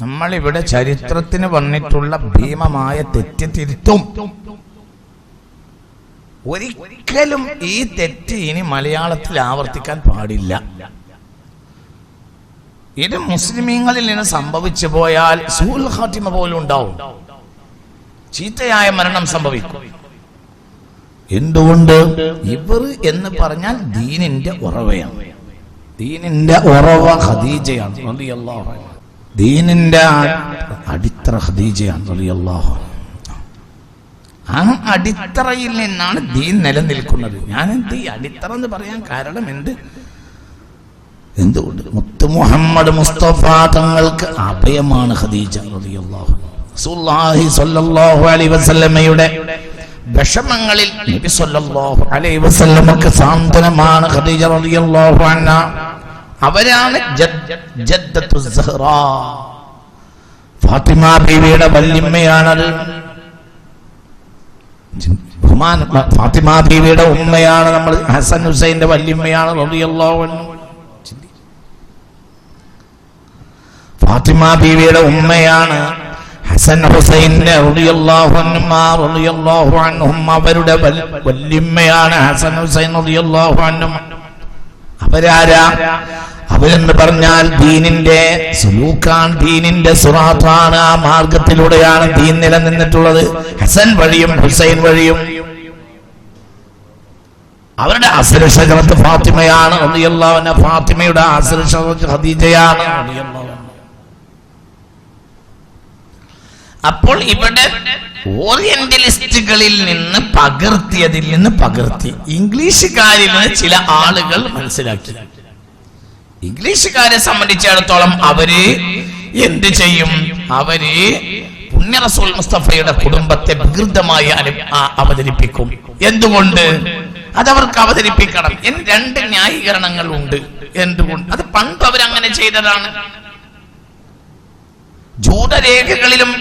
നമ്മളിവിടെ ചരിത്രത്തിന് വന്നിട്ടുള്ള ഭീമമായ തെറ്റ് തിരുത്തും. ഒരിക്കലും ഈ തെറ്റ് ഇനി മലയാളത്തിൽ ആവർത്തിക്കാൻ പാടില്ല. ഇത് മുസ്ലിമീങ്ങളിൽ നിന്ന് സംഭവിച്ചു പോയാൽ സൂൽ ഖാത്തിമ പോലും ഉണ്ടാവും, ചീത്തയായ മരണം സംഭവിക്കും. എന്തുകൊണ്ട്? ഇവർ എന്ന് പറഞ്ഞാൽ ദീനിന്റെ ഉറവയാണ്. ദീനിന്റെ ഉറവ ഖദീജയാണ് റളിയല്ലാഹു അൻഹ. ദീനിന്റെ അടിത്തറ ഖദീജയാണ് റളിയല്ലാഹു അൻഹ. ആ അടിത്തറയിൽ നിന്നാണ് ദീൻ നിലനിൽക്കുന്നത്. ഞാൻ എന്ത് ഈ അടിത്തറ എന്ന് പറയാൻ കാരണം എന്തുകൊണ്ട്? മുത്ത് മുഹമ്മദ് മുസ്തഫ തങ്ങൾക്ക് അഭയമാണ് ഖദീജ റളിയല്ലാഹു അൻഹ. റസൂലുള്ളാഹി സ്വല്ലല്ലാഹു അലൈഹി വസല്ലമയുടെ വിഷമങ്ങളിൽ നബി സല്ലല്ലാഹു അലൈഹി വസല്ലമക്ക് സാന്ത്വനമാണ് ഖദീജ റളിയല്ലാഹു അൻഹ. അവരാണ് ജദ്ദത്തു സഹ്റാ, ഫാത്തിമ ബീവിയുടെ വല്യമ്മയാണത്. ഫാത്തിമ ബീവിയുടെ ഉമ്മയാണ് നമ്മൾ. ഹസൻ ഹുസൈന്റെ വല്യമ്മയാണ് റളിയല്ലാഹു അൻഹു. ഫാത്തിമ ബീവിയുടെ ഉമ്മയാണ് ഹസൻ ഹുസൈൻ റളിയല്ലാഹു അൻഹും. അവരുടെ വല്യമ്മയാണ് ഹസൻ ഹുസൈൻ റളിയല്ലാഹു അൻഹും. അവരാരാ? അവരെന്ന് പറഞ്ഞാൽ ദീനിന്റെ സുലൂക്കാണ്, ദീനിന്റെ സുറാത്താണ്. ആ മാർഗത്തിലൂടെയാണ് ദീൻ നിലനിന്നിട്ടുള്ളത്. ഹസൻ വഴിയും ഹുസൈൻ വഴിയും. അവരുടെ അസ്ൽ ഷജറത്ത് ഫാത്തിമയാണ് റളിയല്ലാഹു അൻഹ. ഫാത്തിമയുടെ അസ്ൽ ഷജറത്ത് ഖദീജയാണ് റളിയല്ലാഹു അൻഹ. അപ്പോൾ ഇവിടെ ഓറിയന്റലിസ്റ്റുകളിൽ നിന്ന് പകർത്തിയതിൽ നിന്ന് പകർത്തി ഇംഗ്ലീഷുകാരിൽ നിന്ന് ചില ആളുകൾ മനസ്സിലാക്കി. ഇംഗ്ലീഷുകാരെ സംബന്ധിച്ചിടത്തോളം അവര് എന്ത് ചെയ്യും? അവര് പുണ്യ റസൂൽ മുസ്തഫയുടെ കുടുംബത്തെ വികൃതമായി അവതരിപ്പിക്കും. എന്തുകൊണ്ട്? അതവർക്ക് അവതരിപ്പിക്കണം എന്ന് രണ്ട് ന്യായീകരണങ്ങൾ ഉണ്ട്. എന്തുകൊണ്ട്? അത് പണ്ട് അവരങ്ങനെ ചെയ്തതാണ്. ജൂതരേഖകളിലും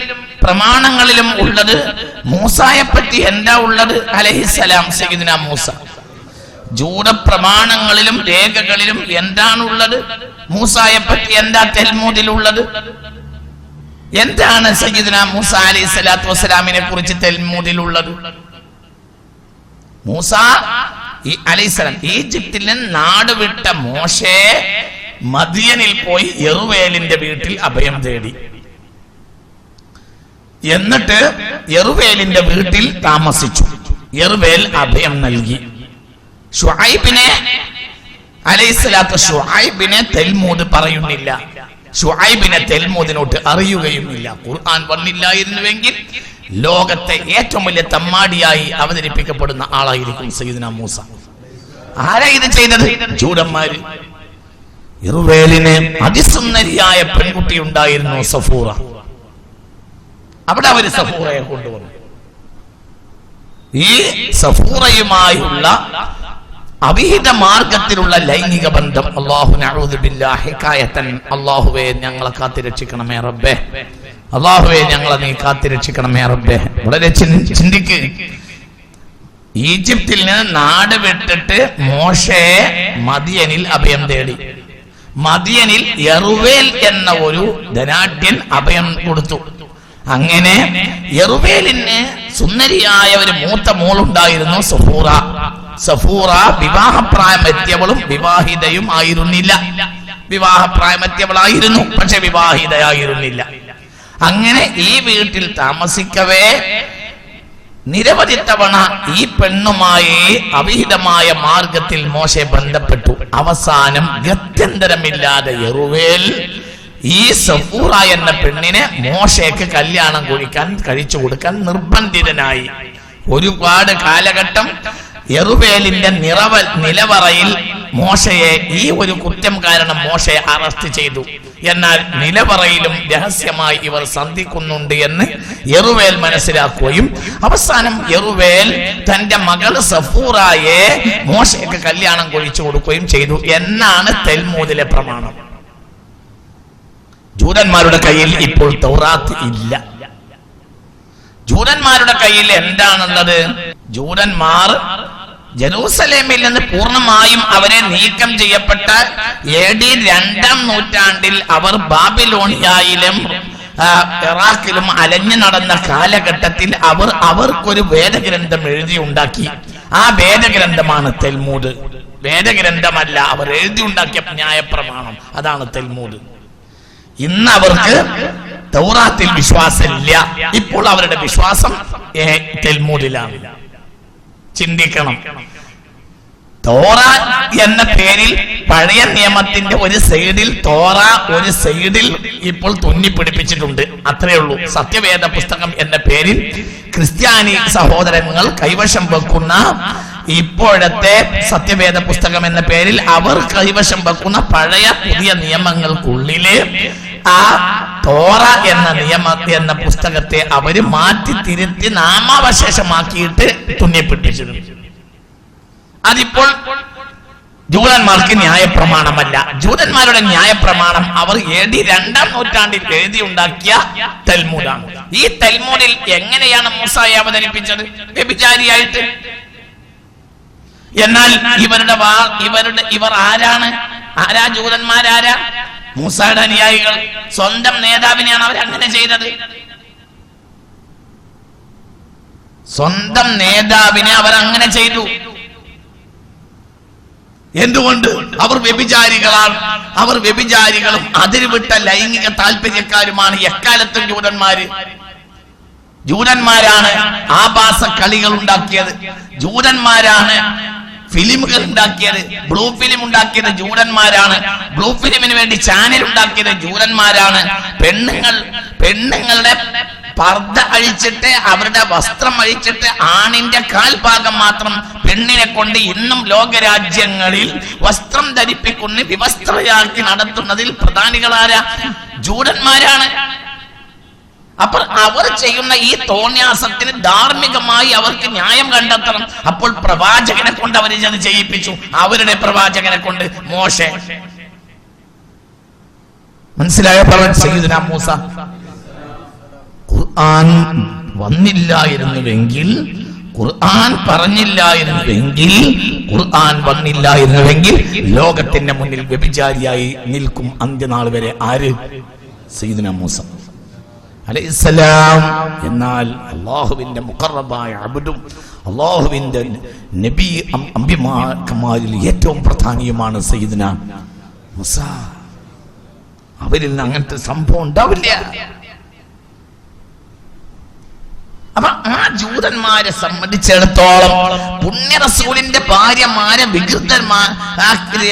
പ്രമാണങ്ങളിലും ഉള്ളത് മൂസായെ പറ്റി എന്താ ഉള്ളത്? അലൈഹിസ്സലാം, സയ്യിദുനാ മൂസ. ജൂത പ്രമാണങ്ങളിലും രേഖകളിലും എന്താണുള്ളത്? മൂസായെ പറ്റി എന്താ തെൽമൂദിലുള്ളത്? എന്താണ് സയ്യിദുനാ മൂസ അലൈഹിസ്സലാത്തു വസ്സലാമിനെ കുറിച്ച് തെൽമൂദിലുള്ളത്? മൂസ അലൈഹിസ്സലാം ഈജിപ്തിൽ നിന്ന് നാട് വിട്ട മോശെ മദിയനിൽ പോയി യെറുവേലിന്റെ വീട്ടിൽ അഭയം തേടി. എന്നിട്ട് യെറുവേലിന്റെ വീട്ടിൽ താമസിച്ചു. യെറുവേൽ അഭയം നൽകി. ശുഐബിനെ അലൈഹിസ്സലാത്തു ശുഐബിനെ തെൽമൂദ് പറയുന്നില്ല. ശുഐബിനെ തെൽമൂദിനോട്ട് അറിയുകയുമില്ല. ഖുർആൻ വന്നില്ലായിരുന്നുവെങ്കിൽ ലോകത്തെ ഏറ്റവും വലിയ തമ്മാടിയായി അവതരിപ്പിക്കപ്പെടുന്ന ആളായിരിക്കും സയ്യിദുനാ മൂസ. ആരാ ഇത് ചെയ്തത്? ജൂതന്മാര്. യെറുവേലിന് അതിസുന്ദരിയായ പെൺകുട്ടി ഉണ്ടായിരുന്നു, സഫൂറ. അവിടെ അവര് സഫൂറയെ കൊണ്ടുവന്നു. ഈ സഫൂറയുമായുള്ള അവിഹിത മാർഗത്തിലുള്ള ലൈംഗിക ബന്ധം അല്ലാഹു നഊദു ബില്ലാഹി ഹികായതൻ. അല്ലാഹുവേ ഞങ്ങളെ കാത്തിരക്ഷിക്കണമേ റബ്ബേ. അല്ലാഹുവേ ഞങ്ങളെ നീ കാത്തിരക്ഷിക്കണമേ റബ്ബേ. വളരെ ചിന്തിക്ക്. ഈജിപ്തിൽ നിന്ന് നാട് വിട്ടിട്ട് മോശെ മദിയനിൽ അഭയം തേടി. മദിയനിൽ യെറുവേൽ എന്ന ഒരു ധനാഢ്യൻ അഭയം കൊടുത്തു. അങ്ങനെ യെറുവേലിന് സുന്ദരിയായ ഒരു മൂത്ത മോളുണ്ടായിരുന്നു, സഫൂറ. സഫൂറ വിവാഹപ്രായം എത്തിയവളും വിവാഹിതയും ആയിരുന്നില്ല. വിവാഹപ്രായം എത്തിയവളായിരുന്നു, പക്ഷെ വിവാഹിതയായിരുന്നില്ല. അങ്ങനെ ഈ വീട്ടിൽ താമസിക്കവേ നിരവധി തവണ ഈ പെണ്ണുമായി അവിഹിതമായ മാർഗത്തിൽ മോശെ ബന്ധപ്പെട്ടു. അവസാനം ഗത്യന്തരമില്ലാതെ യെറുവേൽ ഈ സഫൂറ എന്ന പെണ്ണിനെ മോശയ്ക്ക് കല്യാണം കഴിച്ചു കൊടുക്കാൻ നിർബന്ധിതനായി. ഒരുപാട് കാലഘട്ടം യെറുവേലിന്റെ നിലവറയിൽ മോശയെ ഈ ഒരു കുറ്റം കാരണം മോശയെ അറസ്റ്റ് ചെയ്തു. എന്നാൽ നിലവറയിലും രഹസ്യമായി ഇവർ സന്ധിക്കുന്നുണ്ട് എന്ന് യെറുവേൽ മനസ്സിലാക്കുകയും അവസാനം യെറുവേൽ തന്റെ മകൾ സഫൂറയെ മോശയ്ക്ക് കല്യാണം കഴിച്ചു കൊടുക്കുകയും ചെയ്തു എന്നാണ് തെൽമൂദിലെ പ്രമാണം. ജൂതന്മാരുടെ കയ്യിൽ ഇപ്പോൾ തൗറാത്ത് ഇല്ല. ജൂതന്മാരുടെ കയ്യിൽ എന്താണുള്ളത്? ജൂതന്മാർ ജെറൂസലേമിൽ നിന്ന് പൂർണ്ണമായും അവരെ നീക്കം ചെയ്യപ്പെട്ട AD 2-ാം നൂറ്റാണ്ടിൽ അവർ ബാബിലോണിയയിലും ഇറാഖിലും അലഞ്ഞു നടന്ന കാലഘട്ടത്തിൽ അവർക്കൊരു വേദഗ്രന്ഥം എഴുതിയുണ്ടാക്കി. ആ വേദഗ്രന്ഥമാണ് തെൽമൂദ്. വേദഗ്രന്ഥമല്ല, അവർ എഴുതിയുണ്ടാക്കിയ ന്യായപ്രമാണം, അതാണ് തെൽമൂദ്. ഇന്ന് അവർക്ക് തൗറാത്തിൽ വിശ്വാസമില്ല. ഇപ്പോൾ അവരുടെ വിശ്വാസം തെൽമൂദിലാണ്. ചിന്തിക്കണം. തോറ എന്ന പേരിൽ പഴയ നിയമത്തിന്റെ ഒരു സൈഡിൽ തോറ, ഒരു സൈഡിൽ ഇപ്പോൾ തുന്നിപ്പിടിപ്പിച്ചിട്ടുണ്ട്. അത്രയേ ഉള്ളൂ. സത്യവേദ പുസ്തകം എന്ന പേരിൽ ക്രിസ്ത്യാനി സഹോദരങ്ങൾ കൈവശം വെക്കുന്ന ഇപ്പോഴത്തെ സത്യവേദ പുസ്തകം എന്ന പേരിൽ അവർ കൈവശം വെക്കുന്ന പഴയ പുതിയ നിയമങ്ങൾക്കുള്ളില് ആ തോറ എന്ന പുസ്തകത്തെ അവര് മാറ്റി തിരുത്തി നാമാവശേഷമാക്കിയിട്ട് തുന്നിപ്പിടിപ്പിച്ചിട്ടുണ്ട്. അതിപ്പോൾ ജൂതന്മാർക്ക് ന്യായപ്രമാണമല്ല. ജൂതന്മാരുടെ ന്യായപ്രമാണം അവർ AD 2-ാം നൂറ്റാണ്ടിൽ എഴുതിയുണ്ടാക്കിയ തൽമൂദാണ്. ഈ തൽമൂദിൽ എങ്ങനെയാണ് മൂസായെ അവതരിപ്പിച്ചത്? വ്യഭിചാരിയായിട്ട്. എന്നാൽ ഇവർ ആരാണ്? ജൂതന്മാരാരാ? മൂസയുടെ അനുയായികൾ. സ്വന്തം നേതാവിനെയാണ് അവരങ്ങനെ ചെയ്തത്. സ്വന്തം നേതാവിനെ അവരങ്ങനെ ചെയ്തു. എന്തുകൊണ്ട്? അവർ വ്യഭിചാരികളാണ്. അവർ വ്യഭിചാരികളും അതിരുവിട്ട ലൈംഗിക താല്പര്യക്കാരുമാണ് എക്കാലത്തും ജൂതന്മാരാണ് ആഭാസ കളികൾ ഉണ്ടാക്കിയത്. ജൂതന്മാരാണ് ഫിലിമുകൾ ഉണ്ടാക്കിയത്. ബ്ലൂ ഫിലിം ഉണ്ടാക്കിയത് ജൂതന്മാരാണ്. ബ്ലൂ ഫിലിമിന് വേണ്ടി ചാനൽ ഉണ്ടാക്കിയത് ജൂതന്മാരാണ്. പെണ്ണുങ്ങളുടെ പർദ്ദ അഴിച്ചിട്ട്, അവരുടെ വസ്ത്രം അഴിച്ചിട്ട്, ആണിന്റെ കാൽഭാഗം മാത്രം പെണ്ണിനെ കൊണ്ട് ഇന്നും ലോകരാജ്യങ്ങളിൽ വസ്ത്രം ധരിപ്പിക്കുന്ന വിവസ്ത്രയാക്കി നടത്തുന്നതിൽ പ്രധാനികളാരാ? ജൂതന്മാരാണ്. അപ്പോൾ അവർ ചെയ്യുന്ന ഈ തോന്യാസത്തിന് ധാർമ്മികമായി അവർക്ക് ന്യായം കണ്ടെത്തണം. അപ്പോൾ പ്രവാചകനെ കൊണ്ട് അവർ അത് ചെയ്യിപ്പിച്ചു. അവരുടെ പ്രവാചകനെ കൊണ്ട് മോശെ. മനസ്സിലായ പ്രവൻ സയ്യിദുനാ മൂസ. ഖുർആൻ വന്നില്ലായിരുന്നുവെങ്കിൽ, ഖുർആൻ പറഞ്ഞില്ലായിരുന്നുവെങ്കിൽ, ഖുർആൻ വന്നില്ലായിരുന്നുവെങ്കിൽ ലോകത്തിന്റെ മുന്നിൽ വ്യഭിചാരിയായി നിൽക്കും അന്ത്യനാൾ വരെ. ആര്? സയ്യിദുനാ മൂസ അലൈഹിസ്സലാം. എന്നാൽ അല്ലാഹുവിന്റെ മുഖറബായ അബ്ദും അല്ലാഹുവിന്റെ നബി അംബിമാരിൽ ഏറ്റവും പ്രധാനിയുമാണ് സയ്യിദുനാ മൂസ. അവരിൽ നിന്ന് അങ്ങനത്തെ സംഭവം ഉണ്ടാവില്ല. അപ്പൊ ആ ജൂതന്മാരെ സംബന്ധിച്ചിടത്തോളം പുണ്യ റസൂലിന്റെ ഭാര്യമാരെ വികൃതമാക്കി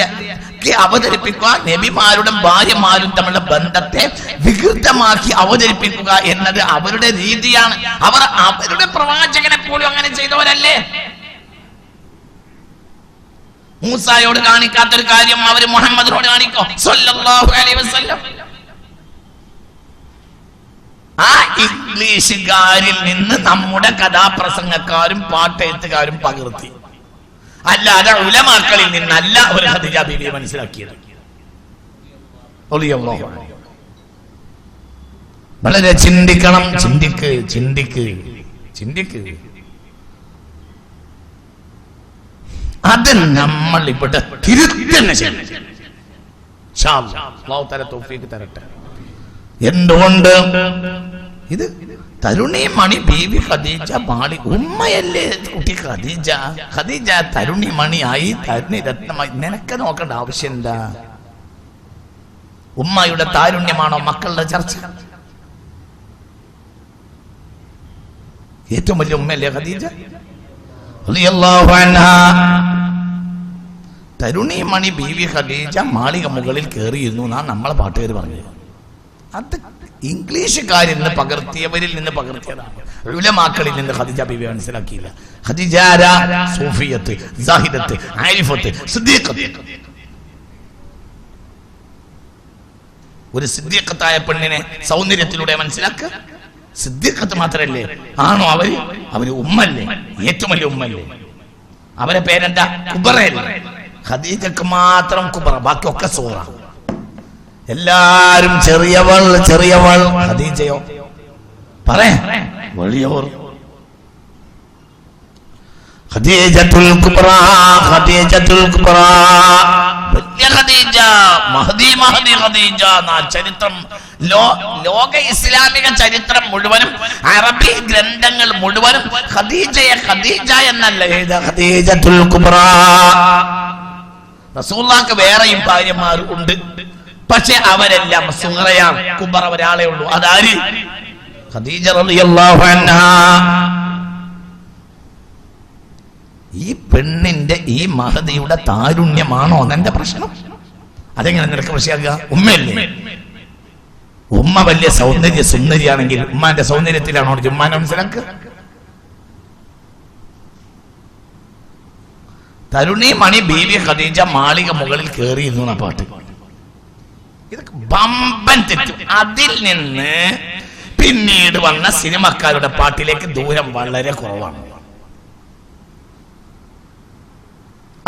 അവതരിപ്പിക്കുക, നബിമാരുടെ ഭാര്യമാരും തമ്മിലുള്ള ബന്ധത്തെ വികൃതമാക്കി അവതരിപ്പിക്കുക എന്നത് അവരുടെ രീതിയാണ്. അവർ അവരുടെ പ്രവാചകനെ പോലും അങ്ങനെ ചെയ്തവരല്ലേ? മൂസായോട് കാണിക്കാത്തൊരു കാര്യം അവർ മുഹമ്മദിനോട് കാണിക്കോ? സ്വല്ലല്ലാഹു അലൈഹി വസല്ലം. ആ ഇംഗ്ലീഷുകാരിൽ നിന്ന് നമ്മുടെ കഥാപ്രസംഗക്കാരും പാട്ടെഴുത്തുകാരും പകർത്തി, അല്ലാതെ ഉലമാക്കളിൽ നിന്നല്ല ഒരു ഖദീജ ബീവിയെ മനസ്സിലാക്കിയത്. വളരെ ചിന്തിക്കണം. ചിന്തിക്ക്. അത് നമ്മൾ ഇവിടെ തിരുത്തന്നെ ചെയ്യണം. തരട്ടെ. എന്തുകൊണ്ട്? ഇത് തരുണിമണി ബീവി ഖദീജ മാളി ഉമ്മയല്ലേ കുട്ടി ഖദീജ. ഖദീജ തരുണിമണിയായി, തരുണിരത്നമായി. നിനക്ക് നോക്കേണ്ട ആവശ്യം എന്താ? ഉമ്മയുടെ താരുണ്യമാണോ മക്കളുടെ ചർച്ച? ഏറ്റവും വലിയ ഉമ്മയല്ലേ ഖദീജ റളിയല്ലാഹു അൻഹാ. തരുണിമണി ബീവി ഖദീജ മാളിക മുകളിൽ കയറിയിരുന്നു എന്നാണ് നമ്മളെ പാട്ടുകാർ പറഞ്ഞത്. അത് ഇംഗ്ലീഷുകാരിൽ നിന്ന് പകർത്തിയവരിൽ നിന്ന് പകർത്തിയതാണ്. ഉലമാക്കളിൽ നിന്ന് ഖദീജ ബീവി മനസ്സിലാക്കിയില്ല. ഖദീജ സൂഫിയത്ത്, സാഹിദത്ത്, ആരിഫത്ത്, സിദ്ദീഖത്ത്. ഒരു സിദ്ദീഖത്തായ പെണ്ണിനെ സൗന്ദര്യത്തിലൂടെ മനസ്സിലാക്കുക. സിദ്ദീഖത്ത് മാത്രല്ലേ ആണോ? അവര് ഉമ്മല്ലേ? ഏറ്റവും വലിയ ഉമ്മല്ലേ? അവരെ പേരെന്താ? കുബറയല്ലേ? ഖദീജക്ക് മാത്രം കുബറ, ബാക്കിയൊക്കെ സൂറ. എല്ലാരും ചെറിയവൾ. ഖദീജയോ പറയാ വലിയവർ. ഖദീജത്തുൽ കുബ്ര, ഖദീജത്തുൽ കുബ്ര, വലിയ ഖദീജ, മഹദി മഹദി ഖദീജ എന്ന ചരിത്രം ലോക ഇസ്ലാമിക ചരിത്രം മുഴുവനും അറബി ഗ്രന്ഥങ്ങൾ മുഴുവനും ഖദീജയെ ഖദീജ എന്നല്ല എഴുത, ഖദീജത്തുൽ കുബ്ര. റസൂലുള്ളാഹിക്ക് വേറെയും ഭാര്യമാർ ഉണ്ട്, പക്ഷെ അവരെല്ലാം സുഹറയാണ്. കുബ്ര ഒരാളെ ഉള്ളൂ, അതാര്? ഖദീജ റളിയല്ലാഹു അൻഹാ. ഈ പെണ്ണിന്റെ ഈ മഹദിയുടെ താരുണ്യമാണോ എന്റെ പ്രശ്നം? അതെങ്ങനെ നിനക്ക് പ്രശ്നമാക്കുക? ഉമ്മയല്ലേ? ഉമ്മ വലിയ സുന്ദരിയാണെങ്കിൽ ഉമ്മാന്റെ സൗന്ദര്യത്തിലാണോ ഉമ്മാനെ മനസ്സിലാക്കുക? തരുണി മണി ബീവി ഖദീജ മാളിക മുകളിൽ കയറിയിരുന്നു എന്ന പാട്ട്. ഇതൊക്കെ ബമ്പൻ തെറ്റും. അതിൽ നിന്ന് പിന്നീട് വന്ന സിനിമക്കാരുടെ പാട്ടിലേക്ക് ദൂരം വളരെ കുറവാണ്.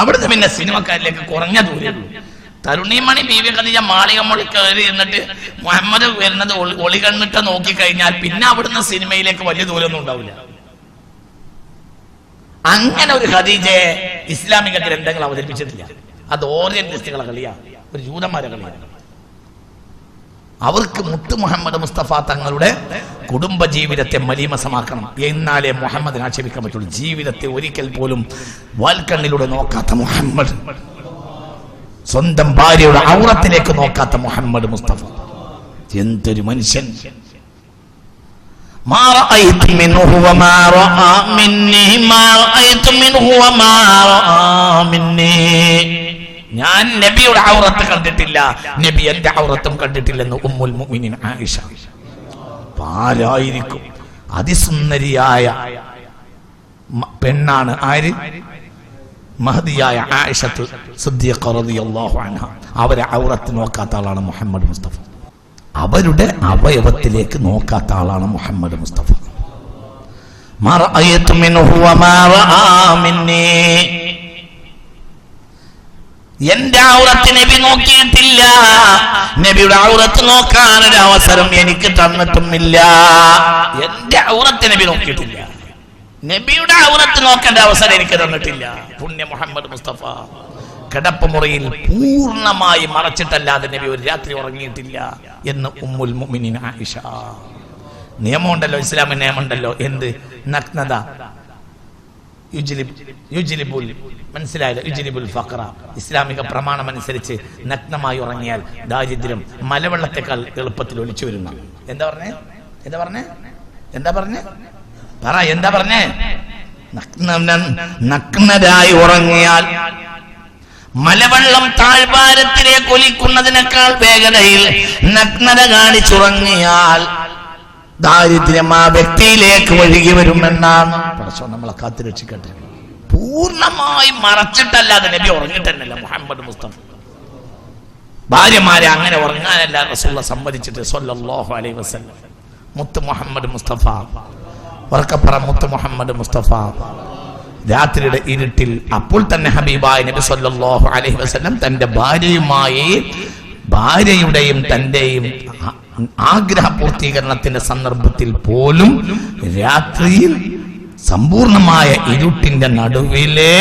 അവിടുന്ന് പിന്നെ സിനിമക്കാരിലേക്ക് കുറഞ്ഞ ദൂരം. തരുണിമണി ബീവി ഖദീജ മാളിക മുകളിൽ കയറി എന്നിട്ട് മുഹമ്മദ് വരുന്നത് ഒളി കണ്ണിട്ട് നോക്കിക്കഴിഞ്ഞാൽ പിന്നെ അവിടുന്ന് സിനിമയിലേക്ക് വലിയ ദൂരമൊന്നും ഉണ്ടാവില്ല. അങ്ങനെ ഒരു ഖദീജയെ ഇസ്ലാമിക ഗ്രന്ഥങ്ങൾ അവതരിപ്പിച്ചിട്ടില്ല. അത് ഓറിയന്റലിസ്റ്റുകളെ കളിയാണ്, ഒരു ജൂതന്മാരെ കളിയാണ്. അവർക്ക് മുത്ത് മുഹമ്മദ് മുസ്തഫ തങ്ങളുടെ കുടുംബ ജീവിതത്തെ മലീമസമാക്കണം, എന്നാലേ മുഹമ്മദിനെ ആക്ഷേപിക്കാൻ പറ്റുള്ളൂ. ജീവിതത്തെ ഒരിക്കൽ പോലും വാൽക്കണ്ണിലൂടെ നോക്കാത്ത മുഹമ്മദ്, സ്വന്തം ഭാര്യയുടെ ഔറത്തിലേക്ക് നോക്കാത്ത മുഹമ്മദ് മുസ്തഫ, എന്തൊരു മനുഷ്യൻ! ഞാൻ നബിയുടെ ഔറത്ത് കണ്ടിട്ടില്ല, നബി എന്റെ ഔറത്തും കണ്ടിട്ടില്ലെന്ന് ഉമ്മുൽ മുഅ്മിനീൻ ആയിഷ. ആരായിരിക്കും? അതിസുന്ദരിയായ പെണ്ണാണ് ആര്? മഹദിയായ ആയിഷത്ത് സിദ്ദീഖ റളിയല്ലാഹു അൻഹ. അവരെ ഔറത്ത് നോക്കാത്ത ആളാണ് മുഹമ്മദ് മുസ്തഫ. അവരുടെ അവയവത്തിലേക്ക് നോക്കാത്ത ആളാണ് മുഹമ്മദ് മുസ്തഫ. മാ റഅയ്തു മിൻഹു വമാ റആ മിന്നി. എന്റെ ഔറത്ത് നബി നോക്കിയിട്ടില്ല, നബിയുടെ ഔറത്ത് നോക്കാനൊരു അവസരം എനിക്ക് തന്നിട്ടുമില്ല. എന്റെ ഔറത്ത് നബി നോക്കിയിട്ടില്ല, നബിയുടെ ഔറത്ത് നോക്കേണ്ട അവസരം എനിക്ക് തന്നിട്ടില്ല. പുണ്യ മുഹമ്മദ് മുസ്തഫ കിടപ്പ് മുറിയിൽ പൂർണ്ണമായി മറച്ചിട്ടല്ലാതെ നബി ഒരു രാത്രി ഉറങ്ങിയിട്ടില്ല എന്ന് ഉമ്മുൽ മുഅ്മിനീൻ ആയിഷ. നിയമമുണ്ടല്ലോ, ഇസ്ലാമിന് നിയമമുണ്ടല്ലോ, എന്ത്? നഗ്നത മനസ്സിലായത്? യുജ്ലിബുൽ ഫഖറ. ഇസ്ലാമിക പ്രമാണം അനുസരിച്ച് നഗ്നമായി ഉറങ്ങിയാൽ ദാരിദ്ര്യം മലവെള്ളത്തെക്കാൾ എളുപ്പത്തിൽ ഒലിച്ചു വരുന്ന. എന്താ പറഞ്ഞേ? പറ, എന്താ പറഞ്ഞേ? നഗ്നരായി ഉറങ്ങിയാൽ മലവെള്ളം താഴ്വാരത്തിലേക്ക് ഒലിക്കുന്നതിനേക്കാൾ വേഗതയിൽ നഗ്നത കാണിച്ചുറങ്ങിയാൽ ദാരിദ്ര്യം ആ വ്യക്തിയിലേക്ക് ഒഴുകി വരുമെന്നാണ്. പക്ഷേ നമ്മളെ കാത്തുരക്ഷിക്കട്ടെ. പൂർണ്ണമായി മറച്ചിട്ടല്ലാതെ നബി ഉറങ്ങിട്ടല്ല മുഹമ്മദ് മുസ്തഫ. ഭാര്യമാരെ അങ്ങനെ ഉറങ്ങാനല്ല റസൂലുള്ളാഹി സമ്മതിച്ചിട്ട് സ്വല്ലല്ലാഹു അലൈഹി വസല്ലം. മുത്ത് മുഹമ്മദ് മുസ്തഫ, ഉറക്കപ്പറ മുത്ത് മുഹമ്മദ് മുസ്തഫ. രാത്രിയുടെ ഇരുട്ടിൽ അപ്പോൾ തന്നെ ഹബീബായ നബി സ്വല്ലല്ലാഹു അലൈഹി വസല്ലം തന്റെ ഭാര്യയുടെയും തന്റെയും ആഗ്രഹ പൂർത്തീകരണത്തിന്റെ സന്ദർഭത്തിൽ പോലും രാത്രിയിൽ സമ്പൂർണമായ ഇരുട്ടിന്റെ നടുവിലെ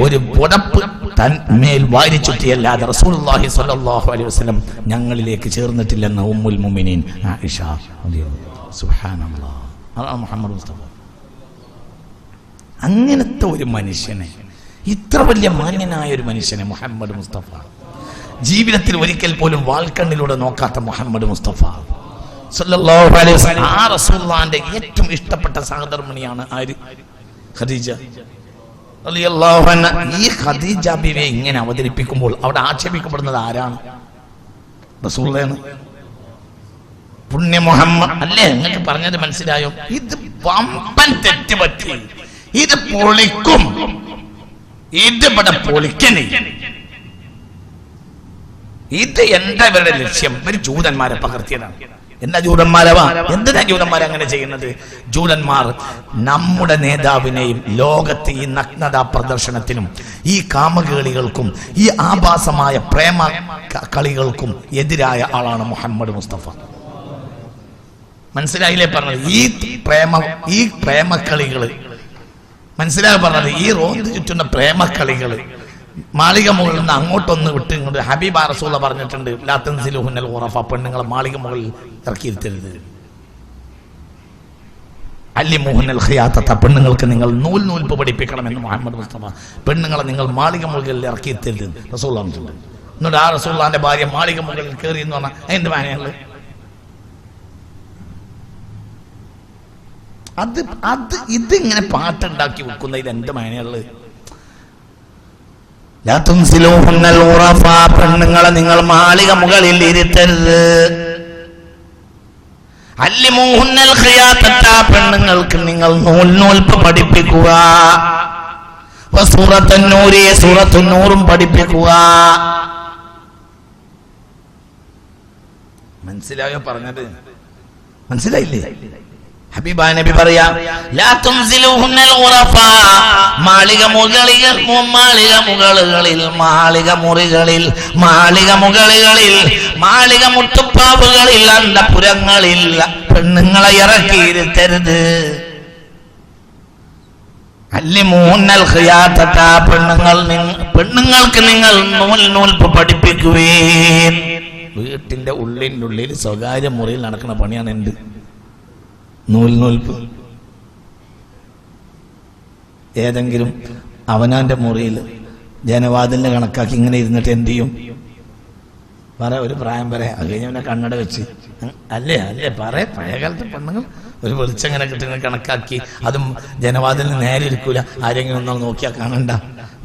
ഒരു പുടപ്പ് തന്മേൽ വാരി ചുറ്റിയല്ലാതെ റസൂലുള്ളാഹി സ്വല്ലല്ലാഹു അലൈഹി വസല്ലം ഞങ്ങളിലേക്ക് ചേർന്നിട്ടില്ലെന്ന് ഉമ്മുൽ മുഅ്മിനീൻ ആയിഷ. സുബ്ഹാനല്ലാഹ്. മുഹമ്മദ് മുസ്തഫ അങ്ങനത്തെ ഒരു മനുഷ്യനെ, ഇത്ര വലിയ മാന്യനായ ഒരു മനുഷ്യനെ മുഹമ്മദ് മുസ്തഫ ജീവിതത്തിൽ ഒരിക്കൽ പോലും വാൽക്കണ്ണിലൂടെ നോക്കാത്ത മുഹമ്മദ് മുസ്തഫ സല്ലല്ലാഹു അലൈഹി വസല്ലം. ആ റസൂലുള്ളാഹിന്റെ ഏറ്റവും ഇഷ്ടപ്പെട്ട സഹധർമ്മിണിയാണ് ആര്? ഖദീജ റളിയല്ലാഹു അൻഹ. ഈ ഖദീജ ബീവിയെ ഇങ്ങനെ അവതരിപ്പിക്കുമ്പോൾ അവിടെ ആക്ഷേപിക്കപ്പെടുന്നത് ആരാണ്? റസൂലുള്ളാഹിയാണ്. പുണ്യ മുഹമ്മദ് അല്ലേ? നിങ്ങൾക്ക് പറഞ്ഞത് മനസ്സിലായോ? ഇത് വമ്പൻ തെറ്റ് പറ്റി. ഇത് പൊളിക്കും, ഇത് ഇവിടെ പൊളിക്കണേ. ഇത് എന്താ ഇവരുടെ ലക്ഷ്യം? ഇവർ ജൂതന്മാരെ പകർത്തിയതാണ്. എന്താ ജൂതന്മാരവാ? എന്തിനാ ജൂതന്മാരെ അങ്ങനെ ചെയ്യുന്നത്? ജൂതന്മാർ നമ്മുടെ നേതാവിനെയും ലോകത്തെ ഈ നഗ്നതാ പ്രദർശനത്തിനും ഈ കാമകേളികൾക്കും ഈ ആഭാസമായ പ്രേമ കളികൾക്കും എതിരായ ആളാണ് മുഹമ്മദ് മുസ്തഫ. മനസ്സിലായില്ലേ പറഞ്ഞത്? ഈ പ്രേമക്കളികള് മനസ്സിലായി പറഞ്ഞത്. ഈ റോന്ത് ചുറ്റുന്ന പ്രേമക്കളികള് മാളിക മുകളിൽ നിന്ന് അങ്ങോട്ടൊന്ന് വിട്ട് ഇങ്ങോട്ട് ഹബീബ റസൂല പറഞ്ഞിട്ടുണ്ട്, ലാ തൻസിലുഹുന്നൽ ഖുറഫ, പെണ്ണുങ്ങളെ മാളിക മുകളിൽ ഇറക്കിയിരുത്തരുത്. അല്ലിമുഹുന്നൽ ഖിയാതത, പെണ്ണുങ്ങൾക്ക് നിങ്ങൾ നൂൽപ്പ് പഠിപ്പിക്കണമെന്ന് മുഹമ്മദ് മുസ്തഫ. പെണ്ണുങ്ങളെ നിങ്ങൾ മാളിക മുകളിൽ ഇറക്കിയിരുത്തരുത് റസൂൽ പറഞ്ഞിട്ടുണ്ട്. എന്നിട്ട് ആ റസൂലുള്ളാഹിന്റെ ഭാര്യ മാളിക മുകളിൽ കയറി എന്ന് പറഞ്ഞാൽ എന്ത് മാനയാണ് അത്? ഇതിങ്ങനെ പാട്ടുണ്ടാക്കി വെക്കുന്നതിൽ എന്ത് മാനയുള്ളത്? ലാ തുൻസിലൂഹുന്നൽ ഖുറഫ, പെണ്ണുങ്ങളെ നിങ്ങൾ മാളിക മുകളിൽ ഇരുത്തരുത്. അല്ലിമൂഹുന്നൽ ഖിയാതത, പെണ്ണുങ്ങൾക്ക് നിങ്ങൾ നൂൽപ്പ് പഠിപ്പിക്കുക. വസൂറത്തുന്നൂരി, സൂറത്തുന്നൂറും പഠിപ്പിക്കുക. മനസ്സിലായോ പറഞ്ഞത്? മനസ്സിലായില്ലേ? ഹബീബായ നബി പറയാ, ലാ തുൻസിലൂഹുന്നൽ ഖുറഫ, മാളിക മുകളിൽ, മാളിക മുറികളിൽ, മാളിക മുട്ടുപ്പാവുകളിൽ, അന്തപുരങ്ങളിൽ പെണ്ണുങ്ങളെ ഇറക്കിയിരുത്തരുത്. അല്ലിമൂഹുന്നൽ ഖിയാതത, പെണ്ണുങ്ങൾക്ക് നിങ്ങൾ നൂൽപ്പ് പഠിപ്പിക്കുകയും. വീട്ടിന്റെ ഉള്ളിൽ സ്വകാര്യ മുറിയിൽ നടക്കുന്ന പണിയാണ് എന്ത്? നൂൽപ്പ്. ഏതെങ്കിലും അവനാന്റെ മുറിയിൽ ജനവാതിലിനെ കണക്കാക്കി ഇങ്ങനെ ഇരുന്നിട്ട് എന്ത് ചെയ്യും? ഒരു പ്രായം പറയാം, അത് കഴിഞ്ഞവനെ കണ്ണട വെച്ച് അല്ലേ പഴയകാലത്തെ പെണ്ണുങ്ങൾ ഒരു വെളിച്ചം ഇങ്ങനെ കിട്ടുന്ന കണക്കാക്കി, അതും ജനവാതിലിന് നേരെ ഇരിക്കൂല, ആരെങ്കിലും ഒന്നും നോക്കിയാൽ കാണണ്ട,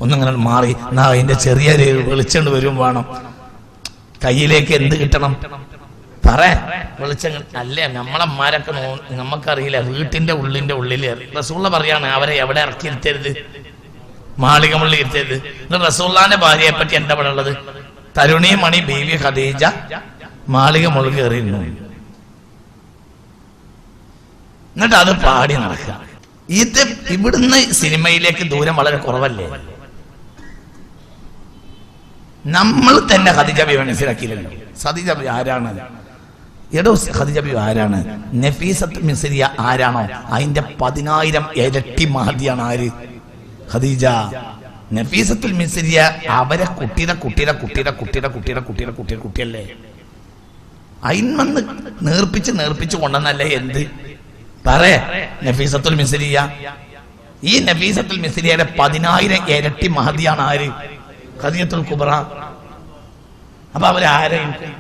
ഒന്നിങ്ങനെ മാറി എന്നാ അതിന്റെ ചെറിയ വെളിച്ചം വരും വേണം. കയ്യിലേക്ക് എന്ത് കിട്ടണം? വെളിച്ചങ്ങൾ അല്ലേ? നമ്മളമ്മമാരൊക്കെ നമുക്കറിയില്ല, വീട്ടിന്റെ ഉള്ളിൽ റസൂള്ള പറയാണ് അവരെ എവിടെ ഇറക്കി ഇരുത്തരുത്, മാളിക മുള്ളിൽ ഇരുത്തരുത്. റസൂള്ളാന്റെ ഭാര്യയെ പറ്റി എന്താ പറയുള്ളത്? തരുണി മണി ബീവി ഖദീജ മാളിക മുള്ളിൽ കയറിയിരുന്നു. എന്നിട്ട് അത് പാടി നടക്കുക. ഇത് ഇവിടുന്ന് സിനിമയിലേക്ക് ദൂരം വളരെ കുറവല്ലേ? നമ്മൾ തന്നെ ഖദീജ ബീവി മനസ്സിലാക്കിയില്ലല്ലോ. ഖദീജ ബീവി ആരാണ്? ഖദീജ ബീവി ആരാണ്? നഫീസത്തുൽ മിസ്രിയ ആരാണോ അതിന്റെ 10,000 ഇരട്ടി മഹദിയാണ് ആര്? ഖദീജ. നഫീസത്തുൽ മിസ്രിയ അവരെ കുട്ടിയല്ലേ? അതിന്മന്ന് നേർപ്പിച്ച് കൊണ്ടെന്നല്ലേ എന്ത് നഫീസത്തുൽ മിസ്രിയ. ഈ നഫീസത്തുൽ മിസ്രിയയുടെ 10,000 ഇരട്ടി മഹദിയാണ് ആര്? ഖദീജത്തുൽ കുബ്ര. അപ്പൊ അവരാരായിരിക്കും?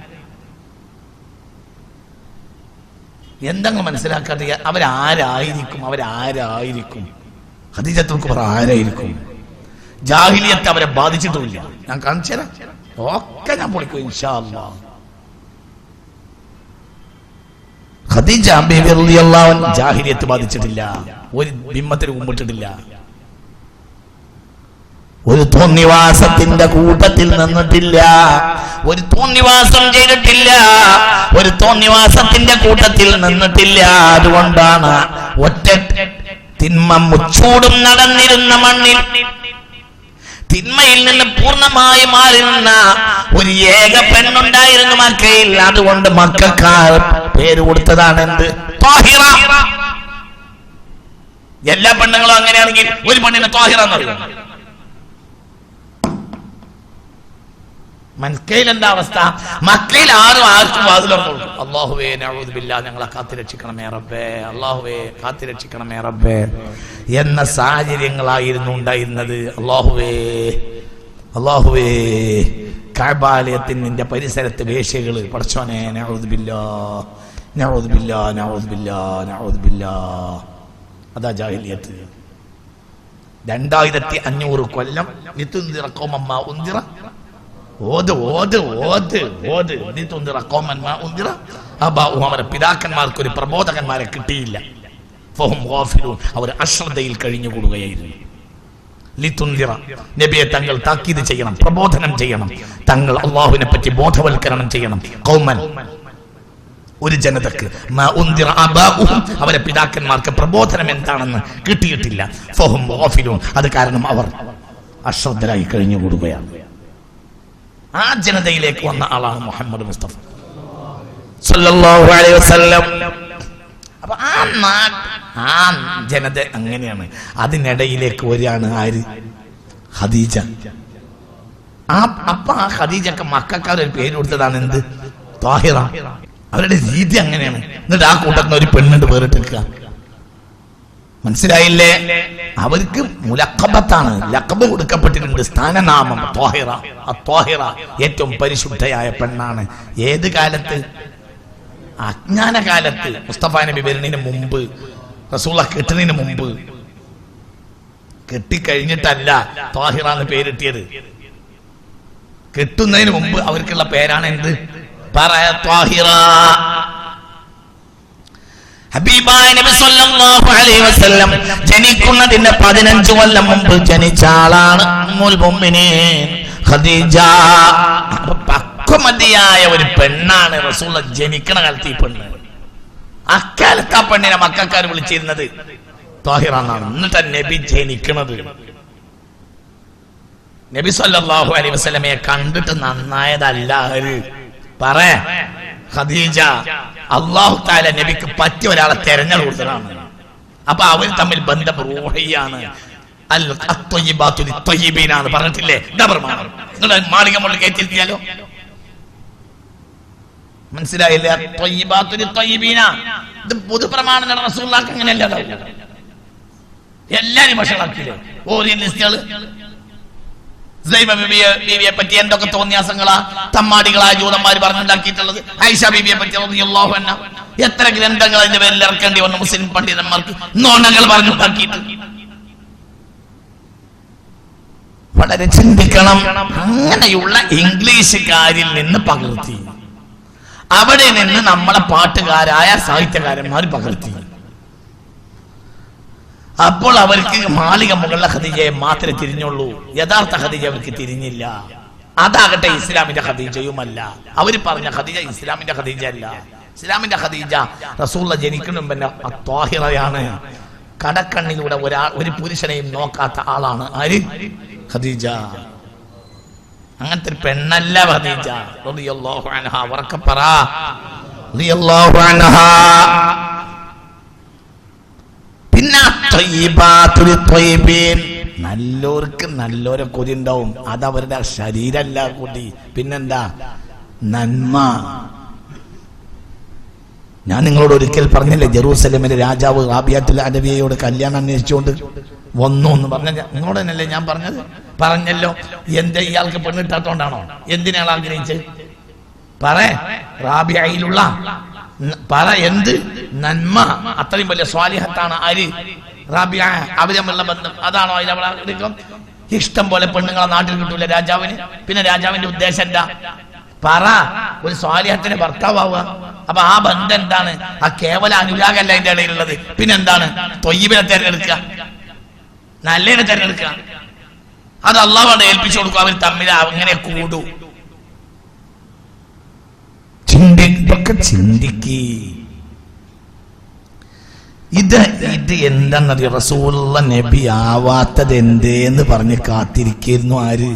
എന്തെങ്കിലും മനസ്സിലാക്കാതെ അവരാരായിരിക്കും? ഖദീജത്തുൽ കുബ്ര ആരായിരിക്കും? ജാഹിലിയത്ത് അവരെ ബാധിച്ചിട്ടുമില്ല. ഞാൻ കാണിച്ചു തരാം, ഒക്കെ ഞാൻ പൊളിക്കും ഇൻഷാ അല്ലാഹ്. ഖദീജ ബീവി റളിയല്ലാഹു അൻഹ ജാഹിലിയത്ത് ബാധിച്ചിട്ടില്ല, ഒരു ബിംബത്തിന് കുമ്പിട്ടിട്ടില്ല, ഒരു തോന്നിവാസത്തിന്റെ കൂട്ടത്തിൽ നിന്നിട്ടില്ല, ഒരു തോന്നിവാസം ചെയ്തിട്ടില്ല, ഒരു തോന്നിവാസത്തിന്റെ കൂട്ടത്തിൽ നിന്നിട്ടില്ല. അതുകൊണ്ടാണ് ഒറ്റ തിന്മ മുച്ചൂടും നടന്നിരുന്ന മണ്ണിൽ തിന്മയിൽ നിന്ന് പൂർണ്ണമായി മാറി നിന്ന ഒരു ഏക പെണ്ണുണ്ടായിരുന്നു മക്കയിൽ. അതുകൊണ്ട് മക്കക്കാർ പേര് കൊടുത്തതാണ് എന്ത്? ത്വാഹിറ. എല്ലാ പെണ്ണുങ്ങളും അങ്ങനെയാണെങ്കിൽ ഒരു പെണ്ണിനെ ത്വാഹിറ എന്നറിയാം. മക്കയിൽ എന്താ അവസ്ഥ? മക്കയിൽ ആർക്കും വാതിലുറന്നു കൊടുക്കും. അല്ലാഹുവേ നഊദു ബില്ലാഹ്, ഞങ്ങളെ കാത്തുരക്ഷിക്കണമേ റബ്ബേ, അല്ലാഹുവേ കാത്തുരക്ഷിക്കണമേ റബ്ബേ എന്ന സാഹചര്യങ്ങളായിരുന്നു ഉണ്ടായിരുന്നത്. അല്ലാഹുവേ കഅബാലയത്തിന്റെ പരിസരത്ത് വേശ്യകള്, പടച്ചോനെ നഊദു ബില്ലാഹ്. അതാ ജാഹിലിയത്ത്. 2500 കൊല്ലം ലിതുൻദിറ ഖൗമൻ മാ ഉൻദിറ. അവരുടെ പിതാക്കന്മാർക്ക് ഒരു പ്രബോധകന്മാരെ കിട്ടിയില്ല. അവർ അശ്രദ്ധയിൽ കഴിഞ്ഞുകൂടുകയായിരുന്നു. ലിതുൻദിറ, നബിയെ തങ്ങൾ താക്കീത് ചെയ്യണം, പ്രബോധനം ചെയ്യണം, തങ്ങൾ അല്ലാഹുവിനെ പറ്റി ബോധവൽക്കരണം ചെയ്യണം. ഖൗമൻ, ഒരു ജനതക്ക്, മാ ഉൻദിറ ആബാഉഹും, അവരുടെ പിതാക്കന്മാർക്ക് പ്രബോധനം എന്താണെന്ന് കിട്ടിയിട്ടില്ല. ഫഹും ഗാഫിലൂൻ, അത് കാരണം അവർ അശ്രദ്ധരായി കഴിഞ്ഞുകൂടുകയാണ്. ആ ജനതയിലേക്ക് വന്ന ആളാണ് മുഹമ്മദ് മുസ്തഫ സല്ലല്ലാഹു അലൈഹി വസല്ലം. അപ്പൊ ആ ജനത അങ്ങനെയാണ്. അതിനിടയിലേക്ക് വരികയാണ് ആര്? ഖദീജ. അപ്പൊ ആ ഖദീജക്ക് മക്കൾക്കാരൊരു പേര് കൊടുത്തതാണ് എന്ത്? ത്വാഹിറ. അവരുടെ രീതി അങ്ങനെയാണ്. എന്നിട്ട് ആ കൂട്ടത്തിന് ഒരു പെണ്ണിട്ട് പേരിട്ടിരിക്കുക. മനസ്സിലായില്ലേ? അവർക്ക് മുലക്കബത്താണ്, ലഖബ് കൊടുക്കപ്പെട്ടിട്ടുണ്ട്, സ്ഥാനനാമം ത്വാഹിറ. ആ ത്വാഹിറ ഏറ്റവും പരിശുദ്ധയായ പെണ്ണാണ്. ഏത് കാലത്ത്? അജ്ഞാന കാലത്ത്. മുസ്തഫ നബി വരുന്നതിന് മുമ്പ്, റസൂല കെട്ടുന്നതിന് മുമ്പ്. കെട്ടിക്കഴിഞ്ഞിട്ടല്ല ത്വാഹിറ എന്ന് പേരിട്ടിയത്. കെട്ടുന്നതിന് മുമ്പ് അവർക്കുള്ള പേരാണ് എന്ത്? പറയ ത്വാഹിറ. ഹബീബായ നബി സല്ലല്ലാഹു അലൈഹി വസല്ലം ജനിക്കുന്നതിന്റെ 15 കൊല്ലം മുമ്പ് ജനിച്ച ആളാണ് ഉമ്മുൽ മുഅ്മിനീൻ ഖദീജ. പക്വമതിയായ ഒരു പെണ്ണാണ് റസൂൽ ജനിക്കണ കാലത്ത്. ഈ പെണ്ണ് അക്കാലത്ത് ആ പെണ്ണിനെ മക്കൾക്കാർ വിളിച്ചിരുന്നത് ത്വാഹിറ എന്നാണ്. എന്നിട്ട് നബി ജനിക്കണത്. നബി സല്ലല്ലാഹു അലൈഹി വസല്ലമയെ കണ്ടിട്ട് നന്നായതല്ല പറ ഖദീജ. അല്ലാഹു തആല നബിക്ക് പറ്റിയ ഒരാളെ തെരഞ്ഞെടുത്തതാണ്. അപ്പൊ അവർ തമ്മിൽ ബന്ധം റൂഹിയാണ്. അൽ അത്വയ്യിബാതു ലിത്വയ്യിബീനാണ് പറഞ്ഞിട്ടില്ലേ? നിങ്ങൾ മാളിക മുകളിൽ കയറ്റിയാലോ? മനസ്സിലായില്ലേ? അത്വയ്യിബാതു ലിത്വയ്യിബീന ഇത് പൊതുപ്രമാണമാണ്. റസൂലുള്ളാഹിക്ക് അങ്ങനെയല്ല. എല്ലാരും വഷളാക്കില്ലേ? ഓരോ ലിസ്റ്റുകള് ബീവിയെ പറ്റി എന്തൊക്കെ തോന്നിയാസങ്ങളാ തമ്മാടികളായ ജൂതന്മാർ പറഞ്ഞുണ്ടാക്കിയിട്ടുള്ളത്. ആയിഷ ബീവിയെ പറ്റി റളിയല്ലാഹു അൻഹ എത്ര ഗ്രന്ഥങ്ങൾ അതിന്റെ പേരിൽ ഇറക്കേണ്ടി വന്നു മുസ്ലിം പണ്ഡിതന്മാർക്ക് നോണകൾ പറഞ്ഞുണ്ടാക്കിയിട്ട്. വളരെ ചിന്തിക്കണം. അങ്ങനെയുള്ള ഇംഗ്ലീഷുകാരിൽ നിന്ന് പകർത്തി, അവിടെ നിന്ന് നമ്മളെ പാട്ടുകാരായ സാഹിത്യകാരന്മാർ പകർത്തി. അപ്പോൾ അവർക്ക് മാളിക മുകളിലെ ഖദീജയെ മാത്രമേ തിരിഞ്ഞുള്ളൂ. യഥാർത്ഥ ഖദീജ അവർക്ക് തിരിഞ്ഞില്ല. അതാകട്ടെ ഇസ്ലാമിന്റെ ഖദീജയുമല്ല. അവർ പറഞ്ഞ ഖദീജ ഇസ്ലാമിന്റെ ഖദീജ അല്ല. ഇസ്ലാമിന്റെ ഖദീജ റസൂലുള്ള ജനിക്കുന്ന മുമ്പ് ത്വാഹിറയാണ്. കടക്കണ്ണിലൂടെ ഒരു പുരുഷനെയും നോക്കാത്ത ആളാണ് ആര്? ഖദീജ. അങ്ങനത്തെ ഒരു പെണ്ണല്ല ഖദീജ റളിയല്ലാഹു അൻഹ. ഉറക്കെ പറ റളിയല്ലാഹു അൻഹ. പിന്നെ നല്ലോർക്ക് നല്ലോരെ കൊതി ഉണ്ടാവും. അതവരുടെ ശരീരമല്ല കൊതി. പിന്നെന്താ? നന്മ. ഞാൻ നിങ്ങളോട് ഒരിക്കൽ പറഞ്ഞില്ലേ, ജെറൂസലേമിലെ രാജാവ് റാബിയത്തുൽ അദവിയയോട് കല്യാണം അന്വേഷിച്ചുകൊണ്ട് വന്നു എന്ന് പറഞ്ഞ നിങ്ങളോട് തന്നെയല്ലേ ഞാൻ പറഞ്ഞല്ലോ. എന്താ ഇയാൾക്ക് പെണ്ണിട്ടാത്തോണ്ടാണോ? എന്തിനാണ് ആഗ്രഹിച്ചത്? പറ. റാബിയയിലുള്ള പറ എന്ത് നന്മ. അത്രയും വലിയ സ്വാലിഹത്താണ് ആര്? റാബിയ. അവര് തമ്മിലുള്ള ബന്ധം അതാണോ അതിലവളാഗ്രഹിക്കും? ഇഷ്ടം പോലെ പെണ്ണുങ്ങളെ നാട്ടിൽ കിട്ടൂല രാജാവിന്. പിന്നെ രാജാവിന്റെ ഉദ്ദേശം എന്താ? പറ. ഒരു സ്വാലിഹത്തിന് ഭർത്താവുക. അപ്പൊ ആ ബന്ധം എന്താണ്? ആ കേവല അനുരാഗല്ല അതിന്റെ ഇടയിലുള്ളത്. പിന്നെന്താണ്? ത്വയ്യിബിനെ തെരഞ്ഞെടുക്കുക, നല്ലതിനെ തെരഞ്ഞെടുക്കുക. അത് അള്ളാഹുവാണ് ഏൽപ്പിച്ചു കൊടുക്കുക. അവർ തമ്മിൽ അങ്ങനെ കൂടൂ. ചിന്തിക്ക്. ഇത് എന്താന്നറിയോ? റസൂലുള്ള നബി ആവാത്തത് എന്തേന്ന് പറഞ്ഞ് കാത്തിരിക്കുന്നു ആര്?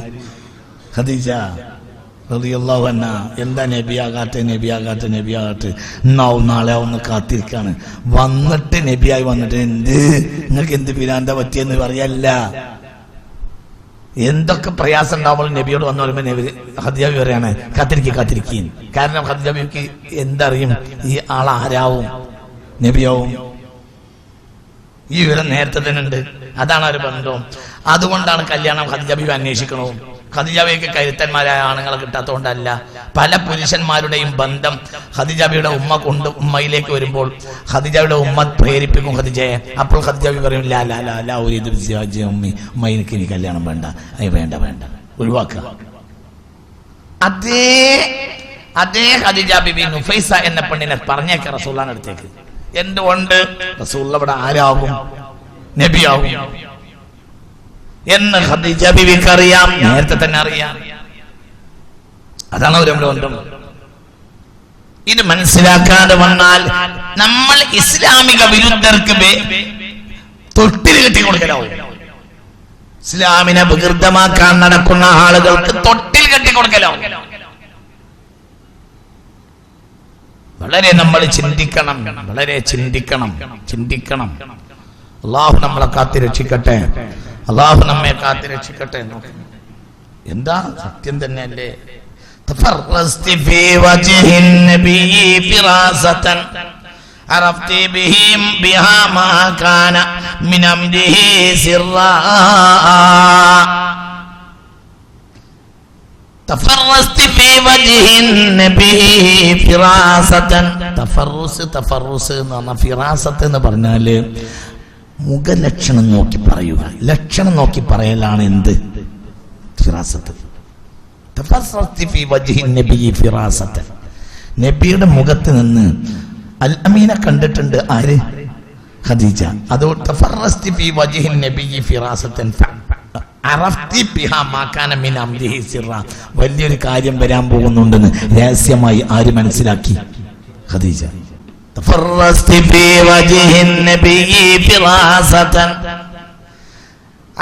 ഖദീജ റളിയല്ലാഹു അൻഹ. എന്താ നബിയാകാട്ടെ എന്നാവും നാളെ ഒന്ന് കാത്തിരിക്കാണ്. വന്നിട്ട് നബിയായി വന്നിട്ട് എന്ത് നിങ്ങൾക്ക് എന്ത് പിരാന്ത പറ്റിയെന്ന് പറയല്ല. എന്തൊക്കെ പ്രയാസം ഉണ്ടാവുമ്പോൾ നബിയോട് വന്നു പറയുമ്പോൾ നബി ഖദീജ പറയാണ് കാത്തിരിക്കും. കാരണം ഖദീജ ബിക്ക് എന്തറിയും? ഈ ആൾ ആരാവും? നബിയാവും. ഈ വിവരം നേരത്തെ തന്നെ ഉണ്ട്. അതാണ് ഒരു ബന്ധവും. അതുകൊണ്ടാണ് കല്യാണം ഖദീജ ബിബി അന്വേഷിക്കണവും. ഖദീജ ബിക്ക് കരുത്തന്മാരായ ആണുങ്ങളെ കിട്ടാത്തതുകൊണ്ടല്ല. പല പുരുഷന്മാരുടെയും ബന്ധം ഖദീജ ബിയുടെ ഉമ്മയിലേക്ക് വരുമ്പോൾ ഖദീജയുടെ ഉമ്മ പ്രേരിപ്പിക്കും ഖദീജയെ. അപ്പോൾ ഖദീജ ബി പറയും ലാ ഉമ്മ എനിക്ക് ഇനി കല്യാണം വേണ്ട, വേണ്ട ഒഴിവാക്കുക. അതേ ഖദീജ ബിബി നുഫൈസ എന്ന പെണ്ണിനെ പറഞ്ഞേക്ക റസൂലുള്ളാഹിന്റെ അടുത്തേക്ക്. എന്തുകൊണ്ട്? റസൂലുള്ള ഇവിടെ ആരാകും? നബിയാകും എന്ന് ഖദീജ ബിബിക്ക് അറിയാം. നേരത്തെ തന്നെ അറിയാം. അതാണ് ഒരു ബന്ധം. ഇത് മനസ്സിലാക്കാതെ വന്നാൽ നമ്മൾ ഇസ്ലാമിക വിരുദ്ധർക്ക് തൊട്ടിൽ കെട്ടിക്കൊടുക്കലാവും. ഇസ്ലാമിനെ വികൃതമാക്കാൻ നടക്കുന്ന ആളുകൾക്ക് തൊട്ടിൽ കെട്ടിക്കൊടുക്കലാവും. വളരെ നമ്മൾ ചിന്തിക്കണം, വളരെ ചിന്തിക്കണം. അള്ളാഹു നമ്മളെ കാത്തി രക്ഷിക്കട്ടെ, അള്ളാഹു നമ്മെ കാത്തി രക്ഷിക്കട്ടെ. എന്താ സത്യം തന്നെയല്ലേ? തഫറസ്തി ഫീ വജ്ഹിൻ നബി ഫിറാസതൻ അറഫ്തി ബിഹാ മാ കാന മിൻ അംരിഹി സിറാ. തഫറസ്തി ഫീ വജ്ഹിൻ നബി ഫിറാസതൻ. തഫറുസ് എന്ന് പറഞ്ഞാൽ ഫിറാസത്ത് എന്ന് പറഞ്ഞാല് മുഖലക്ഷണം നോക്കി പറയുക. ലക്ഷണം നോക്കി പറയലാണ് എന്ത്? ഫിറാസത്ത്. തഫറസ്തി ഫീ വജ്ഹിൻ നബി ഫിറാസതൻ. നബിയുടെ മുഖത്ത് നിന്ന് അൽ അമീനെ കണ്ടിട്ടുണ്ട് ആര്? ഖദീജ. അതുകൊണ്ട് തഫറസ്തി ഫീ വജ്ഹിൻ നബി ഫിറാസതൻ അറഫ്തി ബിഹാ മാ കാന മിൻ അംരിഹി സിറാ. വലിയൊരു കാര്യം വരാൻ പോകുന്നുണ്ടെന്ന് രഹസ്യമായി ആര് മനസ്സിലാക്കി? ഖദീജ. തഫറസ്തി ഫീ വജ്ഹിൻ നബി ഫിറാസതൻ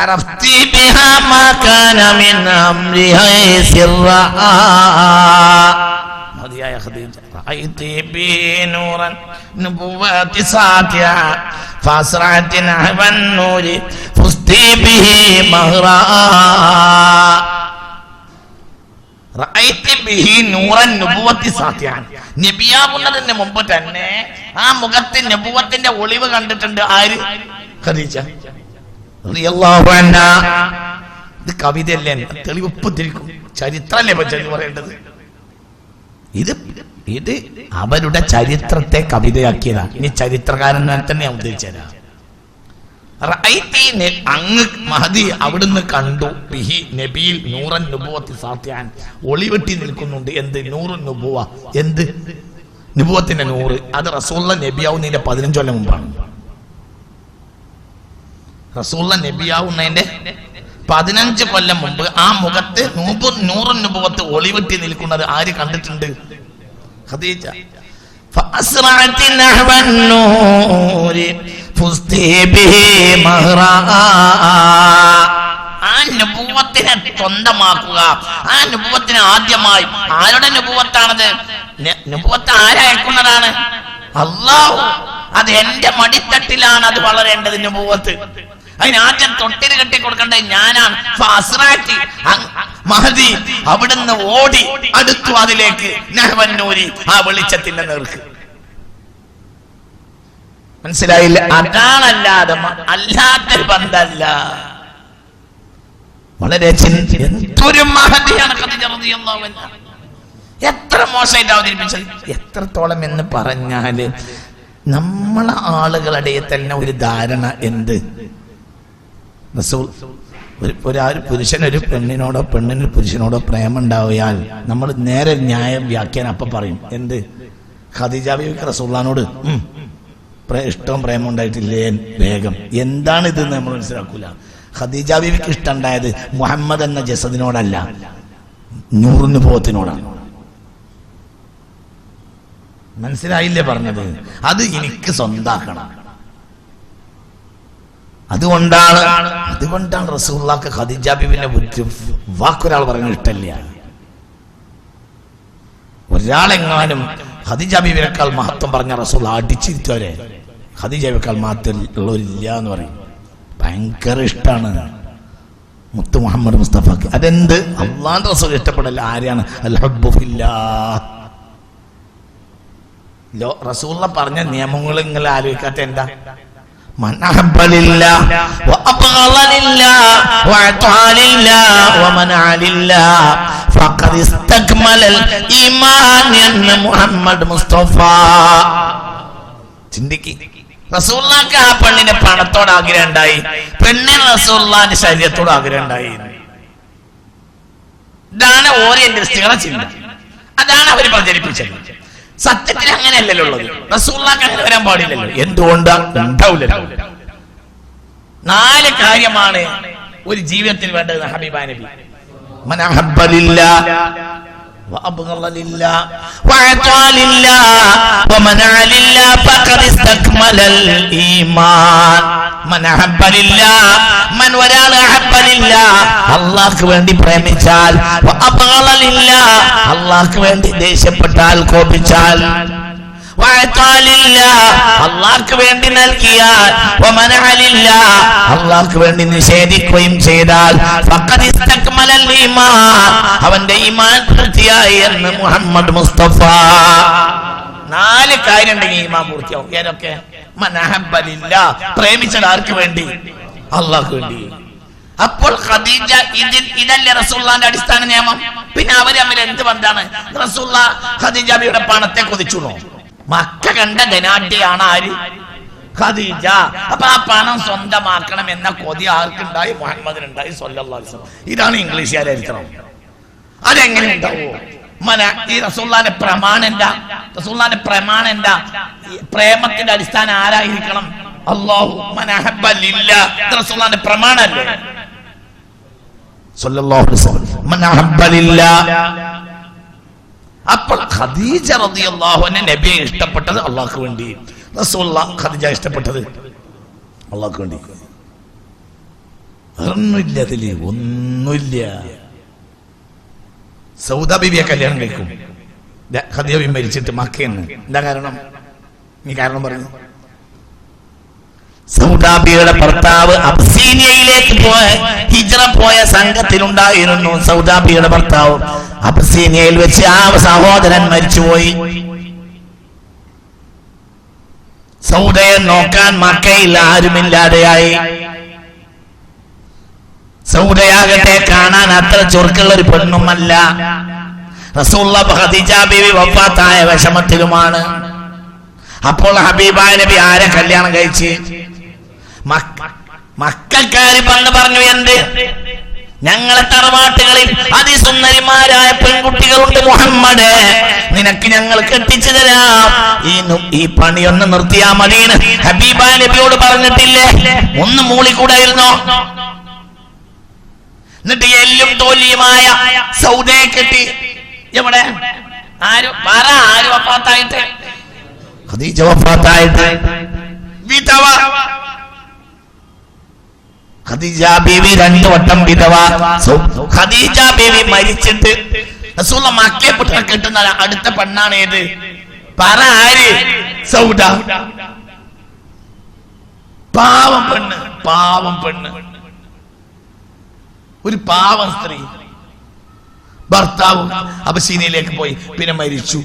അറഫ്തി ബിഹാ മാ കാന മിൻ അംരിഹി സിറാ. മതിയായ ഖദീജ. റഅയ്തി ബി നൂറൻ നബുവതി സാതിഅ ഫസ്റഅതി നഹവൻ നൂരി ഫുസ്തി ബിഹി മഹ്റാ. റഅയ്തി ബിഹി നൂറൻ നബുവതി സാതിഅ. നബിയാവുന്നതിന് മുമ്പ് തന്നെ ആ മുഖത്ത് നബുവത്തിന്റെ ഒളിവ് കണ്ടിട്ടുണ്ട് ആര്? ഖദീജ റളിയല്ലാഹു അൻഹാ. ഇത് കവിതയല്ലേ? തെളിവെപ്പ് തിരിക്കും. ചരിത്രമല്ലേ പറ്റി പറയേണ്ടത്? ഇത് അവരുടെ ചരിത്രത്തെ കവിതയാക്കിയതാ. ഇനി ചരിത്രകാരൻ തന്നെ ഞാൻ ഉദ്ദേശിച്ചതാ. അങ്ങ് മഹദി അവിടുന്ന് കണ്ടു ബിഹി നബിയിൽ നൂറൻ നുബുവത്തി സാത്യാൻ. ഒളിവെട്ടി നിൽക്കുന്നുണ്ട്. എന്ത്? നൂറുൻ നുബുവ. എന്ത്? നുബുവത്തിന്റെ നൂറ്. അത് റസൂലുള്ള നബിയാവുന്നതിന്റെ 15 കൊല്ലം മുമ്പാണ്. റസൂലുള്ള നബിയാവുന്നതിന്റെ 15 കൊല്ലം മുമ്പ് ആ മുഖത്ത് നൂറുൻ നുബുവത്ത് ഒളിവെട്ടി നിൽക്കുന്നത് ആര് കണ്ടിട്ടുണ്ട്? ഖദീജ. ഫഅസ്റഅതി നഹവൻ നൂരി ഫുസ്തി ബിഹി മഹ്റാ. ആ നുബുവത്തിനെ സ്വന്തമാക്കുക. ആ നുബുവത്തിനെ ആദ്യമായി ആരുടെ നുബുവത്താണത്? നുബുവത്ത് ആരയക്കുന്നതാണ്? അല്ലാഹു. അത് എന്റെ മടിത്തട്ടിലാണ് അത് വളരേണ്ടത്. നുബുവത്ത് അതിനാദ്യം തൊട്ടിൽ കെട്ടി കൊടുക്കേണ്ടത് ഞാനാണ്. മഹദി അവിടുന്ന് ഓടി അടുത്തു അതിലേക്ക്. നഹ്വന്നൂരി, ആ വെളിച്ചത്തിന്റെ നേർക്ക്. മനസ്സിലായില്ല? അതാണല്ലാതെ അല്ലാത്തൊരു ബന്ധമല്ല. വളരെ എന്തൊരു മഹദിയാണ് ഖദീജ റളിയല്ലാഹു അൻഹ. എത്ര മോശമായിട്ട് അവതരിപ്പിച്ചത്. എത്രത്തോളം എന്ന് പറഞ്ഞാല് നമ്മളെ ആളുകളുടെ തന്നെ ഒരു ധാരണ എന്ത്? റസൂൽ ഒരു പുരുഷൻ ഒരു പെണ്ണിനോടോ പെണ്ണിന് പുരുഷനോടോ പ്രേമം ഉണ്ടായാൽ നമ്മൾ നേരെ ന്യായം വ്യാഖ്യാനം അപ്പൊ പറയും. എന്ത്? ഖദീജ ബീവിക്ക് റസൂലുള്ളാഹിനോട് ഇഷ്ടവും പ്രേമം ഉണ്ടായിട്ടില്ലേ? വേഗം എന്താണ് ഇതെന്ന് നമ്മൾ മനസ്സിലാക്കൂല. ഖദീജ ബീവിക്ക് ഇഷ്ടം ഉണ്ടായത് മുഹമ്മദ് എന്ന ജസദിനോടല്ല, നൂറിന് പോത്തിനോടാണ്. മനസ്സിലായില്ലേ പറഞ്ഞത്? അത് എനിക്ക് സ്വന്താക്കണം. അതുകൊണ്ടാണ് റസൂലുള്ളാഹിക്ക് ഖദീജ ബീവിനെ വാക്കൊരാൾ പറയുന്നത് ഇഷ്ടമില്ല. ഒരാളെങ്ങാനും ഖദീജ ബീവിനേക്കാൾ മഹത്വം പറഞ്ഞ റസൂൽ അടിച്ചിരുത്തവരെ ഖദീജ ബീവിനേക്കാൾ മഹത്വം ഉള്ളവരില്ല എന്ന് പറയും. ഭയങ്കര ഇഷ്ടമാണ് മുത്ത് മുഹമ്മദ് മുസ്തഫക്ക്. അതെന്ത്? അല്ലാഹുവിന്റെ റസൂൽ ഇഷ്ടപ്പെടല്ല. ആരെയാണ്? അൽ ഹബ്ബു ഫില്ലാഹ്. റസൂലുള്ള പറഞ്ഞ നിയമങ്ങൾ നിങ്ങൾ ആലോചിക്കാത്ത എന്താ? من أحب لله وأبغض لله وأعطى لله ومنع لله فقد استكمل الإيمان എന്ന് മുഹമ്മദ് മുസ്തഫ. ചിന്തിക്ക്. റസൂലുള്ളാഹിക്ക് ആ പെണ്ണിന്റെ പണത്തോട് ആഗ്രഹം ഉണ്ടായി, പെണ്ണിന് റസൂലുള്ളാഹിന്റെ ശരീരത്തോട് ആഗ്രഹം ഉണ്ടായി. ഇതാണ് ഓറിയന്റലിസ്റ്റുകളുടെ ചിന്ത. അതാണ് അവർ പ്രചരിപ്പിച്ചത്. സത്യത്തിൽ അങ്ങനെയല്ലല്ലോ ഉള്ളത്. റസൂലുള്ളാഹിക്ക് അങ്ങനെ വരാൻ പാടില്ലല്ലോ. എന്തുകൊണ്ടാണ്? ഉണ്ടാവില്ലല്ലോ. 4 കാര്യമാണ് ഒരു ജീവിതത്തിൽ വേണ്ടത്. ഹബീബാ നബി മൻ അഹബ്ബ ലില്ലാഹ് വഅബ്ഗള ലില്ലാഹ് വഅതാ ലില്ലാഹ് വമനഅ ലില്ലാഹ് ഫഖദ് ഇസ്തക്മലൽ ഈമാൻ. മൻ അഹബ്ബ ലില്ലാഹ്, മൻ ഒരാൾ അഹബ്ബ ലില്ലാഹ് അല്ലാഹുവിന് വേണ്ടി പ്രേമിച്ചാൽ, വഅബ്ഗള ലില്ലാഹ് അല്ലാഹുവിന് വേണ്ടി ദേഷ്യപ്പെട്ടാൽ, കോപിച്ചാൽ, അള്ളാഹ്ക്ക് വേണ്ടി നൽകിയാൽ അള്ളാഹ്ക്ക് വേണ്ടി നിഷേധിക്കുകയും ചെയ്താൽ അവന്റെ ഈമാൻ പൂർത്തിയായി എന്ന് മുഹമ്മദ് മുസ്തഫ. 4 കാര്യം ഉണ്ടെങ്കിൽ ഈമാൻ പൂർത്തിയാവും. ഏതൊക്കെ? പ്രേമിച്ചത് ആർക്ക് വേണ്ടി? അള്ളാഹ്ക്ക് വേണ്ടി. അപ്പോൾ ഖദീജ ഇതല്ലേ റസൂലുള്ളാഹിന്റെ അടിസ്ഥാന നിയമം? പിന്നെ അവര് തമ്മിൽ എന്ത് ബന്ധാണ്? റസൂലുള്ള ഖദീജയുടെ പണത്തെ കൊതിച്ചുണോ? മക്ക കണ്ട ധനാഢ്യയാണ് ആര്? ഖദീജ. അപ്പൊ ആ പണം സ്വന്തമാക്കണം എന്ന കൊതി ആർക്കുണ്ടായി? മുഹമ്മദിനുണ്ടായി സ്വല്ലല്ലാഹു അലൈഹി വസല്ലം. ഇതാണ് ഇംഗ്ലീഷുകാരെ ചരിത്രം. അതെങ്ങനെ ഉണ്ടാവോ? ഈ റസൂലുള്ളാഹിന്റെ പ്രമാണം എന്താ? റസൂലുള്ളാഹിന്റെ പ്രമാണം എന്താ? പ്രേമത്തിന്റെ അടിസ്ഥാനം ആരായിരിക്കണം? അല്ലാഹു മൻ അഹബ്ബ ലില്ലാഹ്. റസൂലുള്ളാഹിന്റെ പ്രമാണമല്ലേ സ്വല്ലല്ലാഹു അലൈഹി വസല്ലം? മൻ അഹബ്ബ ലില്ലാഹ്. അപ്പോൾ ഖദീജ റളിയല്ലാഹു അൻഹ നബിയെ ഇഷ്ടപ്പെട്ടത് അള്ളാഹ്ക്ക് വേണ്ടി, റസൂലുള്ളാഹി ഖദീജ ഇഷ്ടപ്പെട്ടത് അള്ളാഹ്ക്ക് വേണ്ടി. ഒന്നുമില്ല, അതില് ഒന്നുമില്ല. സൗദ ബീവിയെ കല്യാണം കഴിക്കും, ഖദീജ ബീവി മരിച്ചിട്ട് മക്കയെന്ന്. എന്താ കാരണം? നീ കാരണം പറഞ്ഞു. സൗദാ ബീവിയുടെ ഭർത്താവ് അബ്സീനിയയിലേക്ക് ഹിജ്റ പോയ സംഘത്തിലുണ്ടായിരുന്നു. സൗദാ ബീവിയുടെ ഭർത്താവ് അബ്സീനിയയിൽ വെച്ച് ആ സഹോദരൻ മരിച്ചുപോയി. സൗദയെ നോക്കാൻ മക്കയിൽ ആരുമില്ലാതെയായി. സൗദയാകട്ടെ കാണാൻ അത്ര ചുരുക്കുള്ള ഒരു പെണ്ണുമല്ല. റസൂലുള്ളാഹി ഖദീജ ബീവി വഫാത്തായ വിഷമത്തിലുമാണ്. അപ്പോൾ ഹബീബായ നബി ആരെ കല്യാണം കഴിച്ച്? മക്കക്കാര് പറഞ്ഞു, എന്ത്? ഞങ്ങളെ തറവാട്ടുകളിൽ അതിസുന്ദരിമാരായ പെൺകുട്ടികളുണ്ട് മുഹമ്മദ്, നിനക്ക് ഞങ്ങൾ കെട്ടിച്ചു തരാം, ഈ പണിയൊന്ന് നിർത്തിയാ മദീന. ഹബീബായ നബിയോട് പറഞ്ഞിട്ടില്ലേ? ഒന്ന് മൂളിക്കൂടായിരുന്നോ? എന്നിട്ട് എല്ലും തോലിയുമായ സൗദയെ കെട്ടി. എവിടെ? ആര് വഫാത്തായിട്ട്? ഖദീജ വഫാത്തായിട്ട് വിധവ. ഖദീജ ബീവി 2 വട്ടം വിധവ. ഖദീജ ബീവി മരിച്ചിട്ട് റസൂലുള്ളാഹി മക്കയെ പുത്രനെ കെട്ടുന്ന അടുത്ത പെണ്ണാണ് ഏത്? ആര്? സൗദ. പാവം പെണ്ണ്, പാവം പെണ്ണ്, ഒരു പാവം സ്ത്രീ. ഭർത്താവ് അബസീനിയയിലേക്ക് പോയി, പിന്നെ മരിച്ചു.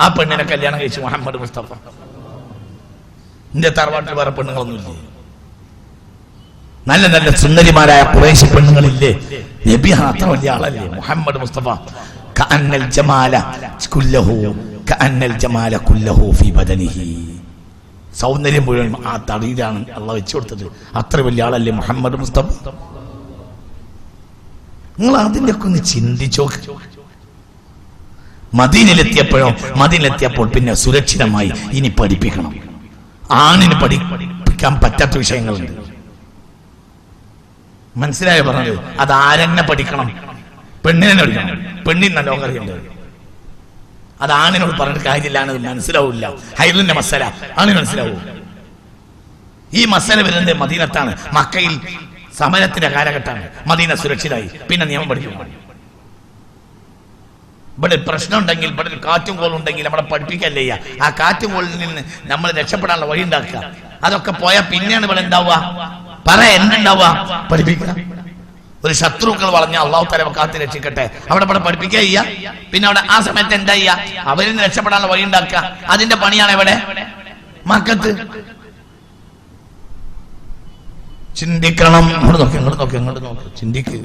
ആ പെണ്ണിനെ കല്യാണം കഴിച്ചു മുഹമ്മദ് മുസ്തഫ. എന്റെ തറവാട്ടിൽ വേറെ പെണ്ണുങ്ങളൊന്നുമില്ലേ? നല്ല നല്ല സുന്ദരിമാരായ ഖുറൈശി പെണ്ണുങ്ങളില്ലേ? നബി അത്ര വലിയ ആളല്ലേ മുഹമ്മദ് മുസ്തഫ? കഅന്നൽ ജമാല കുല്ലഹു കഅന്നൽ ജമാല കുല്ലഹു ഫീ ബദനിഹി. സൗന്ദര്യം മുഴുവൻ ആ തടിയിലാണ് അള്ളാഹ് വെച്ചു കൊടുത്തത്. അത്ര വലിയ ആളല്ലേ മുഹമ്മദ് മുസ്തഫ? നിങ്ങൾ അതിന്റെ ഒക്കെ ഒന്ന് ചിന്തിച്ചോ. മദീനയിലെത്തിയപ്പോൾ പിന്നെ സുരക്ഷിതമായി ഇനി പഠിപ്പിക്കണം. ആണിന് പഠിപ്പിക്കാൻ പറ്റാത്ത വിഷയങ്ങളുണ്ട്. മനസ്സിലായോ പറഞ്ഞത്? അത് ആരെന്നെ പഠിക്കണം? പെണ്ണിനെ പഠിക്കണം. പെണ്ണിന് നല്ലോണം അറിയണ്ടത്. അത് ആണിനോട് പറഞ്ഞിട്ട് കാര്യമില്ല, അത് മനസ്സിലാവില്ല. ഹൈറിന്റെ മസല ആണിന് മനസ്സിലാവൂ. ഈ മസല വരുന്നത് മദീനത്താണ്. മക്കയിൽ സമരത്തിന്റെ കാലഘട്ടമാണ്. മദീന സുരക്ഷിതമായി. പിന്നെ നിയമം പഠിക്കണം. ഇവിടെ പ്രശ്നം ഉണ്ടെങ്കിൽ, ഇവിടെ ഒരു കാറ്റും കോളും ഉണ്ടെങ്കിൽ നമ്മളെ പഠിപ്പിക്കല്ലേ ചെയ്യുക. ആ കാറ്റും കോളിൽ നിന്ന് നമ്മൾ രക്ഷപ്പെടാനുള്ള വഴി ഉണ്ടാക്കുക. അതൊക്കെ പോയാൽ പിന്നെയാണ് ഇവിടെ ഉണ്ടാവുക. എന്തുണ്ടാവുക? പഠിപ്പിക്കുക. ഒരു ശത്രുക്കൾ വളഞ്ഞ അള്ളാഹു തആല കാത്ത് രക്ഷിക്കട്ടെ. അവിടെ പഠിപ്പിക്കുക ചെയ്യുക. പിന്നെ അവിടെ ആ സമയത്ത് എന്താ ചെയ്യുക? അവരിൽ നിന്ന് രക്ഷപ്പെടാനുള്ള വഴി ഉണ്ടാക്കുക. അതിന്റെ പണിയാണ് ഇവിടെ മക്കത്ത്. ചിന്തിക്കണം. ഇങ്ങോട്ട് നോക്ക്. ചിന്തിക്കുക.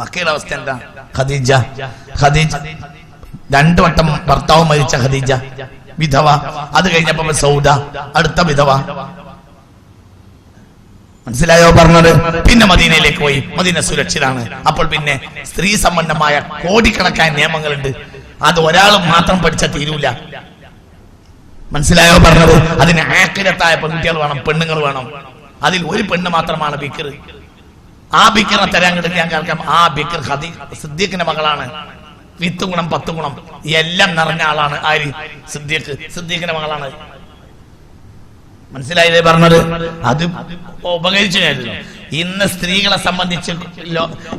മക്കയുടെ അവസ്ഥ എന്താ? ഖദീജ 2 വട്ടം ഭർത്താവ് മരിച്ച ഖദീജ വിധവ. അത് കഴിഞ്ഞപ്പോ സൗദ അടുത്ത വിധവ. മനസ്സിലായോ പറഞ്ഞത്? പിന്നെ മദീനയിലേക്ക് പോയി. മദീന സുരക്ഷിതാണ്. അപ്പോൾ പിന്നെ സ്ത്രീ സംബന്ധമായ കോടിക്കണക്കായ നിയമങ്ങളുണ്ട്. അത് ഒരാൾ മാത്രം പഠിച്ചാൽ തീരൂല. മനസ്സിലായോ പറഞ്ഞത്? അതിന് ആഖിറത്തായ പെൺകുട്ടികൾ വേണം, പെണ്ണുങ്ങൾ വേണം. അതിൽ ഒരു പെണ്ണ് മാത്രമാണ് ബിക്ർ. ആ ബിക്റിനെ തരാൻ കിടക്കാൻ കേൾക്കാം. ആ ബിക്ർ സിദ്ദീഖിന്റെ മകളാണ്. 10 ഗുണം 10 ഗുണം എല്ലാം നിറഞ്ഞ ആളാണ്. ആര്? സിദ്ദീഖിന്റെ മകളാണ്. മനസ്സിലായില്ലേ പറഞ്ഞത്? അത് ഉപകരിച്ചു. ഇന്ന് സ്ത്രീകളെ സംബന്ധിച്ച്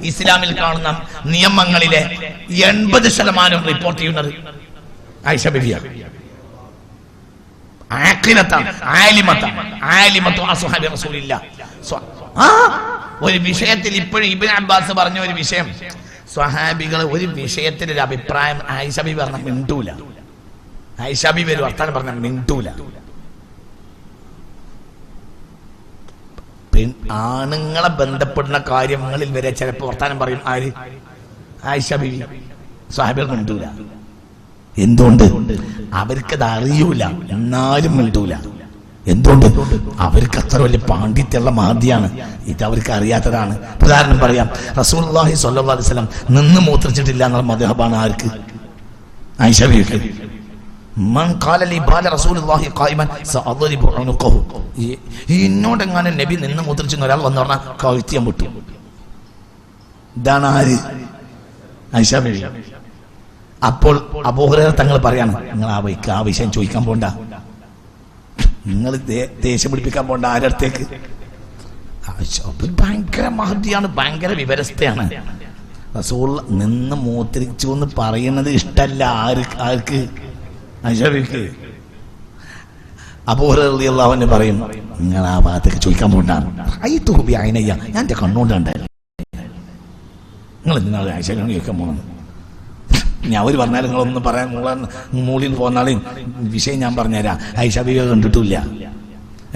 ഇസ്ലാമിൽ കാണുന്ന നിയമങ്ങളിലെ 80% റിപ്പോർട്ട് ചെയ്യുന്നത് ആയിഷ ബിബിയാണ്. ആഖിലത്താണ്, ആലിമത്താണ്. ആലിമത്തു അസ്ഹാബി റസൂലില്ലാ. ഒരു വിഷയത്തിൽ ഇപ്പോഴും ഇബ്നു അബ്ബാസ് പറഞ്ഞ ഒരു വിഷയം, സ്വഹാബികൾ ഒരു വിഷയത്തിൽ ഒരു അഭിപ്രായം ആയിഷ ബീവി പറഞ്ഞ മിണ്ടൂല. ആയിഷ ബീവി ഒരു വർത്താനം പറഞ്ഞ മിണ്ടൂല. ആണുങ്ങളെ ബന്ധപ്പെടുന്ന കാര്യങ്ങളിൽ വരെ ചിലപ്പോൾ വർത്താനം പറയും. ആര്? ആയിഷ ബീവി. സ്വഹാബികൾ മിണ്ടൂല. എന്തുകൊണ്ട്? അവർക്കത് അറിയൂല, എന്നാലും മിണ്ടൂല. എന്തുകൊണ്ട്? അവർക്ക് അത്ര വലിയ പാണ്ഡിത്യമുള്ള മാതിയാണ്, ഇത് അവർക്ക് അറിയാത്തതാണ്. ഉദാഹരണം പറയാം, റസൂലുള്ളാഹി സ്വല്ലല്ലാഹു അലൈഹി വസല്ലം നിന്ന് മൂത്രിച്ചിട്ടില്ല എന്നുള്ള മദ്ഹബാണ് ആർക്ക്? ആയിഷ ബീവിക്ക്. മൻ ഖാല ലി ബാല റസൂലുള്ളാഹി ഖായിമൻ സഅദ്രിബു ഉനുഖഹു. എന്നോടെങ്ങാനും നബി നിന്ന് മൂത്രിച്ചെന്ന് ഒരാൾ വന്നു പറഞ്ഞാൽ കഴുത്തിയാൻ പൊട്ടും. ഇതാണ് ആര്? ആയിഷ ബീവി. അപ്പോൾ അബൂ ഹുറൈറ തങ്ങൾ പറയാണ്, നിങ്ങൾ ആ വിഷയം ചോദിക്കാൻ പോണ്ട, നിങ്ങൾ ദേഷ്യം പിടിപ്പിക്കാൻ പോണ്ട ആരടുത്തേക്ക്. ഭയങ്കര മഹതിയാണ്, ഭയങ്കര വിവരസ്ഥയാണ്. റസൂൽ നിന്ന് മൂത്രിച്ചു എന്ന് പറയുന്നത് ഇഷ്ടല്ല ആർക്ക്? ആയിഷക്ക്. അബൂ ഹുറൈറ റളിയല്ലാഹു അൻഹു പറയും, നിങ്ങൾ ആ ഭാഗത്തേക്ക് ചോദിക്കാൻ പോണ്ട, ഞാൻ എന്റെ കണ്ണുകൊണ്ടുണ്ടായിരുന്നു, നിങ്ങൾ എന്തിനാണ് ആയിഷ ചോദിക്കാൻ പോകുന്നത്? ഞാൻ അവർ പറഞ്ഞാലും നിങ്ങളൊന്നും പറയാൻ മൂളിൽ പോന്നാളെയും വിഷയം ഞാൻ പറഞ്ഞുതരാം. ആയിഷ ബീവി കണ്ടിട്ടില്ല.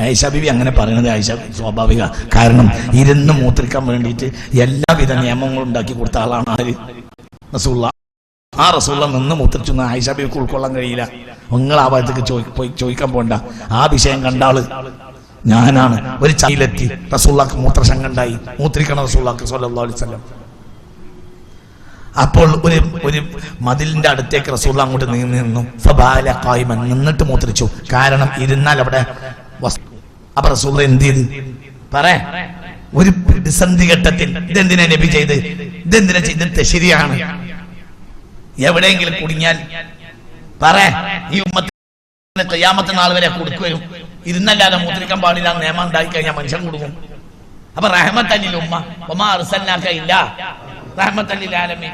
ആയിഷ ബീവി അങ്ങനെ പറയുന്നത് ആയിഷ സ്വാഭാവിക. കാരണം ഇരുന്ന് മൂത്രിക്കാൻ വേണ്ടിയിട്ട് എല്ലാവിധ നിയമങ്ങളും ഉണ്ടാക്കി കൊടുത്ത ആളാണ് ആര്? റസൂലുള്ളാഹി. ആ റസൂലുള്ളാഹി നിന്ന് മൂത്രിച്ചു എന്ന് ആയിഷ ബീവിക്ക് ഉൾക്കൊള്ളാൻ കഴിയില്ല. നിങ്ങൾ ആ ഭാഗത്തേക്ക് പോയി ചോദിക്കാൻ പോണ്ട. ആ വിഷയം കണ്ടാള് ഞാനാണ്. ഒരു ചൈലെത്തി റസൂലുള്ളാഹിക്ക് മൂത്രശങ്കണ്ടായി, മൂത്രിക്കണം റസൂലുള്ളാഹി സ്വല്ലല്ലാഹു അലൈഹി വസല്ലം. അപ്പോൾ ഒരു മതിലിന്റെ അടുത്തേക്ക് റസൂലുള്ളാഹി അങ്ങോട്ട് നിന്നു. ഫബാല ഖായിമൻ, നിന്നിട്ട് മൂത്രിച്ചു. കാരണം ഇരുന്നാൽ അവിടെ. അപ്പൊ റസൂലുള്ളാഹി എന്ത് ചെയ്ത് പറയാ? ഒരു പ്രതിസന്ധി ഘട്ടത്തിൽ ഇതെന്തിനാ നബി ചെയ്ത്, ഇതെന്തിനാ ചെയ്ത്? ശരിയാണ്. എവിടെയെങ്കിലും കുടുങ്ങിയാൽ പറയാ, ഈ ഉമ്മത്തിന് ഖിയാമത്ത് നാൾ വരെ കൊടുക്കുകയും ഇരുന്നല്ലാതെ മൂത്രിക്കാൻ പാടില്ല നിയമം ഉണ്ടായി കഴിഞ്ഞാൽ മനുഷ്യൻ കൊടുക്കും. അപ്പൊ റഹ്മത്തല്ലിൽ ഉമ്മ ഒമാ അർസൽനാക ഇല്ലാ റഹ്മത്തൽ ലിൽ ആലമീൻ.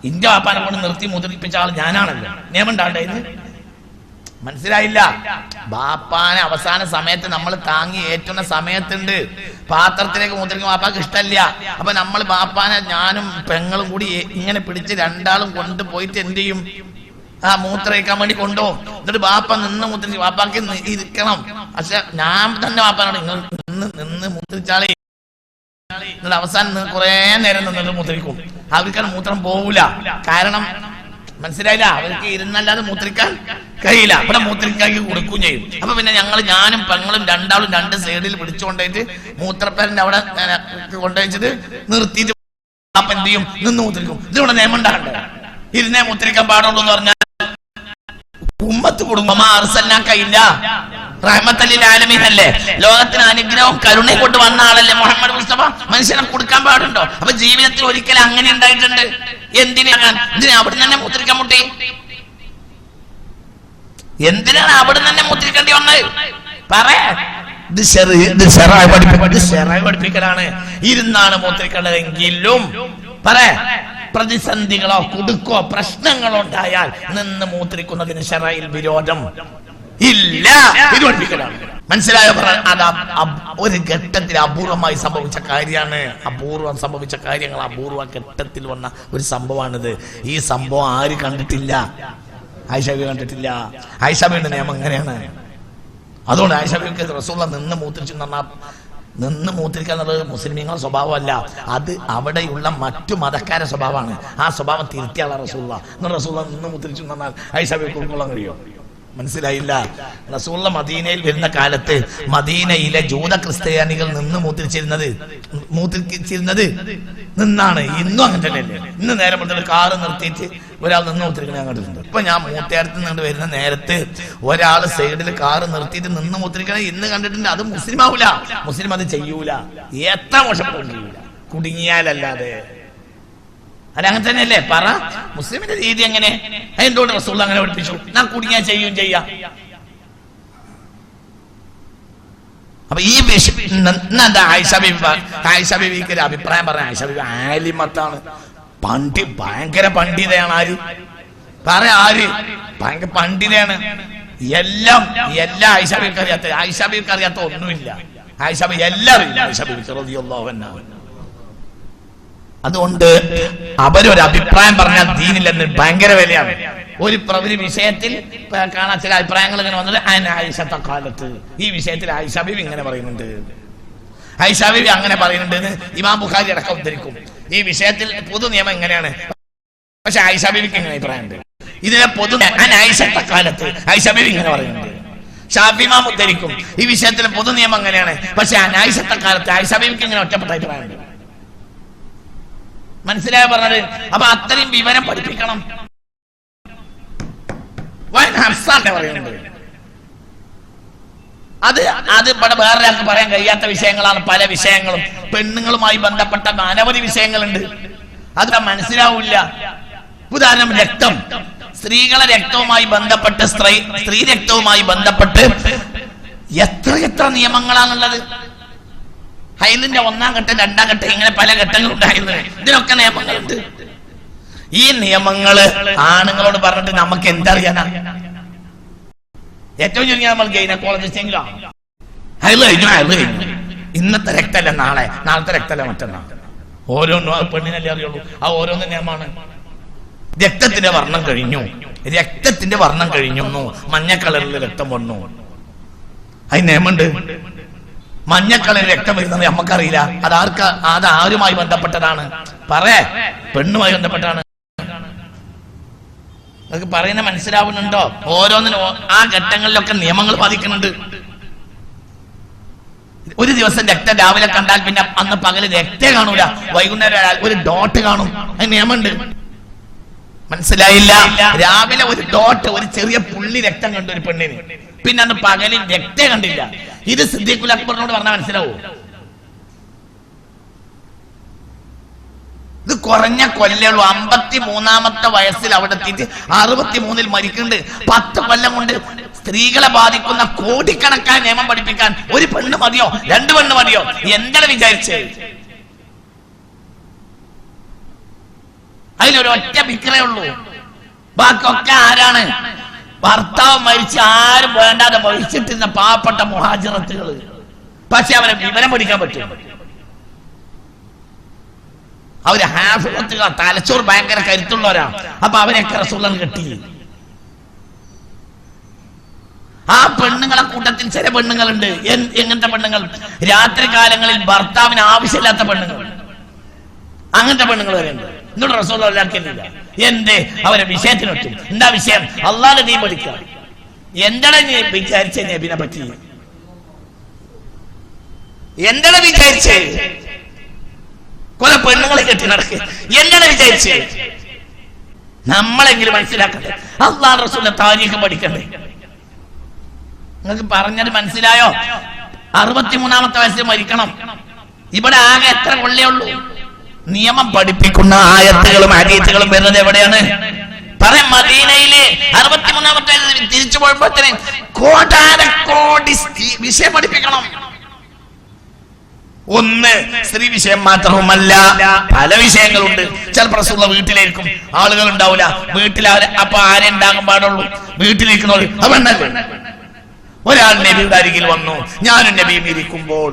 ഇന്റെ വാപ്പാനെ കൊണ്ട് നിർത്തി മുദ്രിപ്പിച്ച ആൾ ഞാനാണല്ലോ. നിയമം ഉണ്ടായിരുന്നു. മനസ്സിലായില്ല? ബാപ്പാനെ അവസാന സമയത്ത് നമ്മൾ താങ്ങി ഏറ്റുന്ന സമയത്തുണ്ട്. പാത്രത്തിലേക്ക് മുദ്രിക്കും ബാപ്പാക്ക് ഇഷ്ടമല്ല. അപ്പൊ നമ്മൾ ബാപ്പാനെ ഞാനും പെങ്ങളും കൂടി ഇങ്ങനെ പിടിച്ച് രണ്ടാളും കൊണ്ടുപോയിട്ട് എന്ത് ചെയ്യും? മൂത്രയിക്കാൻ വേണ്ടി കൊണ്ടുപോകും. എന്നിട്ട് ബാപ്പ നിന്ന് മുദ്രിച്ച് ബാപ്പാക്ക് ഇരിക്കണം. പക്ഷെ ഞാൻ തന്നെ ബാപ്പാനോട് നിങ്ങൾ നിന്ന് മുദ്രിച്ചാളെ. എന്നിട്ട് അവസാനം കുറെ നേരം നിന്നിട്ട് മൂത്രിക്കും. അവർക്കാണ് മൂത്രം പോവില്ല. കാരണം മനസ്സിലായില്ല, അവർക്ക് ഇരുന്നല്ലാതെ മൂത്രിക്കാൻ കഴിയില്ല. അവിടെ മൂത്രിക്കാക്കി കൊടുക്കുകയും ചെയ്യും. അപ്പൊ പിന്നെ ഞാനും പെങ്ങളും രണ്ടാളും രണ്ട് സൈഡിൽ പിടിച്ചുകൊണ്ടേറ്റ് മൂത്രപ്പേരന്റെ അവിടെ കൊണ്ടുവച്ചിട്ട് നിർത്തിയിട്ട് അപ്പൊ എന്ത് ചെയ്യും? നിന്ന് മൂത്രിക്കും. ഇതിവിടെ നിയമം ഉണ്ടാകണ്ടേ? ഇരുന്നേ മൂത്രിക്കാൻ പാടുള്ളൂ എന്ന് പറഞ്ഞാൽ ഉമ്മത്ത് കുടുംബം അർസൽനാകയില്ല റഹ്മത്തൽ ലിൽ ആലമീൻ അല്ലേ? ലോകത്തിന് അനുഗ്രഹവും കരുണയും കൊണ്ട് വന്ന ആളല്ലേ മുഹമ്മദ് മുസ്തഫ? മനുഷ്യനെ കൊടുക്കാൻ പാടുണ്ടോ? അപ്പൊ ജീവിതത്തിൽ ഒരിക്കലും അങ്ങനെ ഉണ്ടായിട്ടുണ്ട്. എന്തിനാണ് അവിടെ തന്നെ മൂത്രിക്കാൻ മുട്ടി? എന്തിനാണ് അവിടെ തന്നെ മൂത്രിക്കേണ്ടി വന്നത്? പറയാ. പഠിപ്പിക്കലാണ്. ഇരുന്നാണ് മൂത്രിക്കേണ്ടതെങ്കിലും പറയാ, പ്രതിസന്ധികളോ കുടുക്കോ പ്രശ്നങ്ങളോ ഉണ്ടായാൽ നിന്ന് മൂത്രിക്കുന്നതിന് ശറയിൽ വിരോധം ഇല്ല. ഇത് പഠിപ്പിക്കലാണ്. മനസ്സിലായോ? ഒരു ഘട്ടത്തിൽ അപൂർവമായി സംഭവിച്ച കാര്യമാണ്. അപൂർവം സംഭവിച്ച കാര്യങ്ങൾ അപൂർവ ഘട്ടത്തിൽ വന്ന ഒരു സംഭവമാണിത്. ഈ സംഭവം ആര് കണ്ടിട്ടില്ല? ആയിഷ ബീവി കണ്ടിട്ടില്ല. ആയിഷ ബീവിയുടെ നിയമം എങ്ങനെയാണ്? അതുകൊണ്ട് ആയിഷ ബീവിക്ക് റസൂലുള്ളാഹി നിന്ന് മൂത്രിച്ചു പറഞ്ഞാൽ നിന്ന് മൂത്രിക്കുക എന്നുള്ളത് മുസ്ലിമീങ്ങളുടെ സ്വഭാവമല്ല, അത് അവിടെയുള്ള മറ്റു മതക്കാരുടെ സ്വഭാവമാണ്. ആ സ്വഭാവം തിരുത്തിയാണ് റസൂലുള്ളാഹി നിന്ന് മൂത്രിച്ചു പറഞ്ഞാൽ ആയിഷ ബീവിക്ക് ഉൾക്കൊള്ളാൻ കഴിയുമോ? മനസ്സിലായില്ല? റസൂലുള്ള മദീനയിൽ വരുന്ന കാലത്ത് മദീനയിലെ ജൂത ക്രിസ്ത്യാനികൾ നിന്ന് മൂത്രിച്ചിരുന്നത് നിന്നാണ്. ഇന്നും അങ്ങനെ തന്നെയല്ലേ? ഇന്ന് നേരം പെട്ടെന്ന് കാറ് നിർത്തിയിട്ട് ഒരാൾ നിന്ന് മൂത്രിക്കണ ഞാൻ കണ്ടിട്ടുണ്ട്. ഇപ്പൊ ഞാൻ മൂത്തേടത്ത് നിന്ന് വരുന്ന നേരത്ത് ഒരാൾ സൈഡിൽ കാറ് നിർത്തിയിട്ട് നിന്ന് മൂത്രിക്കണ ഇന്ന് കണ്ടിട്ടുണ്ട്. അത് മുസ്ലിം ആവൂല. മുസ്ലിം അത് ചെയ്യൂല. എത്ര മോശപ്പെടുകയും ചെയ്യൂല, കുടുങ്ങിയാലല്ലാതെ. അല്ല അങ്ങനെ തന്നെയല്ലേ? പറ, മുസ്ലിമിന്റെ രീതി എങ്ങനെ? എന്തുകൊണ്ട് റസൂലുള്ളാഹി അങ്ങനെ പഠിപ്പിച്ചു? ഞാൻ കുടുങ്ങിയാ ചെയ്യും ചെയ്യാം. അപ്പൊ ഈ ആയിഷ ബീവിക്ക് ഒരു അഭിപ്രായം പറഞ്ഞ ആയിഷ ബീവി ആലിമത്താണ്, ഭയങ്കര പണ്ഡിതയാണ്. ആര് പറയാ? ആര് ഭയങ്കര പണ്ഡിതയാണ്. എല്ലാ ആയിഷ ബീവിക്ക് അറിയാത്ത ഒന്നുമില്ല. ആയിഷ ബീവി എല്ലാവരും ആയിഷ ബീവിക്ക് റളിയല്ലാഹു അൻഹ. അതുകൊണ്ട് അവരൊരു അഭിപ്രായം പറഞ്ഞാൽ ദീനിലെന്ന് ഭയങ്കര വിലയാണ്. ഒരു വിഷയത്തിൽ കാണാൻ ചില അഭിപ്രായങ്ങൾ ഇങ്ങനെ വന്നത് ആയിഷത്തെ കാലത്ത് ഈ വിഷയത്തിൽ ആയിഷ ബീവി ഇങ്ങനെ പറയുന്നുണ്ട്, ആയിഷ ബീവി അങ്ങനെ പറയുന്നുണ്ട് എന്ന് ഇമാം ബുഖാരി അടക്കം ഉദ്ധരിക്കും. ഈ വിഷയത്തിൽ പൊതു നിയമം എങ്ങനെയാണ്, പക്ഷെ ആയിഷ ബീവിക്ക് ഇങ്ങനെ അഭിപ്രായമുണ്ട്. ഇതിനെ പൊതു ആയിഷത്തെ കാലത്ത് ആയിഷ ബീവി ഇങ്ങനെ പറയുന്നുണ്ട്. ഷാഫി ഇമാം ഉദ്ധരിക്കും ഈ വിഷയത്തിൽ പൊതു നിയമം എങ്ങനെയാണ്, പക്ഷെ ആയിഷത്തെ കാലത്ത് ആയിഷ ബീവിക്ക് ഇങ്ങനെ ഒറ്റപ്പെട്ട അഭിപ്രായമുണ്ട്. മനസ്സിലായ പറഞ്ഞത്? അപ്പൊ അത്രയും വിവരം പഠിപ്പിക്കണം. പറയുന്നുണ്ട് അത് ഇവിടെ വേറൊരാൾക്ക് പറയാൻ കഴിയാത്ത വിഷയങ്ങളാണ്. പല വിഷയങ്ങളും പെണ്ണുങ്ങളുമായി ബന്ധപ്പെട്ട അനവധി വിഷയങ്ങളുണ്ട്. അത് മനസ്സിലാവില്ല. ഉദാഹരണം, രക്തം, സ്ത്രീകളെ രക്തവുമായി ബന്ധപ്പെട്ട് സ്ത്രീ രക്തവുമായി ബന്ധപ്പെട്ട് എത്ര നിയമങ്ങളാണുള്ളത്. ഹൈലിന്റെ 1-ാം ഘട്ടം 2-ാം ഘട്ടം ഇങ്ങനെ പല ഘട്ടങ്ങളുണ്ടായിരുന്നു. ഇതിനൊക്കെ നിയമങ്ങളുണ്ട്. ഈ നിയമങ്ങള് ആണുങ്ങളോട് പറഞ്ഞിട്ട് നമുക്ക് എന്തറിയാനാ? ഏറ്റവും ചുരുങ്ങിയ നമ്മൾ ഗൈനക്കോളജിസ്റ്റെങ്കിലോ ഇന്നത്തെ രക്തമല്ല നാളത്തെ രക്തമല്ല മറ്റന്നാൾ, ഓരോന്നും അത് പെണ്ണിനല്ലേ അറിയുള്ളൂ. ആ ഓരോന്നും നിയമമാണ്. രക്തത്തിന്റെ വർണ്ണം കഴിഞ്ഞു, മഞ്ഞ കളറിൽ രക്തം വന്നു, അതിന് നിയമമുണ്ട്. മഞ്ഞ കളറിൽ രക്തം വരുന്നത് നമുക്കറിയില്ല. അത് ആരുമായി ബന്ധപ്പെട്ടതാണ്? പെണ്ണുമായി ബന്ധപ്പെട്ടാണ്. നിങ്ങൾക്ക് പറയുന്ന മനസ്സിലാവുന്നുണ്ടോ? ഓരോന്നിനും ആ ഘട്ടങ്ങളിലൊക്കെ നിയമങ്ങൾ ബാധിക്കുന്നുണ്ട്. ഒരു ദിവസം രക്തം രാവിലെ കണ്ടാൽ പിന്നെ അന്ന് പകല് രക്തം കാണൂല, വൈകുന്നേരം ഒരു ഡോട്ട് കാണും. അതിന് നിയമമുണ്ട്. മനസ്സിലായില്ല? രാവിലെ ഒരു ഡോട്ട്, ഒരു ചെറിയ പുള്ളി രക്തം കണ്ടു ഒരു പെണ്ണിന്, പിന്നെ അന്ന് പകലിൽ രക്തം കണ്ടില്ല. ഇത് സിദ്ദീഖുൽ അക്ബറിനോട് പറഞ്ഞാൽ മനസ്സിലാവൂ? ഇത് കുറഞ്ഞ കൊല്ലുള്ളൂ. 53-ാമത്തെ വയസ്സിൽ അവിടെ എത്തിയിട്ട് 63-ൽ മരിക്കുന്നുണ്ട്. 10 കൊല്ലം കൊണ്ട് സ്ത്രീകളെ ബാധിക്കുന്ന കോടിക്കണക്കായ നിയമം പഠിപ്പിക്കാൻ ഒരു പെണ്ണ് മതിയോ? 2 പെണ്ണ് മതിയോ? എന്താണ് വിചാരിച്ചേ? അതിലൊരൊറ്റ ബിക്രേ ഉള്ളൂ. ബാക്കിയൊക്കെ ആരാണ്? ഭർത്താവ് മരിച്ച് ആരും വേണ്ടാതെ മരിച്ചിട്ടിരുന്ന പാവപ്പെട്ട മുഹാജിറത്തുകള്. പക്ഷെ അവരെ വിവരം പഠിക്കാൻ പറ്റും. അവര് ഹാഫിളത്തുകൾ, തലച്ചോറ് ഭയങ്കര കരുത്തുള്ളവരാ. അപ്പൊ അവരെയൊക്കെ റസൂലുള്ളാഹി കിട്ടി. ആ പെണ്ണുങ്ങളെ കൂട്ടത്തിൽ ചില പെണ്ണുങ്ങളുണ്ട്. എങ്ങനത്തെ പെണ്ണുങ്ങൾ? രാത്രി കാലങ്ങളിൽ ഭർത്താവിന് ആവശ്യമില്ലാത്ത പെണ്ണുങ്ങൾ. അങ്ങനത്തെ പെണ്ണുങ്ങൾ വരെ ഉണ്ട്. എന്നിട്ട് റസൂലുള്ളാഹി ഇല്ലാക്കിയില്ല. എന്തേ? അവരെ വിഷയത്തിനൊറ്റും. എന്താ വിഷയം? അള്ളാഹുവിനെ നീ പഠിക്കുക. എന്താണ് നീ വിചാരിച്ച നബിനെ പറ്റി? എന്താണ് വിചാരിച്ചേ? കുറെ പെണ്ണുങ്ങളെ കെട്ടി നടക്കുക. എന്താണ് വിചാരിച്ചേ? നമ്മളെങ്കിലും മനസ്സിലാക്കണ്ടേ? അള്ളാഹു റസൂലിന്റെ താരീഖ് പഠിക്കണ്ടേ? നിങ്ങൾക്ക് പറഞ്ഞത് മനസ്സിലായോ? 63-ാമത്തെ വയസ്സിൽ മരിക്കണം. ഇവിടെ ആകെ എത്ര കൊല്ലേ ഉള്ളൂ? നിയമം പഠിപ്പിക്കുന്ന ആയത്തുകളും ഹദീസുകളും വരുന്നത് എവിടെയാണ്? പറയാം, മദീനയില് 63-ാമത്തെ വയസ്സിൽ തിരിച്ചു പോയപ്പോഴത്തേന് കോടാനക്കോടി വിഷയം പഠിപ്പിക്കണം. ഒന്ന് സ്ത്രീ വിഷയം മാത്രവുമല്ല, പല വിഷയങ്ങളുണ്ട്. ചിലപ്പോൾ റസൂലുള്ളാഹി വീട്ടിലായിരിക്കും, ആളുകൾ ഉണ്ടാവില്ല. വീട്ടിൽ അപ്പൊ ആരെ ഉണ്ടാകാൻ പാടുള്ളൂ? വീട്ടിലിരിക്കുന്നവർ. അവണ്ണല്ലേ ഒരാൾ നബിയുടെ അരികിൽ വന്നു. ഞാനും നബിയും ഇരിക്കുമ്പോൾ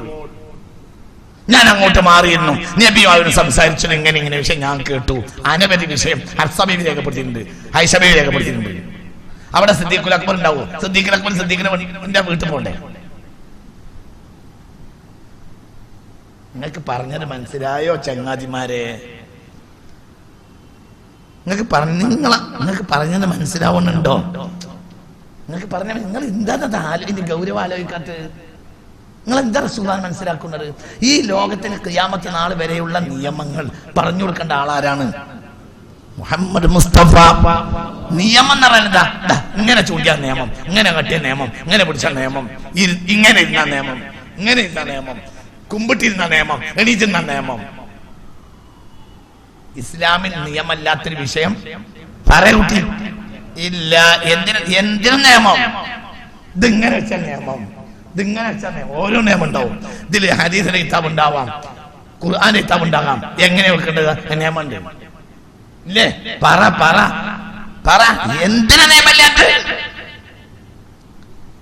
ഞാൻ അങ്ങോട്ട് മാറിയിരുന്നു. നബിയുമായിട്ട് സംസാരിച്ചു. ഇങ്ങനെ വിഷയം ഞാൻ കേട്ടു. അനവധി വിഷയം ഹഫ്സ ബീവി രേഖപ്പെടുത്തിയിട്ടുണ്ട്, ആയിഷ ബീവി രേഖപ്പെടുത്തിയിട്ടുണ്ട്. അവിടെ സിദ്ദീഖുൽ അക്ബർ ഉണ്ടാവും. സിദ്ദീഖുൽ അക്ബർ സിദ്ദീഖിന്റെ വീട്ടിൽ പോണ്ടേ? നിങ്ങൾക്ക് പറഞ്ഞത് മനസ്സിലായോ ചങ്ങാതിമാരെ? നിങ്ങൾക്ക് പറഞ്ഞത് മനസ്സിലാവുന്നുണ്ടോ? നിങ്ങൾക്ക് പറഞ്ഞ നിങ്ങൾ എന്താ ഇതിന്റെ ഗൗരവം ആലോചിക്കാത്തത്? നിങ്ങൾ എന്താ റസൂലുള്ളാഹി മനസ്സിലാക്കുന്നത്? ഈ ലോകത്തിന് ഖിയാമത്ത് നാൾ വരെയുള്ള നിയമങ്ങൾ പറഞ്ഞു കൊടുക്കേണ്ട ആളാരാണ്? മുഹമ്മദ് മുസ്തഫ. നിയമം എന്ന് പറയുന്നത് ഇങ്ങനെ ചൂണ്ടിയ നിയമം, ഇങ്ങനെ കട്ടിയ നിയമം, ഇങ്ങനെ പിടിച്ച നിയമം, ഇങ്ങനെ ഇരുന്ന നിയമം, ഇങ്ങനെ ഇരുന്ന നിയമം, കുമ്പിട്ടിരുന്ന നിയമം, എണീറ്റുന്ന നിയമം. ഇസ്ലാമിൽ നിയമല്ലാത്തൊരു വിഷയം പറയൂട്ടി ഇല്ല. എന്തിനു നിയമം? ഇതിങ്ങനെ വെച്ച നിയമം, ഇതിങ്ങനെ വെച്ച നിയമം. ഓരോ നിയമം ഉണ്ടാവും. ഇതിൽ ഹദീസിന്റെ കിതാബ് ഉണ്ടാവാം, ഖുർആന്റെ കിതാബ് ഉണ്ടാകാം. എങ്ങനെ വെക്കേണ്ടത് നിയമമുണ്ട് ഇല്ലേ? പറ എന്തിനാ നിയമല്ലാത്ത?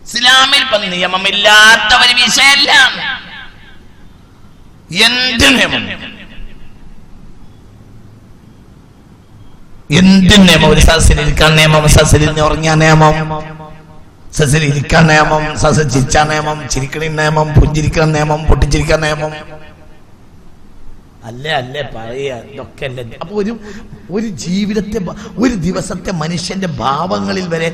ഇസ്ലാമിൽ ഇപ്പം നിയമമില്ലാത്ത ഒരു വിഷയമല്ല. എന്ത് നിയമം, എന്ത് നിയമം? ഒരു സദസ്സിലിരിക്കാൻ നിയമം, സദസ്സിൽ ഉറങ്ങിയ നിയമം, സദസ്സിൽ ഇരിക്കാൻ നിയമം, സദസ്സിൽ ചിരിച്ചാൻ നിയമം, ചിരിക്കണ നിയമം, പുഞ്ചിരിക്കാൻ നിയമം, പൊട്ടിച്ചിരിക്കാൻ നിയമം. അല്ലേ അല്ലേ പറയുക ഇതൊക്കെ അല്ലേ. അപ്പൊ ഒരു ജീവിതത്തെ, ഒരു ദിവസത്തെ മനുഷ്യന്റെ ഭാവങ്ങളിൽ വരെ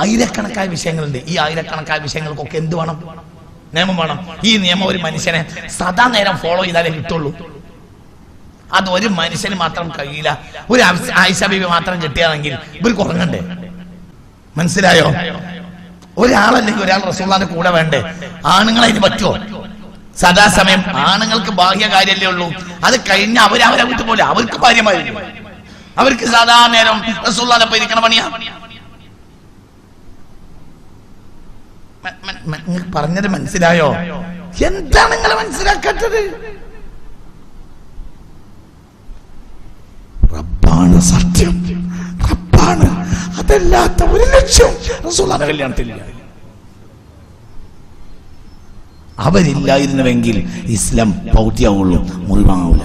ആയിരക്കണക്കായ വിഷയങ്ങളുണ്ട്. ഈ ആയിരക്കണക്കായ വിഷയങ്ങൾക്കൊക്കെ എന്ത് വേണം? നിയമം വേണം. ഈ നിയമം ഒരു മനുഷ്യനെ സദാ നേരം ഫോളോ ചെയ്താലേ കിട്ടുള്ളൂ. അത് ഒരു മനുഷ്യന് മാത്രം കഴിയില്ല. ഒരു ആയിഷ ബീവി മാത്രം കിട്ടിയാണെങ്കിൽ ഇവർക്ക് ഉറങ്ങണ്ടേ? മനസ്സിലായോ? ഒരാളല്ലെങ്കിൽ ഒരാൾ റസൂലുള്ളാഹിന്റെ കൂടെ വേണ്ടേ? ആണുങ്ങൾ അതിന് പറ്റുമോ? സദാസമയം ആണുങ്ങൾക്ക് ബാഹ്യ കാര്യമല്ലേ ഉള്ളൂ. അത് കഴിഞ്ഞ അവരവരെ വീട്ടിൽ പോലെ അവർക്ക് ഭാര്യമാരില്ല. അവർക്ക് സാധാ നേരം റസൂലുള്ളാഹിന്റെ ഇരിക്കണ പണിയാ. പറഞ്ഞത് മനസ്സിലായോ? എന്താണ് നിങ്ങൾ മനസ്സിലാക്കാത്തത്? റബ്ബാണ് സത്യം, റബ്ബാണ്. അതല്ലാത്ത ഒരു ലക്ഷ്യം റസൂലുള്ളാഹിന്റെ കല്യാണത്തിലില്ല. അവരില്ലായിരുന്നുവെങ്കിൽ ഇസ്ലാം പൗത്യാവുള്ളൂ, മുറിവാവില്ല.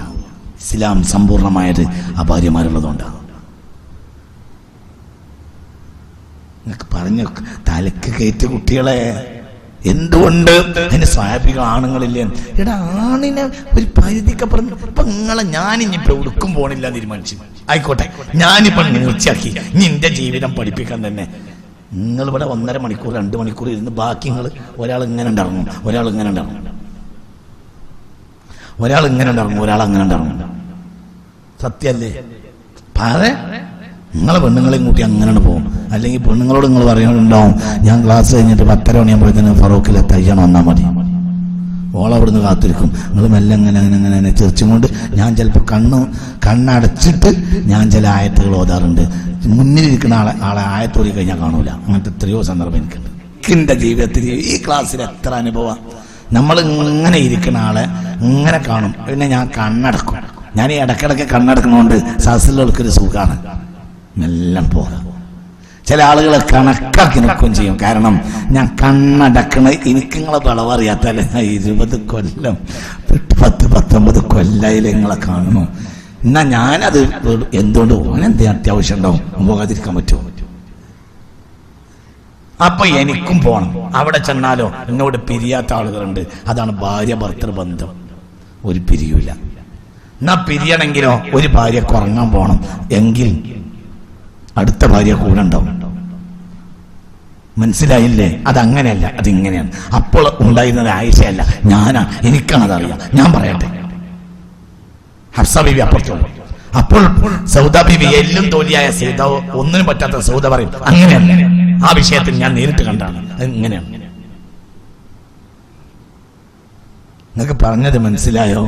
ഇസ്ലാം സമ്പൂർണമായത് ആ ഭാര്യമാരുള്ളതുകൊണ്ടാണ്. നിങ്ങൾക്ക് പറഞ്ഞു തലക്ക് കയറ്റ കുട്ടികളെ. എന്തുകൊണ്ട്? അതിന് സ്വാഭാവിക ആണുങ്ങളില്ലേ? എടാ, ആണിനെ ഒരു പരിധിക്കപ്പുറം. ഇപ്പൊ നിങ്ങളെ ഞാനിപ്പോ ഉടുക്കും പോണില്ല തീരുമാനിച്ചു, ആയിക്കോട്ടെ, ഞാനിപ്പോ നീർച്ചയാക്കി. ഇനി എന്റെ ജീവിതം പഠിപ്പിക്കാൻ തന്നെ നിങ്ങൾ ഇവിടെ 1.5 മണിക്കൂർ 2 മണിക്കൂർ ഇരുന്ന് ബാക്കി നിങ്ങൾ ഒരാൾ ഇങ്ങനെ ഉണ്ടാകും, ഒരാൾ ഇങ്ങനെ ഉണ്ടാകും, ഒരാൾ ഇങ്ങനെ ഉണ്ടാകും, ഒരാൾ അങ്ങനെ ഉണ്ടാകും. സത്യല്ലേ? പറ. നിങ്ങളെ പെണ്ണുങ്ങളെയും കൂട്ടി അങ്ങനെ പോകും. അല്ലെങ്കിൽ പെണ്ണുങ്ങളോട് നിങ്ങൾ പറയുന്നുണ്ടാവും, ഞാൻ ക്ലാസ് കഴിഞ്ഞിട്ട് 10:30 മണിയാകുമ്പോഴത്തേന് ഫറൂഖിലെ തയ്യണം വന്നാൽ മതി. ഓളവിടുന്ന് കാത്തിരിക്കും. നിങ്ങൾ മെല്ലെ അങ്ങനെ ചെറിച്ചും കൊണ്ട് ഞാൻ ചിലപ്പോൾ കണ്ണടച്ചിട്ട് ഞാൻ ചില ആയത്തുകൾ ഓതാറുണ്ട്. മുന്നിലിരിക്കുന്ന ആളെ ആയത്തോടി കഴിഞ്ഞാൽ കാണൂല. അങ്ങനത്തെ എത്രയോ സന്ദർഭം എനിക്കുണ്ട്. എൻ്റെ ജീവിതത്തിൽ ഈ ക്ലാസ്സിൽ എത്ര അനുഭവം. നമ്മൾ ഇങ്ങനെ ഇരിക്കുന്ന ആളെ ഇങ്ങനെ കാണും, പിന്നെ ഞാൻ കണ്ണടക്കും. ഞാൻ ഈ ഇടയ്ക്കിടയ്ക്ക് കണ്ണടക്കണോണ്ട് സദസ്സിലുള്ളവർക്കൊരു സുഖമാണ്. മെല്ലെ പോകാം. ചില ആളുകൾ കണക്കാക്കി നിൽക്കുകയും ചെയ്യും. കാരണം ഞാൻ കണ്ണടക്കണ എനിക്ക് നിങ്ങളെ വിളവറിയാത്തല്ലേ. 20 കൊല്ലം 10-19 കൊല്ലായി നിങ്ങളെ കാണുന്നു. എന്നാ ഞാനത് എന്തുകൊണ്ട് ഓനെന്തേ അത്യാവശ്യം ഉണ്ടാവും, പോകാതിരിക്കാൻ പറ്റുമോ? അപ്പൊ എനിക്കും പോണം. അവിടെ ചെന്നാലോ എന്നോട് പിരിയാത്ത ആളുകളുണ്ട്. അതാണ് ഭാര്യ ഭർത്തൃ ബന്ധം. ഒരു പിരിയൂല. എന്നാ പിരിയണമെങ്കിലോ ഒരു ഭാര്യക്ക് ഉറങ്ങാൻ പോണം, എങ്കിൽ അടുത്ത ഭാര്യ കൂടെ ഉണ്ടാവും. മനസ്സിലായില്ലേ? അതങ്ങനെയല്ല, അതിങ്ങനെയാണ്. അപ്പോൾ ഉണ്ടായിരുന്നത് ആയിഷയല്ല, എനിക്കാണതറിയാം. ഞാൻ പറയട്ടെ, ഹഫ്സ ബീവി അപ്പുറത്തുള്ളൂ. അപ്പോൾ സൗദ ബീവി എല്ലും തോലിയായ സീത, ഒന്നിനും പറ്റാത്ത സൗദ പറയും അങ്ങനെയല്ല, ആ വിഷയത്തിൽ ഞാൻ നേരിട്ട് കണ്ടാണ്, അത് ഇങ്ങനെയാണ്. നിങ്ങൾക്ക് പറഞ്ഞത് മനസ്സിലായോ?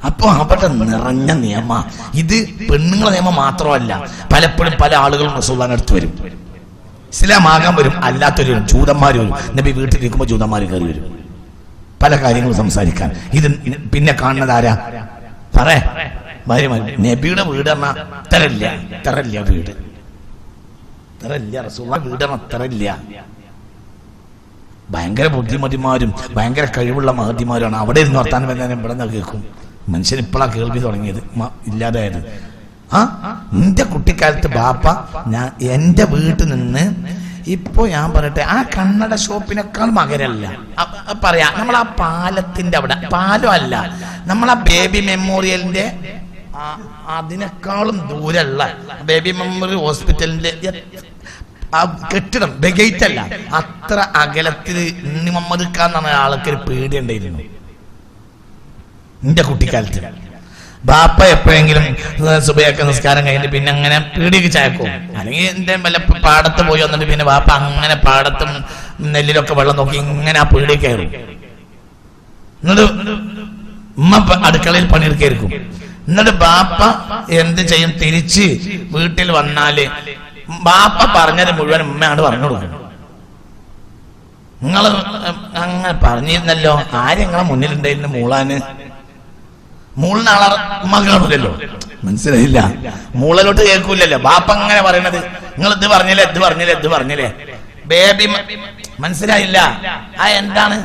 അപ്പൊ അവിടെ നിറഞ്ഞ നിയമ. ഇത് പെണ്ണുങ്ങളെ നിയമം മാത്രമല്ല, പലപ്പോഴും പല ആളുകളും റസൂലുള്ളാഹിന്റെ അടുത്ത് വരും, ഇസ്ലാം ആകാൻ വരും, അല്ലാത്തൊരു വരും, ജൂതന്മാർ വരും. നബി വീട്ടിലിരിക്കുമ്പോൾ ജൂതന്മാർ കയറി വരും പല കാര്യങ്ങളും സംസാരിക്കാൻ. ഇത് പിന്നെ കാണുന്നത് ആരാ? പറേ ഭാര്യമാർ. നബിയുടെ വീട് പറഞ്ഞാൽ ഇത്രല്ല വീട്, ഇത്രല്ല റസൂലുള്ളാഹിന്റെ വീട് പറഞ്ഞാൽ ഇത്രല്ല. ഭയങ്കര ബുദ്ധിമതിമാരും ഭയങ്കര കഴിവുള്ള മഹതിമാരുമാണ്. അവിടെ ഇരുന്ന് വർത്താനം പറഞ്ഞാൽ ഇവിടെ നിന്ന് കേൾക്കും. മനുഷ്യൻ ഇപ്പോഴാണ് കേൾവി തുടങ്ങിയത്, ഇല്ലാതായത്. എന്റെ കുട്ടിക്കാലത്ത് ബാപ്പ എന്റെ വീട്ടിൽ നിന്ന് ഇപ്പൊ ഞാൻ പറയട്ടെ, ആ കണ്ണട ഷോപ്പിനേക്കാൾ മകരല്ല പറയാ. നമ്മൾ ആ പാലത്തിന്റെ അവിടെ, പാലം അല്ല, നമ്മളാ ബേബി മെമ്മോറിയലിന്റെ അതിനേക്കാളും ദൂരമുള്ള ബേബി മെമ്മോറിയൽ ഹോസ്പിറ്റലിന്റെ ആ കെട്ടിടം, ഗേറ്റ് അല്ല, അത്ര അകലത്തിൽ മുഹമ്മദ് ഖാൻ എന്ന് പറഞ്ഞ ആൾക്ക് ഒരു പേടി ഉണ്ടായിരുന്നു എന്റെ കുട്ടിക്കാലത്ത്. ബാപ്പ എപ്പോഴെങ്കിലും സുബയൊക്കെ നിസ്കാരം കഴിഞ്ഞിട്ട് പിന്നെ അങ്ങനെ പീടിയൊക്കെ ചായക്കും, അല്ലെങ്കിൽ എന്റെ വല്ല പാടത്ത് പോയി വന്നിട്ട് പിന്നെ ബാപ്പ അങ്ങനെ പാടത്തും നെല്ലിലൊക്കെ വെള്ളം നോക്കി ഇങ്ങനെ ആ പീടിയ കയറും. എന്നിട്ട് ഉമ്മ അടുക്കളയിൽ പണിയെടുക്കായിരിക്കും. എന്നിട്ട് ബാപ്പ എന്ത് ചെയ്യും? തിരിച്ച് വീട്ടിൽ വന്നാല് ബാപ്പ പറഞ്ഞത് മുഴുവൻ ഉമ്മയാണ് പറഞ്ഞു കൊടുക്കും. നിങ്ങൾ അങ്ങനെ പറഞ്ഞിരുന്നല്ലോ, ആരെങ്ങളെ മുന്നിലുണ്ടായിരുന്നു മൂളാന്? മൂളിനാളെ ഉമ്മ കാണൂലല്ലോ, മനസ്സിലായില്ല? മൂളലോട്ട് കേൾക്കൂലല്ലോ. ബാപ്പ അങ്ങനെ പറയണത്, നിങ്ങൾ ഇത് പറഞ്ഞില്ലേ, ഇത് പറഞ്ഞില്ലേ, ഇത് പറഞ്ഞില്ലേ. ബേബി മനസ്സിലായില്ല? ആ എന്താണ്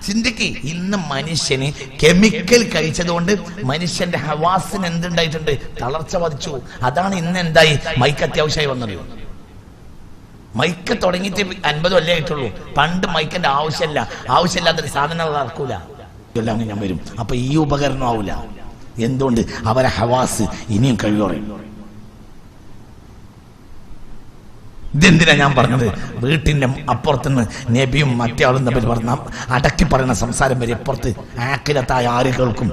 ചിന്തിക്ക്. ഇന്ന് മനുഷ്യന് കെമിക്കൽ കഴിച്ചതുകൊണ്ട് മനുഷ്യന്റെ ഹവാസിന് എന്തുണ്ടായിട്ടുണ്ട്? തളർച്ച വധിച്ചു. അതാണ് ഇന്ന് എന്തായി മൈക്ക് അത്യാവശ്യമായി വന്നത്. മൈക്ക് തുടങ്ങിയിട്ട് 50 കൊല്ലം ആയിട്ടുള്ളൂ. പണ്ട് മൈക്കിന്റെ ആവശ്യമില്ലാത്തൊരു സാധനം നടക്കൂല. എല്ലാം ഞാൻ വരും. അപ്പൊ ഈ ഉപകരണം ആവൂല. എന്തുകൊണ്ട്? അവരെ ഹവാസ് ഇനിയും കഴിവുറയും. ഇതെന്തിനാ ഞാൻ പറഞ്ഞത്? വീട്ടിന്റെ അപ്പുറത്തുനിന്ന് നബിയും മറ്റേ ആളും തമ്മിൽ പറഞ്ഞ അടക്കി പറയുന്ന സംസാരം വരെ അപ്പുറത്ത് ആക്കിലത്തായ ആര് കേൾക്കും?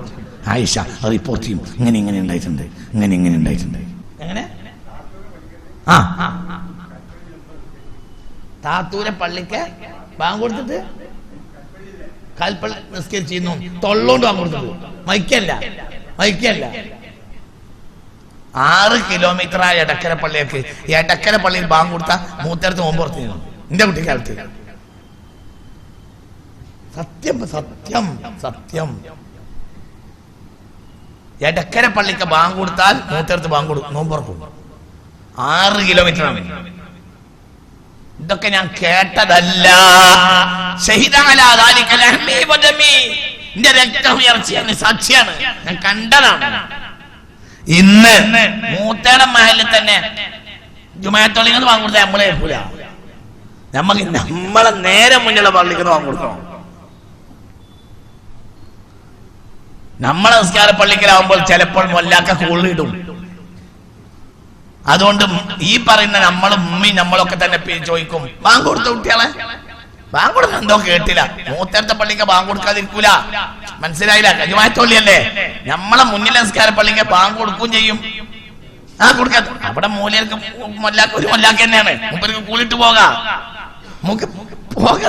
ആയിഷ റിപ്പോർട്ട് ചെയ്യും. ഇങ്ങനെ ഉണ്ടായിട്ടുണ്ട്, ഇങ്ങനെ ഉണ്ടായിട്ടുണ്ട്. എങ്ങനെ? താത്തൂരെ പള്ളിക്ക് ബാങ്ക് കൊടുത്തിട്ട് കൽപ്പള്ളി നിസ്കരിച്ചിരുന്നു. തൊള്ളോണ്ട് ബാങ്ക് കൊടുത്തത്. മൈക്കല്ല 6 കിലോമീറ്റർ ആ എടക്കര പള്ളിയൊക്കെ. എടക്കര പള്ളിയിൽ ബാങ്ക് കൊടുത്ത മൂത്തരത്ത് മുമ്പുറത്ത് നിന്നു എന്റെ കുട്ടിക്കാലത്ത്. സത്യം എടക്കര പള്ളിക്ക് ബാങ്ക് കൊടുത്താൽ മൂത്തരത്ത് ബാങ്ക് കൊടുക്കും, നോമ്പുറക്കും. 6 കിലോമീറ്റർ ആണ്. ഇതൊക്കെ ഞാൻ കേട്ടതല്ല. എന്റെ രക്തം ഉയർച്ചയാണ്, സാക്ഷിയാണ്, ഞാൻ കണ്ടതാണ്. ഇന്ന് മൂത്തേടെ മഹലിൽ തന്നെ ജുമാഅത്തോളിങ്ങൾ വാങ്ങി കൊടുത്താൽ നമ്മളെ കേൾക്കൂല. നമ്മളെ നേരെ മുന്നിലുള്ള പള്ളിക്ക് വാങ്ങി കൊടുക്കണം. നമ്മളെ നിസ്കാര പള്ളിക്കലാവുമ്പോൾ ചിലപ്പോൾ മൊല്ലാക്ക കൂടുതലിടും. അതുകൊണ്ട് ഈ പറയുന്ന നമ്മളും ഉമ്മയും നമ്മളൊക്കെ തന്നെ ചോദിക്കും, ബാങ്ക് കൊടുത്ത കുട്ടികളെ ബാങ്ക് കൊടുക്കാൻ എന്തോ കേട്ടില്ല. മൂത്തേരത്തെ പള്ളിക്ക് ബാങ്ക് കൊടുക്കാതിരിക്കൂല. മനസ്സിലായില്ല? ജുമാഅത്തോളിയല്ലേ? നമ്മളെ മുന്നിലെ നിസ്കാര പള്ളിക്ക് ബാങ്ക് കൊടുക്കുകയും ചെയ്യും. കൊടുക്കാ അവിടെ മൂലർക്ക് ഒരു മൊല്ലാക്ക തന്നെയാണ്. മുപ്പർക്ക് കൂലിട്ട് പോകാം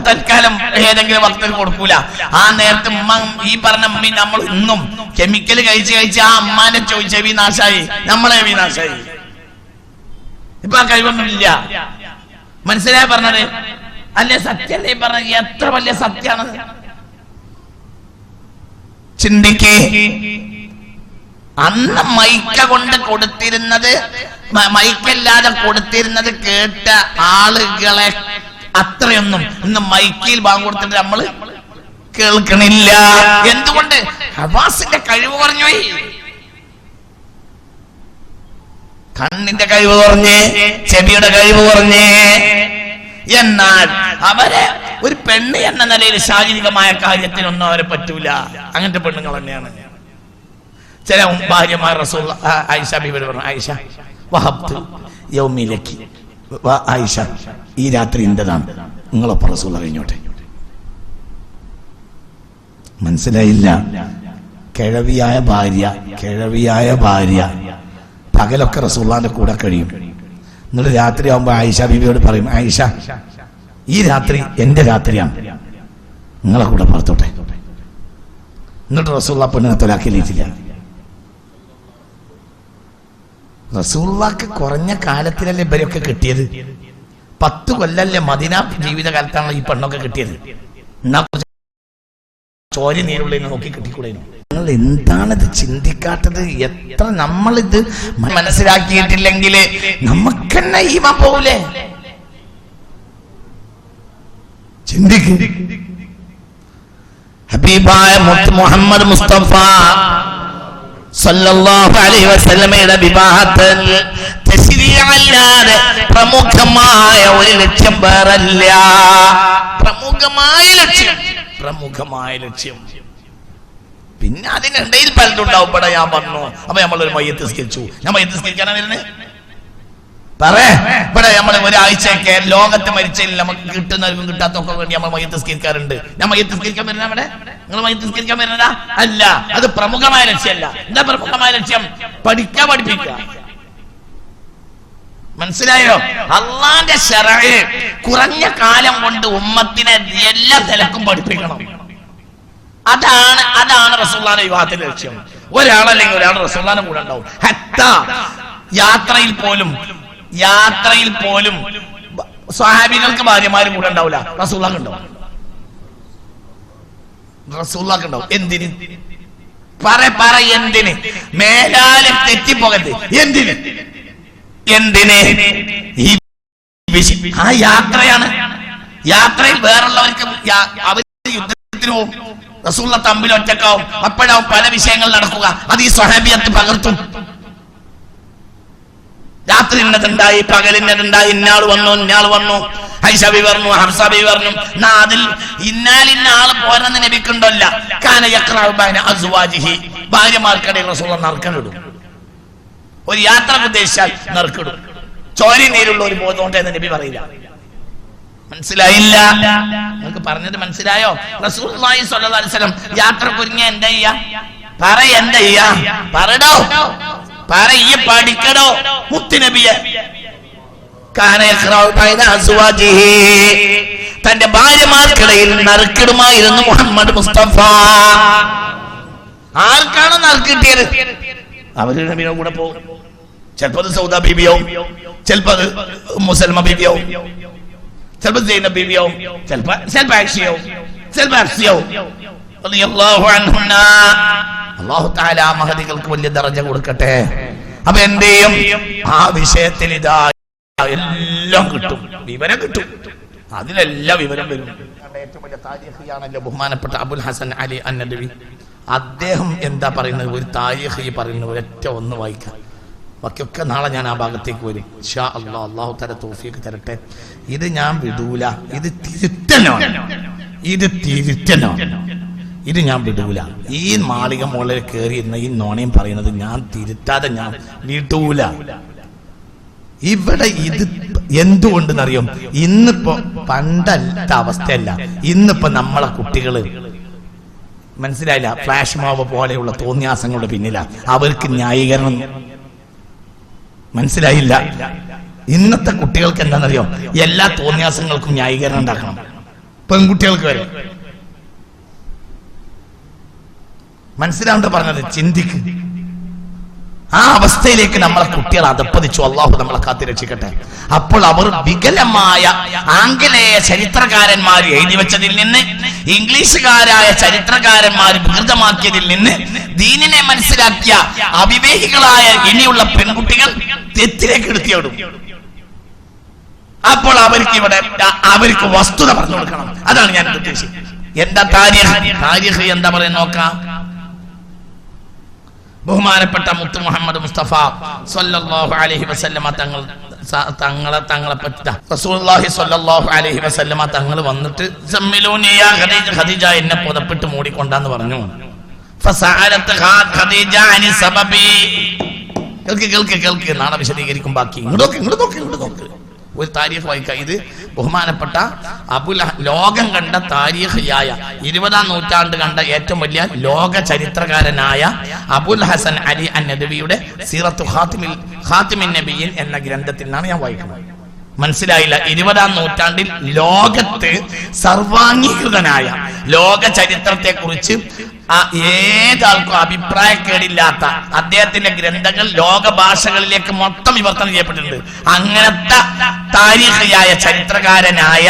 തൽക്കാലം ഏതെങ്കിലും ഭക്തർ കൊടുക്കൂല. ആ നേരത്തെ ഉമ്മ ഈ പറഞ്ഞ ഉമ്മ നമ്മൾ ഇന്നും കെമിക്കൽ കഴിച്ച് ആ അമ്മാനെ ചെവി നാശായി, നമ്മളെ ചെവി നാശായി. ഇപ്പൊ ആ കഴിവൊന്നുമില്ല. മനസ്സിലായി പറഞ്ഞത് അല്ലേ? സത്യല്ലേ പറഞ്ഞത്? എത്ര വലിയ സത്യാണ്. ചിന്തിക്കേ. അന്ന് മൈക്ക കൊണ്ട് കൊടുത്തിരുന്നത്, മൈക്കല്ലാതെ കൊടുത്തിരുന്നത് കേട്ട ആളുകളെ അത്രയൊന്നും ഇന്ന് മൈക്കിൽ ബാങ്ക് കൊടുത്തിട്ട് നമ്മള് കേൾക്കണില്ല. എന്തുകൊണ്ട്? ഹവാസിന്റെ കഴിവ് കുറഞ്ഞുപോയി. കണ്ണിന്റെ കഴിവ് കുറഞ്ഞ്, ചെവിയുടെ കഴിവ് കുറഞ്ഞ്. എന്നാൽ അവരെ ഒരു പെണ്ണ് എന്ന നിലയിൽ ശാരീരികമായ കാര്യത്തിനൊന്നും അവരെ പറ്റൂല. അങ്ങനത്തെ പെണ്ണുങ്ങൾ തന്നെയാണ് ചില ഭാര്യമാർ. റസൂൽ ആയിഷ ബീവിയോട് പറഞ്ഞു, ആയിഷ വഹബ്തു യൗമി ലക്കി, ആയിഷ ഈ രാത്രി എന്റേതാണ്, നിങ്ങളൊപ്പം റസൂൽ കഴിഞ്ഞോട്ടെ. മനസ്സിലായില്ല? കിഴവിയായ ഭാര്യ പകലൊക്കെ റസൂലുള്ളാഹിന്റെ കൂടെ കഴിയും. എന്നിട്ട് രാത്രി ആവുമ്പോ ആയിഷ ബീവിയോട് പറയും, ആയിഷ ഈ രാത്രി എന്റെ രാത്രിയാണ്, നിങ്ങളെ കൂടെ പുറത്തോട്ടെ. എന്നിട്ട് റസൂലുള്ളാഹി പെണ്ണിനെ തൊലാക്കിയില്ല. റസൂലുള്ളാഹിക്ക് കുറഞ്ഞ കാലത്തിലല്ലേ ഇവരൊക്കെ കിട്ടിയത്. 10 കൊല്ലല്ലേ മദീന ജീവിതകാലത്താണല്ലോ ഈ പെണ്ണൊക്കെ കിട്ടിയത്. ചോര നീരുള്ളിൽ നോക്കി കിട്ടിക്കൂടെ? നിങ്ങൾ എന്താണിത് ചിന്തിക്കാത്തത്? എത്ര നമ്മളിത് മനസ്സിലാക്കിയിട്ടില്ലെങ്കിൽ നമുക്ക് തന്നെ ഈമാൻ പോകൂലേ? ചിന്തിക്ക്. ഹബീബായ മുഹമ്മദ് മുസ്തഫ സല്ലല്ലാഹു അലൈഹി വസല്ലമയുടെ വിവാഹത്തിൽ തശ്രീഅല്ലാതെ പ്രമുഖമായ ഒരു ലക്ഷ്യം വേറല്ല. പ്രമുഖമായ ലക്ഷ്യം. പിന്നെ അതിനിടയിൽ പലതുണ്ടാവും. ഇവിടെ ഞാൻ വന്നു, അപ്പൊ നമ്മളൊരു മയ്യത്ത് സ്കരിച്ചു. ഞാൻ മയ്യത്ത് സ്കരിക്കാനാണ് വരുന്നത്. ഇവിടെ നമ്മൾ ഒരാഴ്ചയൊക്കെ ലോകത്ത് മരിച്ചതിൽ നമുക്ക് കിട്ടുന്നവർക്കും കിട്ടാത്തൊക്കെ വേണ്ടി നമ്മൾ മയ്യത്ത് സ്കരിക്കാറുണ്ട്. ഞാൻ മയ്യത്ത് സ്കരിക്കാൻ വരുന്ന അവിടെ നിങ്ങൾ മയ്യത്ത് സ്കരിക്കാൻ വരുന്നതാ അല്ല. അത് പ്രമുഖമായ ലക്ഷ്യമല്ല. എന്താ പ്രമുഖമായ ലക്ഷ്യം? പഠിപ്പിക്കുക. മനസ്സിലായോ? അള്ളാന്റെ ശറഅ് കുറഞ്ഞ കാലം കൊണ്ട് ഉമ്മത്തിനെ എല്ലാ നിലക്കും പഠിപ്പിക്കണം. അതാണ് റസൂലുള്ളാഹിന്റെ വിവാഹത്തിന്റെ ലക്ഷ്യം. ഒരാളല്ലെങ്കിൽ ഒരാൾ റസൂലുള്ളാഹിന്റെ കൂടെ ഉണ്ടാവും. ഹത്താ യാത്രയിൽ പോലും സ്വഹാബികൾക്ക് ഭാര്യമാരും കൂടെ ഉണ്ടാവില്ല, റസൂലുള്ളാഹിക്ക് ഉണ്ടാവും. എന്തിന്? എന്തിന്? മേലാലെ തെറ്റിപ്പോകരുത്. എന്തിന്? ആ യാത്രയാണ്. യാത്രയിൽ വേറുള്ളവർക്ക് അവർ യുദ്ധത്തിന് പോകും, റസൂലുള്ള തമ്മിൽ ഒറ്റക്കാവും. അപ്പോഴാവും പല വിഷയങ്ങൾ നടക്കുക. അത് ഈ സ്വഹാബിയത്ത് പകർത്തും. രാത്രി ഇന്നതുണ്ടായി, പകലിന്നതുണ്ടായി, ഇന്നാൾ വന്നു, ഐഷ ബീവി പറഞ്ഞു, ഹഫ്സ ബീവി പറഞ്ഞു. എന്നാ അതിൽ ഇന്നാലിന്ന ആള് പോരെന്ന് നബിക്കുണ്ടല്ല. കാന യഖ്റഉ ബൈന അസ്വാജിഹി, ഭാര്യമാർക്കിടയിൽ റസൂലുള്ള നറുക്കണിടും. ഒരു യാത്ര ഉദ്ദേശിച്ചാൽ നറുക്കിടും. ചോരി നീരുള്ള ഒരു ബോധമുണ്ട് എന്ന് നബി പറയില്ല. മനസ്സിലായില്ല? നിങ്ങൾക്ക് പറഞ്ഞത് മനസ്സിലായോ? റസൂലുള്ളാഹി സ്വല്ലല്ലാഹു അലൈഹി വസല്ലം യാത്രക്ക് ഒരുങ്ങിയ എന്താ ചെയ്യാ? എന്താ ചെയ്യാ? പറടോ, പഠിക്കടോ മുത്തുനബിയെ. തന്റെ ഭാര്യമാർക്കിടയിൽ നറുക്കിടുമായിരുന്നു മുഹമ്മദ് മുസ്തഫ. ആർക്കാണോ നറുക്കിട്ടിയത് അവര് നബിയുടെ കൂടെ പോകും. ചിലപ്പോ അത് സൗദ ബീബിയോ, ചിലപ്പോ അത് മുസൽമ ബീബിയോ, ചിലപ്പോ സൈനബ് ബീബിയോ, ചിലപ്പോ ആയിഷയോ, ചിലപ്പോ ഹഫ്സയോ. അല്ലാഹു തആല മഹദികൾക്ക് വലിയ ദർജ കൊടുക്കട്ടെ. അപ്പൊ എന്റെയും ആ വിഷയത്തിൽ ഇതാ എല്ലാം കിട്ടും, വിവരം കിട്ടും. അതിലെല്ലാം വിവരം വരും. ഏറ്റവും വലിയ താരിഖിയാണല്ലോ ബഹുമാനപ്പെട്ട അബുൽ ഹസൻ അലി അന്നദവി. അദ്ദേഹം എന്താ പറയുന്നത്? ഒരു താരിഖി പറയുന്ന ഒരൊറ്റ ഒന്ന് വായിക്കാം. ബാക്കിയൊക്കെ നാളെ ഞാൻ ആ ഭാഗത്തേക്ക് വരും ഇൻഷാ അല്ലാഹ്. അല്ലാഹു തആല തൗഫീഖ് തരട്ടെ. ഇത് ഞാൻ വിടൂല, ഇത് തിരുത്തനാണ്, ഇത് ഞാൻ വിടൂല. ഈ മാളിക മുകളിൽ കയറിയിരുന്ന ഈ നോണയും പറയുന്നത് ഞാൻ തിരുത്താതെ ഞാൻ വിടൂല. ഇവിടെ ഇത് എന്തുകൊണ്ടെന്നറിയും? ഇന്നിപ്പോ പണ്ടത്തെ അവസ്ഥയല്ല. ഇന്നിപ്പോ നമ്മളെ കുട്ടികള് മനസ്സിലായില്ല, ഫ്ലാഷ് മോബ് പോലെയുള്ള തോന്നിയാസങ്ങളുടെ പിന്നില. അവർക്ക് ന്യായീകരണം മനസ്സിലായില്ല. ഇന്നത്തെ കുട്ടികൾക്ക് എന്താണെന്നറിയോ? എല്ലാ തോന്നിയാസങ്ങൾക്കും ന്യായീകരണം ഉണ്ടാക്കണം. പെൺകുട്ടികൾക്ക് വരെ മനസ്സിലാവുന്ന പറഞ്ഞത് ചിന്തിക്ക്. ആ അവസ്ഥയിലേക്ക് നമ്മളെ കുട്ടികൾ അധപ്പതിച്ചു. അള്ളാഹു നമ്മളെ കാത്തി രക്ഷിക്കട്ടെ. അപ്പോൾ അവർ വികലമായ ആംഗലേയ ചരിത്രകാരന്മാർ എഴുതി വെച്ചതിൽ നിന്ന്, ഇംഗ്ലീഷുകാരായ ചരിത്രകാരന്മാർ വികൃതമാക്കിയതിൽ നിന്ന് ദീനിനെ മനസ്സിലാക്കിയ അവിവേഹികളായ ഇനിയുള്ള പെൺകുട്ടികൾ തെറ്റിലേക്ക് എടുത്തിയോടും. അപ്പോൾ അവർക്ക് വസ്തുത പറഞ്ഞു കൊടുക്കണം. അതാണ് ഞാൻ ഉദ്ദേശിച്ചത്. എന്താ താരിഖ് എന്താ പറയുക നോക്കാം. ബഹുമാനപ്പെട്ട മുത്ത് മുഹമ്മദ് മുസ്തഫ സ്വല്ലല്ലാഹു അലൈഹി വസല്ലമ തങ്ങളെ പറ്റി റസൂലുള്ളാഹി സ്വല്ലല്ലാഹു അലൈഹി വസല്ലമ തങ്ങൾ വന്നിട്ട് സമ്മിലൂനി യാ ഖദീജ, എന്നെ പുതപ്പിട്ട് മൂടിക്കൊണ്ടാന്ന് പറഞ്ഞു. ഫസഅലത് ഖദീജ അനി സബബി. കേൾക്ക്, നാളെ വിശദീകരിക്കും ബാക്കി. ഇങ്ങോട്ട് നോക്ക്. ഒരു താരീഖ് വായിക്കാം. ഇത് ബഹുമാനപ്പെട്ട ലോകം കണ്ട താരീഖിയായ 20-ാം നൂറ്റാണ്ട് കണ്ട ഏറ്റവും വലിയ ലോക ചരിത്രകാരനായ അബുൽ ഹസൻ അലി അന്നദവിയുടെ സീറത്തു ഖാത്തിമിൻ നബിയ്യീൻ എന്ന ഗ്രന്ഥത്തിൽ നിന്നാണ് ഞാൻ വായിക്കുന്നത്. മനസ്സിലായില്ല? 20-ാം നൂറ്റാണ്ടിൽ ലോകത്ത് സർവാംഗീകൃതനായ ലോക ചരിത്രത്തെ കുറിച്ച് ഏതാൾക്കും അഭിപ്രായക്കേടില്ലാത്ത അദ്ദേഹത്തിന്റെ ഗ്രന്ഥങ്ങൾ ലോക ഭാഷകളിലേക്ക് മൊത്തം വിവർത്തനം ചെയ്യപ്പെട്ടിട്ടുണ്ട്. അങ്ങനത്തെ താരീഖിയായ ചരിത്രകാരനായ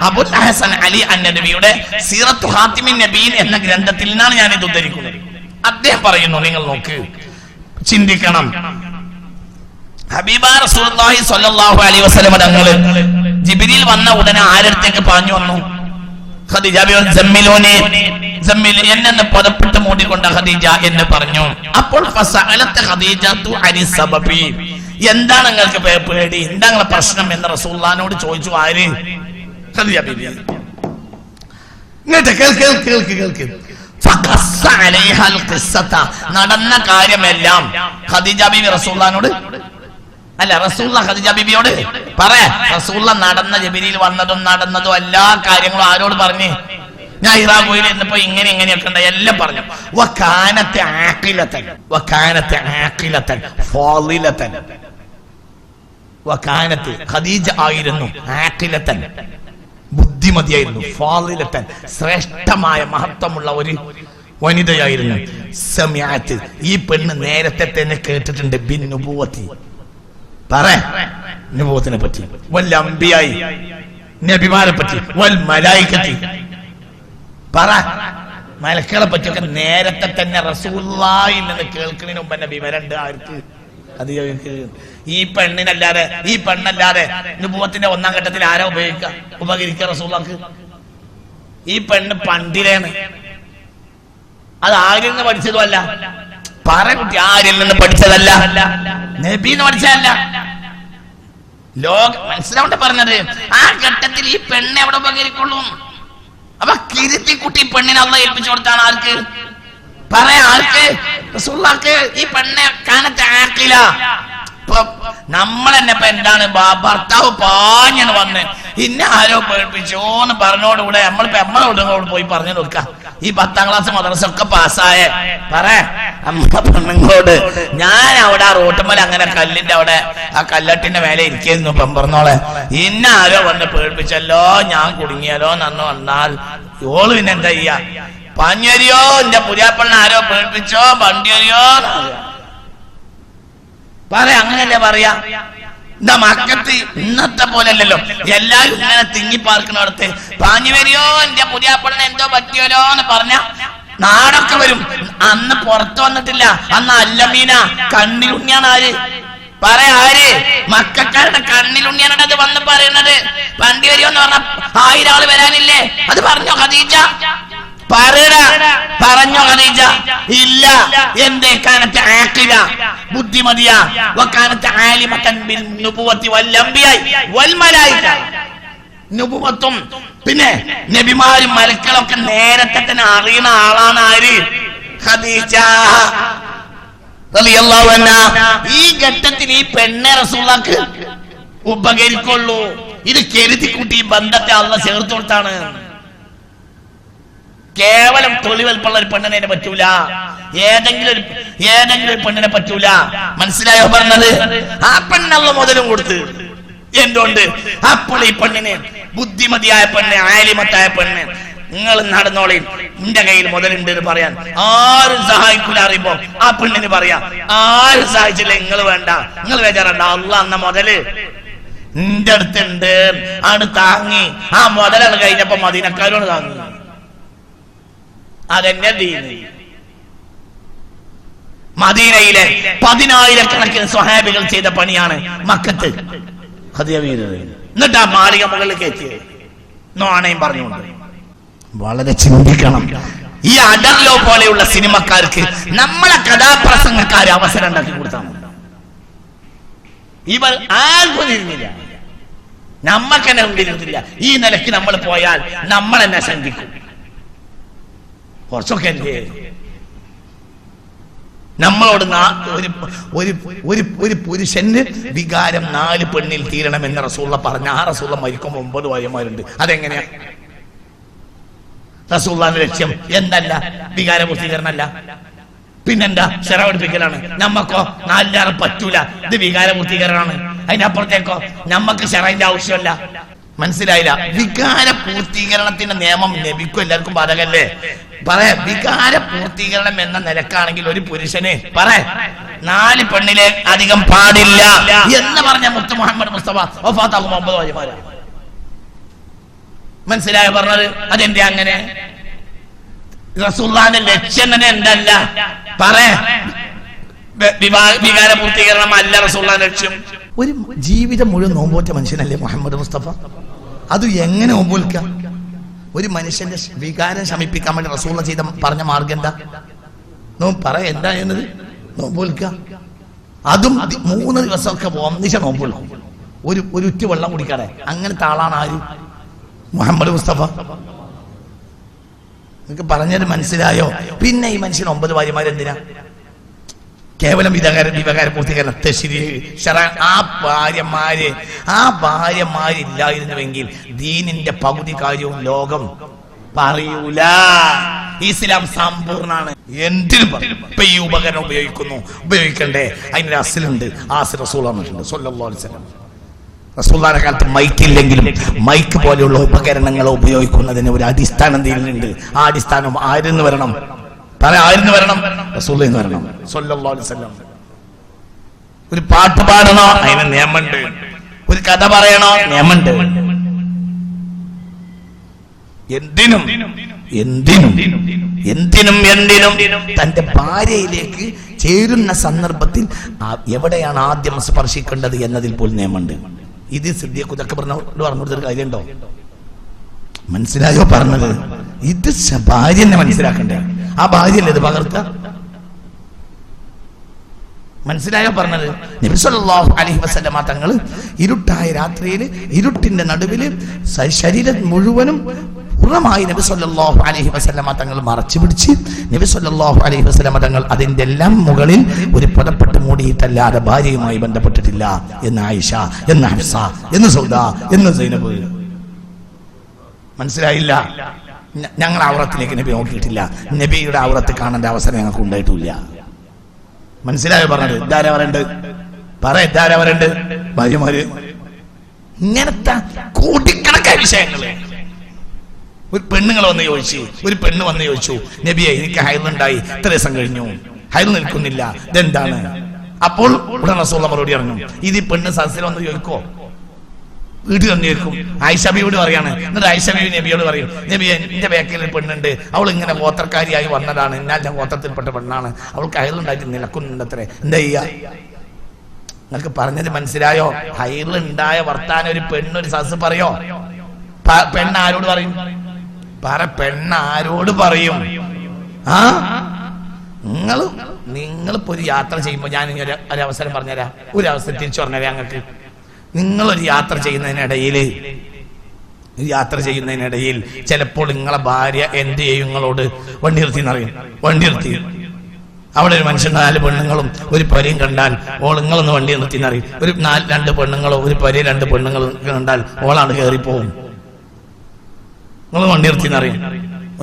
അബുൽ ഹസൻ അലി അന്നദവിയുടെ സീറത്തു ഖാത്തിമിൻ നബിയ്യീൻ എന്ന ഗ്രന്ഥത്തിൽ നിന്നാണ് ഞാൻ ഇത് ഉദ്ധരിക്കുന്നത്. അദ്ദേഹം പറയുന്നു, നിങ്ങൾ നോക്ക്, ചിന്തിക്കണം. ഹബീബ റസൂലുള്ളാഹി സ്വല്ലല്ലാഹു അലൈഹി വസല്ലം തങ്ങൾ ജിബ്രീൽ വന്ന ഉടനെ ആരടുത്തേക്ക് പറഞ്ഞു വന്നു? ഖദീജ എന്നെ പുതപ്പിട്ട് മൂടിക്കൊണ്ട ഖദീജ എന്ന് പറഞ്ഞു. അപ്പോൾ എന്താണ് നിങ്ങൾക്ക് പേടി, എന്താ നിങ്ങളെ പ്രശ്നം എന്ന് റസൂലുള്ളാഹിനോട് ചോദിച്ചു. ആര്? ഖദീജ ബീവി. കേൾക്ക്. നടന്ന കാര്യമെല്ലാം ഖദീജ ബീവി റസൂലുള്ളാഹിനോട് റസൂലുള്ളാഹി ഖദീജ ബീവിയോട് റസൂലുള്ളാഹി നടന്ന ജിബ്രീൽ വന്നതും നടന്നതും എല്ലാ കാര്യങ്ങളും ആരോട് പറഞ്ഞു? ഞാൻ ഹിറാ ഗുഹയിൽ ഇരുന്നപ്പോ ഇങ്ങനെയൊക്കെ ഉണ്ട്, എല്ലാം പറഞ്ഞു. ഖദീജ ആയിരുന്നു ആഖിലതൻ, ബുദ്ധിമതിയായിരുന്നു. ഫാളിലതൻ, ശ്രേഷ്ഠമായ മഹത്വമുള്ള ഒരു വനിതയായിരുന്നു. സമിഅത്ത്, ഈ പെണ്ണ് നേരത്തെ തന്നെ കേട്ടിട്ടുണ്ട് ബിൻ നുബുവത്തി. നുബുവത്തിനെ പറ്റി, വൽ അംബിയായി, നബിമാരെ പറ്റി, വൽ മലായികത്തി, മലക്കുകളെ പറ്റിയൊക്കെ നേരത്തെ തന്നെ റസൂലുള്ളാഹിയിൽ നിന്ന് കേൾക്കുന്നതിന് മുമ്പ് തന്നെ വിവരമുണ്ട്. ആർക്ക്? ഈ പെണ്ണല്ലാതെ നുബുവത്തിന്റെ ഒന്നാം ഘട്ടത്തിൽ ആരാ ഉപകരിക്കുക റസൂലുള്ളാഹിക്ക്? ഈ പെണ്ണ് പണ്ടിലാണ്. അത് ആരിൽ നിന്ന് പഠിച്ചതുമല്ല. കുട്ടി ആരിൽ നിന്ന് പഠിച്ചതല്ല, നബിന്ന് പഠിച്ചതല്ല. മനസ്സിലാവട്ടെ പറഞ്ഞത്. ആ ഘട്ടത്തിൽ ഈ പെണ്ണ് എവിടെ ഉപകരിക്കുള്ളൂ? അപ്പൊ കിരുത്തിക്കുട്ടി പെണ്ണിനെ അള്ളാഹ് ഏൽപ്പിച്ചു കൊടുത്താണ്. ആർക്ക്? ആർക്ക്? റസൂലുള്ളാഹിക്ക്. ഈ പെണ്ണെ കാനത്ത് ആഖില. നമ്മളെന്നെ ഇപ്പൊ എന്താണ്, ഭർത്താവ് പാഞ്ഞാണ് വന്ന് ഇന്നെ ആരോ പേടിപ്പിച്ചോന്ന് പറഞ്ഞോടുകൂടെ നമ്മളിപ്പോ നമ്മളോട് പോയി പറഞ്ഞു നോക്കാം. ഈ 10ാം ക്ലാസ് മദ്രസ ഒക്കെ പാസ്സായ നമ്മളെ പെണ്ണുങ്ങളോട്, ഞാൻ അവിടെ ആ റോട്ടുമ്മൽ അങ്ങനെ കല്ലിന്റെ അവിടെ ആ കല്ലട്ടിന്റെ മേലെ ഇരിക്കുന്നു, പെമ്പറന്നോളെ ഇന്നെ ആരോ വന്ന് പേടിപ്പിച്ചല്ലോ, ഞാൻ കുടുങ്ങിയാലോ നന്ന് വന്നാൽ ഓള് പിന്നെ എന്താ ചെയ്യാ? പഞ്ഞരിയോ എന്റെ പുതിയാപ്പണ്ണ ആരോ പേടിപ്പിച്ചോ, വണ്ടിയരിയോ അങ്ങനല്ലേ പറയാ. എന്താ മക്കത്ത് ഇന്നത്തെ പോലല്ലോ, എല്ലാരും ഇങ്ങനെ തിങ്ങിപ്പാർക്കണടുത്ത് പാഞ്ഞു വരിയോ എന്റെ പുതിയാപ്പണ്ണ എന്തോ പറ്റിയോലോ എന്ന് പറഞ്ഞ നാടൊക്കെ വരും. അന്ന് പുറത്തു വന്നിട്ടില്ല, അന്ന് അല്ലമീന കണ്ണിലുണ്ണിയാണ്. ആര്? ആര്? മക്കാരുടെ കണ്ണിലുണ്ണിയാണ് അത് വന്ന് പറയുന്നത്. വണ്ടി വരിയോ എന്ന് പറഞ്ഞ 1000 ആള് വരാനില്ലേ? അത് പറഞ്ഞോ ഖദീജ? പറഞ്ഞോ ഖദീജ? ഇല്ല. എന്തേ? കാനത്ത് ആഖില, ബുദ്ധിമതിയാ. വകാനത്ത് ആലിമതൻ ബിൽ നുബുവത്തി വൽ അംബിയാ വൽ മലായിക. നുബുവത്തും പിന്നെ നബിമാരും മലക്കളൊക്കെ നേരത്തെ തന്നെ അറിയുന്ന ആളാണ്. ആര്? ഖദീജ റളിയല്ലാഹു അൻഹാ. ഈ ഘട്ടത്തിൽ ഈ പെണ്ണെ റസൂലുള്ളാഹിക്ക് ഉപകരിക്കുള്ളൂ. ഇത് കരുതിക്കുട്ടി ബന്ധത്തെ അള്ളാഹ് ചേർത്ത് കൊടുത്താണ്. കേവലം തൊളിവൽപ്പുള്ള ഒരു പെണ്ണിനെ പറ്റൂല, ഏതെങ്കിലും ഒരു പെണ്ണിനെ പറ്റൂല. മനസ്സിലായോ പറഞ്ഞത്? ആ പെണ്ണുള്ള മുതലും കൊടുത്ത് എന്തുകൊണ്ട്? അപ്പോൾ ഈ പെണ്ണിന് ബുദ്ധിമതിയായ പെണ്ണ്, ആലിമത്തായ പെണ്ണ്, നിങ്ങൾ നടന്നോളി, നിന്റെ കയ്യിൽ മുതലുണ്ട് എന്ന് പറയാൻ ആരും സഹായിക്കൂല. അറിയുമ്പോ ആ പെണ്ണിന് പറയാ, ആരും സഹായിച്ചില്ല, നിങ്ങൾ വേണ്ട, നിങ്ങൾ വേചാറണ്ട, അള്ളാഹ് എന്ന മുതല് നിന്റെ അടുത്തുണ്ട്, ആണ് താങ്ങി. ആ മുതലാണ് കഴിഞ്ഞപ്പോ മദീനക്കാരോട് താങ്ങി. അതെന്നെ ദീന്. മദീനയിലെ 10,000 സ്വഹാബികൾ ചെയ്ത പണിയാണ് മക്കത്ത് എന്നിട്ട് ആ മാളിക മുകളിലേക്ക് എത്തിയത്. നോണയും പറഞ്ഞുകൊണ്ട് വളരെ ചിന്തിക്കണം. ഈ അഡർലോ പോലെയുള്ള സിനിമക്കാർക്ക് നമ്മളെ കഥാപ്രസംഗക്കാര് അവസരം ഉണ്ടാക്കി കൊടുത്താണ്. ഇവർ ആർക്കും ഇരുന്നില്ല, നമ്മക്കെന്നെ ഉണ്ടിരുന്നില്ല. ഈ നിലയ്ക്ക് നമ്മൾ പോയാൽ നമ്മൾ എന്നെ ശങ്കിക്കും. കുറച്ചൊക്കെ എന്തേ നമ്മളോട് ഒരു പുരുഷന് വികാരം 4 പെണ്ണിൽ തീരണമെന്ന് റസൂലുള്ള പറഞ്ഞ ആ റസൂലുള്ള മരിക്കുമ്പോൾ 9 ഭാര്യമാരുണ്ട്. അതെങ്ങനെയാ? റസൂലുള്ളാഹിന്റെ ലക്ഷ്യം എന്തല്ല? വികാര പൂർത്തീകരണമല്ല, പിന്നെന്താ? ശറ പഠിപ്പിക്കലാണ്. നമ്മക്കോ 4 പറ്റൂല, ഇത് വികാര പൂർത്തീകരണമാണ്. അതിനപ്പുറത്തേക്കോ നമ്മക്ക് ശറന്റെ ആവശ്യമല്ല. മനസ്സിലായില്ല? വികാര പൂർത്തീകരണത്തിന്റെ നിയമം നബിക്കും എല്ലാവർക്കും ബാധകല്ലേ? വികാര പൂർത്തീകരണം എന്ന നിലക്കാണെങ്കിൽ ഒരു പുരുഷന് 4 പെണ്ണിലെ അധികം പാടില്ല എന്ന് പറഞ്ഞ മുത്ത് മുഹമ്മദ് മുസ്തഫ വഫാത്താകും 9 ഭാര്യമാരാ. മനസ്സിലായോ പറഞ്ഞത്? അതെന്താ അങ്ങനെ? റസൂലുള്ളാഹിന്റെ ലക്ഷ്യം തന്നെ എന്തല്ല? വികാര പൂർത്തീകരണം അല്ല റസൂലുള്ളാഹിന്റെ ലക്ഷ്യം. ഒരു ജീവിതം മുഴുവൻ നോമ്പോറ്റ മനുഷ്യനല്ലേ മുഹമ്മദ് മുസ്തഫ? അത് എങ്ങനെ നോമ്പൊൽക്കാം? ഒരു മനുഷ്യന്റെ വികാരം ശമിപ്പിക്കാൻ വേണ്ടി റസൂലുള്ള ചെയ്ത പറഞ്ഞ മാർഗം എന്താ? എന്താ ചെയ്യുന്നത്? നോമ്പൊൽക്കാം. അതും 3 ദിവസമൊക്കെ ഒന്നിച്ച നോമ്പൊൽക്കും, ഒരു ഉറ്റ വെള്ളം കുടിക്കാതെ. അങ്ങനത്തെ ആളാണ് ആര്? മുഹമ്മദ് മുസ്തഫ. നിങ്ങൾക്ക് പറഞ്ഞത് മനസ്സിലായോ? പിന്നെ ഈ മനുഷ്യൻ 9 ഭാര്യമാരെന്തിനാ? കേവലം വികാര പൂർത്തീകരണം. ആ ഭാര്യമാരില്ലായിരുന്നുവെങ്കിൽ ദീനിന്റെ പകുതി കാര്യവും ലോകം പറയൂല. ഇസ്ലാം സമ്പൂർണ്ണാണ്. എന്തിനും പറയും. ഇപ്പൊ ഈ ഉപകരണം ഉപയോഗിക്കണ്ടേ? അതിനൊരു അസിലുണ്ട്. റസൂൽ വന്നിട്ടുണ്ട് സ്വല്ലല്ലാഹു അലൈഹി വസല്ലം. റസൂലുള്ളാഹിന്റെ കാലത്ത് മൈക്ക് ഇല്ലെങ്കിലും മൈക്ക് പോലെയുള്ള ഉപകരണങ്ങൾ ഉപയോഗിക്കുന്നതിന് ഒരു അടിസ്ഥാനം ദീനിലുണ്ട്. ആ അടിസ്ഥാനം ആരിന്ന് വരണം? ആരിന്ന് വരണം? റസൂലുള്ളാഹിൽ നിന്ന് വരണം സ്വല്ലല്ലാഹു അലൈഹി വസല്ലം. ഒരു പാട്ട് പാടണോ? അതിന് നിയമമുണ്ട്. ഒരു കഥ പറയണോ? നിയമമുണ്ട്. എന്തിനും എന്തിനും തന്റെ ഭാര്യയിലേക്ക് ചേരുന്ന സന്ദർഭത്തിൽ എവിടെയാണ് ആദ്യം സ്പർശിക്കേണ്ടത് എന്നതിൽ പോലും നിയമമുണ്ട്. ഇത് സിദ്ദീഖ് ഇതൊക്കെ പറഞ്ഞു കൊടുത്തൊരു കാര്യമുണ്ടോ? മനസ്സിലായോ പറഞ്ഞത്? ഇത് ഭാര്യനെ മനസ്സിലാക്കണ്ടേ? ആ ഭാര്യയല്ലേ ഇത് പകർത്ത? മനസ്സിലായോ പറഞ്ഞത്? നബി സല്ലല്ലാഹു അലൈഹി വസല്ലമ തങ്ങൾ ഇരുട്ടായ രാത്രിയിൽ ഇരുട്ടിന്റെ നടുവിൽ ശരീരം മുഴുവനും പൂർണ്ണമായി നബി സല്ലല്ലാഹു അലൈഹി വസല്ലമ തങ്ങൾ മറച്ചു പിടിച്ച് നബി സല്ലല്ലാഹു അലൈഹി വസല്ലമ തങ്ങൾ അതിന്റെ എല്ലാം മുകളിൽ ഒരു പുതപ്പെട്ട് മൂടിയിട്ടല്ലാതെ ഭാര്യയുമായി ബന്ധപ്പെട്ടിട്ടില്ല എന്ന് ആയിഷ, എന്ന് ഹഫ്സ, എന്ന് സൗദ, എന്ന് സൈനബ്. മനസ്സിലായില്ല? ഞങ്ങൾ ഔറത്തിലേക്ക് നബി നോക്കിയിട്ടില്ല. നബിയുടെ ഔറത്ത് കാണേണ്ട അവസരം ഞങ്ങൾക്ക് ഉണ്ടായിട്ടില്ല. മനസ്സിലായോ പറഞ്ഞത്? ഇതാരാ പറയണ്ട്? ഇതാരാ പറയണ്ട്? ഭാര്യമാര്. ഇങ്ങനത്തെ കോടിക്കണക്കായ വിഷയങ്ങള്. ഒരു പെണ്ണുങ്ങൾ വന്ന് ചോദിച്ചു, ഒരു പെണ്ണ് വന്ന് ചോദിച്ചു, നബിയെ എനിക്ക് ഹൈലുണ്ടായി, ഇത്ര ദിവസം കഴിഞ്ഞു, ഹൈൽ നിൽക്കുന്നില്ല, ഇതെന്താണ്? അപ്പോൾ ഉടനെ റസൂൽ മറുപടി പറഞ്ഞു, ഇത് ഈ പെണ്ണ് സദസ്സിൽ വന്ന് ചോദിക്കോ? വീട്ടിൽ വന്ന് ചോദിക്കും. ആയിഷ ബീവിയോട് പറയാണ്. എന്നിട്ട് ആയിഷ ബീവി നബിയോട് പറയും, നബിയെ എന്റെ ബാക്കിൽ ഒരു പെണ്ണുണ്ട്, അവൾ ഇങ്ങനെ ഗോത്രക്കാരിയായി വന്നതാണ്, ഞാൻ ഗോത്രത്തിൽപ്പെട്ട പെണ്ണാണ്, അവൾക്ക് ഹൈലുണ്ടായിട്ട് നിലക്കുന്നുണ്ട് അത്രേ, എന്താ ചെയ്യാ? നിങ്ങൾക്ക് പറഞ്ഞത് മനസ്സിലായോ? ഹൈലുണ്ടായ വർത്താനം ഒരു പെണ്ണൊരു സദസ്സ് പറയോ? പെണ്ണ് ആരോട് പറയും? പെണ്ണ് ആരോട് പറയും? നിങ്ങളിപ്പോ ഒരു യാത്ര ചെയ്യുമ്പോ, ഞാൻ ഒരു അവസരം പറഞ്ഞുതരാം, ഒരു അവസരം തിരിച്ചു പറഞ്ഞുതരാം ഞങ്ങൾക്ക്. നിങ്ങളൊരു യാത്ര ചെയ്യുന്നതിനിടയിൽ ചിലപ്പോൾ നിങ്ങളെ ഭാര്യ എന്ത് ചെയ്യും? നിങ്ങളോട് വണ്ടി നിർത്തി എന്നറിയും. വണ്ടി നിർത്തി അവിടെ ഒരു മനുഷ്യൻ 4 പെണ്ണുങ്ങളും ഒരു പരയും കണ്ടാൽ ഓൾ നിങ്ങളൊന്ന് വണ്ടി നിർത്തി എന്നറിയും. ഒരു 2 പെണ്ണുങ്ങളോ ഒരു പരയും 2 പെണ്ണുങ്ങൾ കണ്ടാൽ ഓളാണ് കയറിപ്പോവും. നിങ്ങൾ വണ്ടി നിർത്തി എന്നറിയും.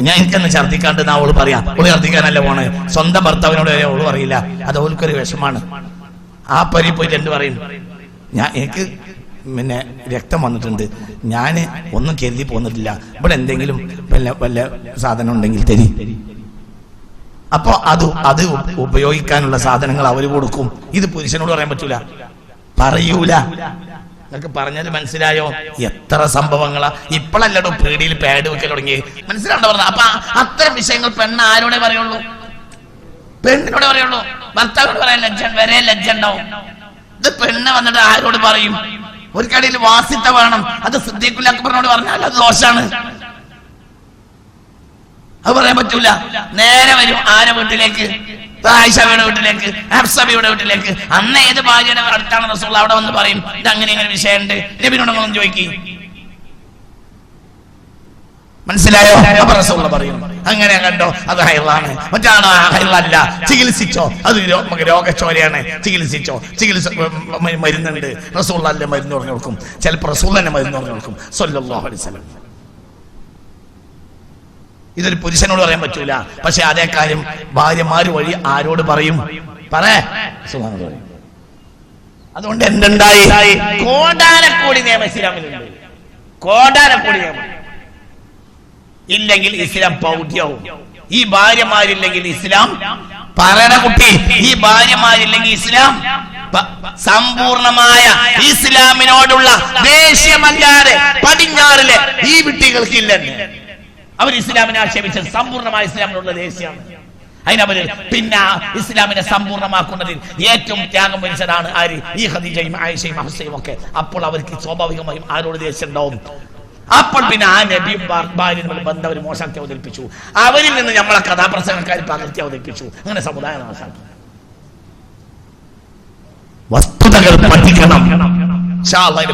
ഞാൻ എനിക്കെന്ന് ഛർദ്ദിക്കാണ്ട് അവള് പറയാം, ഓള് ഛർദ്ദിക്കാനല്ല പോണേ, സ്വന്തം ഭർത്താവിനോട് വരെ ഓള് പറയില്ല. അത് ഓൾക്കൊരു വിഷമാണ്. ആ പരി പോയിട്ട് എന്ത് പറയും? എനിക്ക് രക്തം വന്നിട്ടുണ്ട്, ഞാൻ ഒന്നും കരുതി പോന്നിട്ടില്ല, ഇവിടെ എന്തെങ്കിലും വല്ല സാധനം ഉണ്ടെങ്കിൽ തരി. അപ്പൊ അത് ഉപയോഗിക്കാനുള്ള സാധനങ്ങൾ അവര് കൊടുക്കും. ഇത് പുരുഷനോട് പറയാൻ പറ്റൂല, പറയൂല. നിങ്ങൾക്ക് പറഞ്ഞത് മനസ്സിലായോ? എത്ര സംഭവങ്ങളാ! ഇപ്പോഴല്ലടോ പീടിയിൽ പാഡ് വെക്കൽ തുടങ്ങി. മനസ്സിലാണ്ടോ പറഞ്ഞത്? അപ്പൊ അത്തരം വിഷയങ്ങൾ പെണ്ണ് ആരോടെ പറയുള്ളൂ? പെണ്ണിനോടെ പറയുള്ളൂ. ഭർത്താവിനോട് പറയാൻ ലജ്ജ ഉണ്ടാവും. ഇത് പെണ്ണ് വന്നിട്ട് ആരോട് പറയും? ഒരു കടയിൽ വാസിത്ത വേണം, അത് സിദ്ദീഖുൽ അക്ബറിനോട് പറഞ്ഞാൽ അത് ദോഷാണ്, അത് പറയാൻ പറ്റൂല. നേരെ വരും ആരെ വീട്ടിലേക്ക്? ആയിഷയുടെ വീട്ടിലേക്ക്, ഹഫ്സയുടെ വീട്ടിലേക്ക്. അന്ന് ഏത് ഭാര്യയുടെ അടുത്താണ് റസൂൽ, അവിടെ വന്ന് പറയും ഇത് അങ്ങനെ ഇങ്ങനെ വിഷയമുണ്ട്, നബിയോടൊന്നും ചോദിക്കും. മനസ്സിലായോ? അപ്പൊ റസൂൽ പറയും അങ്ങനെ കണ്ടോ, അത് ഹൈറാണ്, മറ്റാണോ ഹൈറല്ല, ചികിത്സിച്ചോ, അത് രോഗച്ചോരയാണ്, ചികിത്സിച്ചോ, മരുന്നുണ്ട്. റസൂൽ അല്ലേ മരുന്ന് പറഞ്ഞു കൊടുക്കും, ചിലപ്പോൾ റസൂൽ തന്നെ മരുന്ന് പറഞ്ഞു കൊടുക്കും സ്വല്ലല്ലാഹു അലൈഹി വസല്ലം. ഇതൊരു പുരുഷനോട് പറയാൻ പറ്റൂല. പക്ഷെ അതേ കാര്യം ഭാര്യമാര് വഴി ആരോട് പറയും? അതുകൊണ്ട് എന്തുണ്ടായി? കോടാനക്കോടി നിയമം ഇസ്ലാമിലുണ്ട്. കോടാനക്കോടി നിയമം ഇല്ലെങ്കിൽ ഇസ്ലാം പൗഢ്യവും. ഈ ഭാര്യമാരില്ലെങ്കിൽ ഇസ്ലാം പറയണ കുട്ടി, ഈ ഭാര്യമാരില്ലെങ്കിൽ ഇസ്ലാം സമ്പൂർണമായ ഇസ്ലാമിനോടുള്ള ദേഷ്യമല്ലാതെ പടിഞ്ഞാറിലെ ഈ വിട്ടികൾക്കില്ലെന്ന് അവർ ഇസ്ലാമിനെ ആക്ഷേപിച്ചത് സമ്പൂർണമായ ഇസ്ലാമിനുള്ള ദേഷ്യമാണ്. അതിനവര് പിന്നെ ഇസ്ലാമിനെ സമ്പൂർണ്ണമാക്കുന്നതിൽ ഏറ്റവും ത്യാഗം വരിച്ചതാണ് ആര്? ഈ ഖദീജയും ആയിഷയും ഹഫ്സയും ഒക്കെ. അപ്പോൾ അവർക്ക് സ്വാഭാവികമായും ആരോട് ദേഷ്യം ഉണ്ടാവും? അപ്പോൾ പിന്നെ ആ നബിയും ഭാര്യയും ബന്ധം അവർ മോശാക്കി അവതരിപ്പിച്ചു. അവരിൽ നിന്ന് നമ്മളെ കഥാപ്രസംഗക്കാർ പകർത്തി അവതരിപ്പിച്ചു. അങ്ങനെ സമുദായം നാശാക്കി. വസ്തുതകൾ പഠിക്കണം.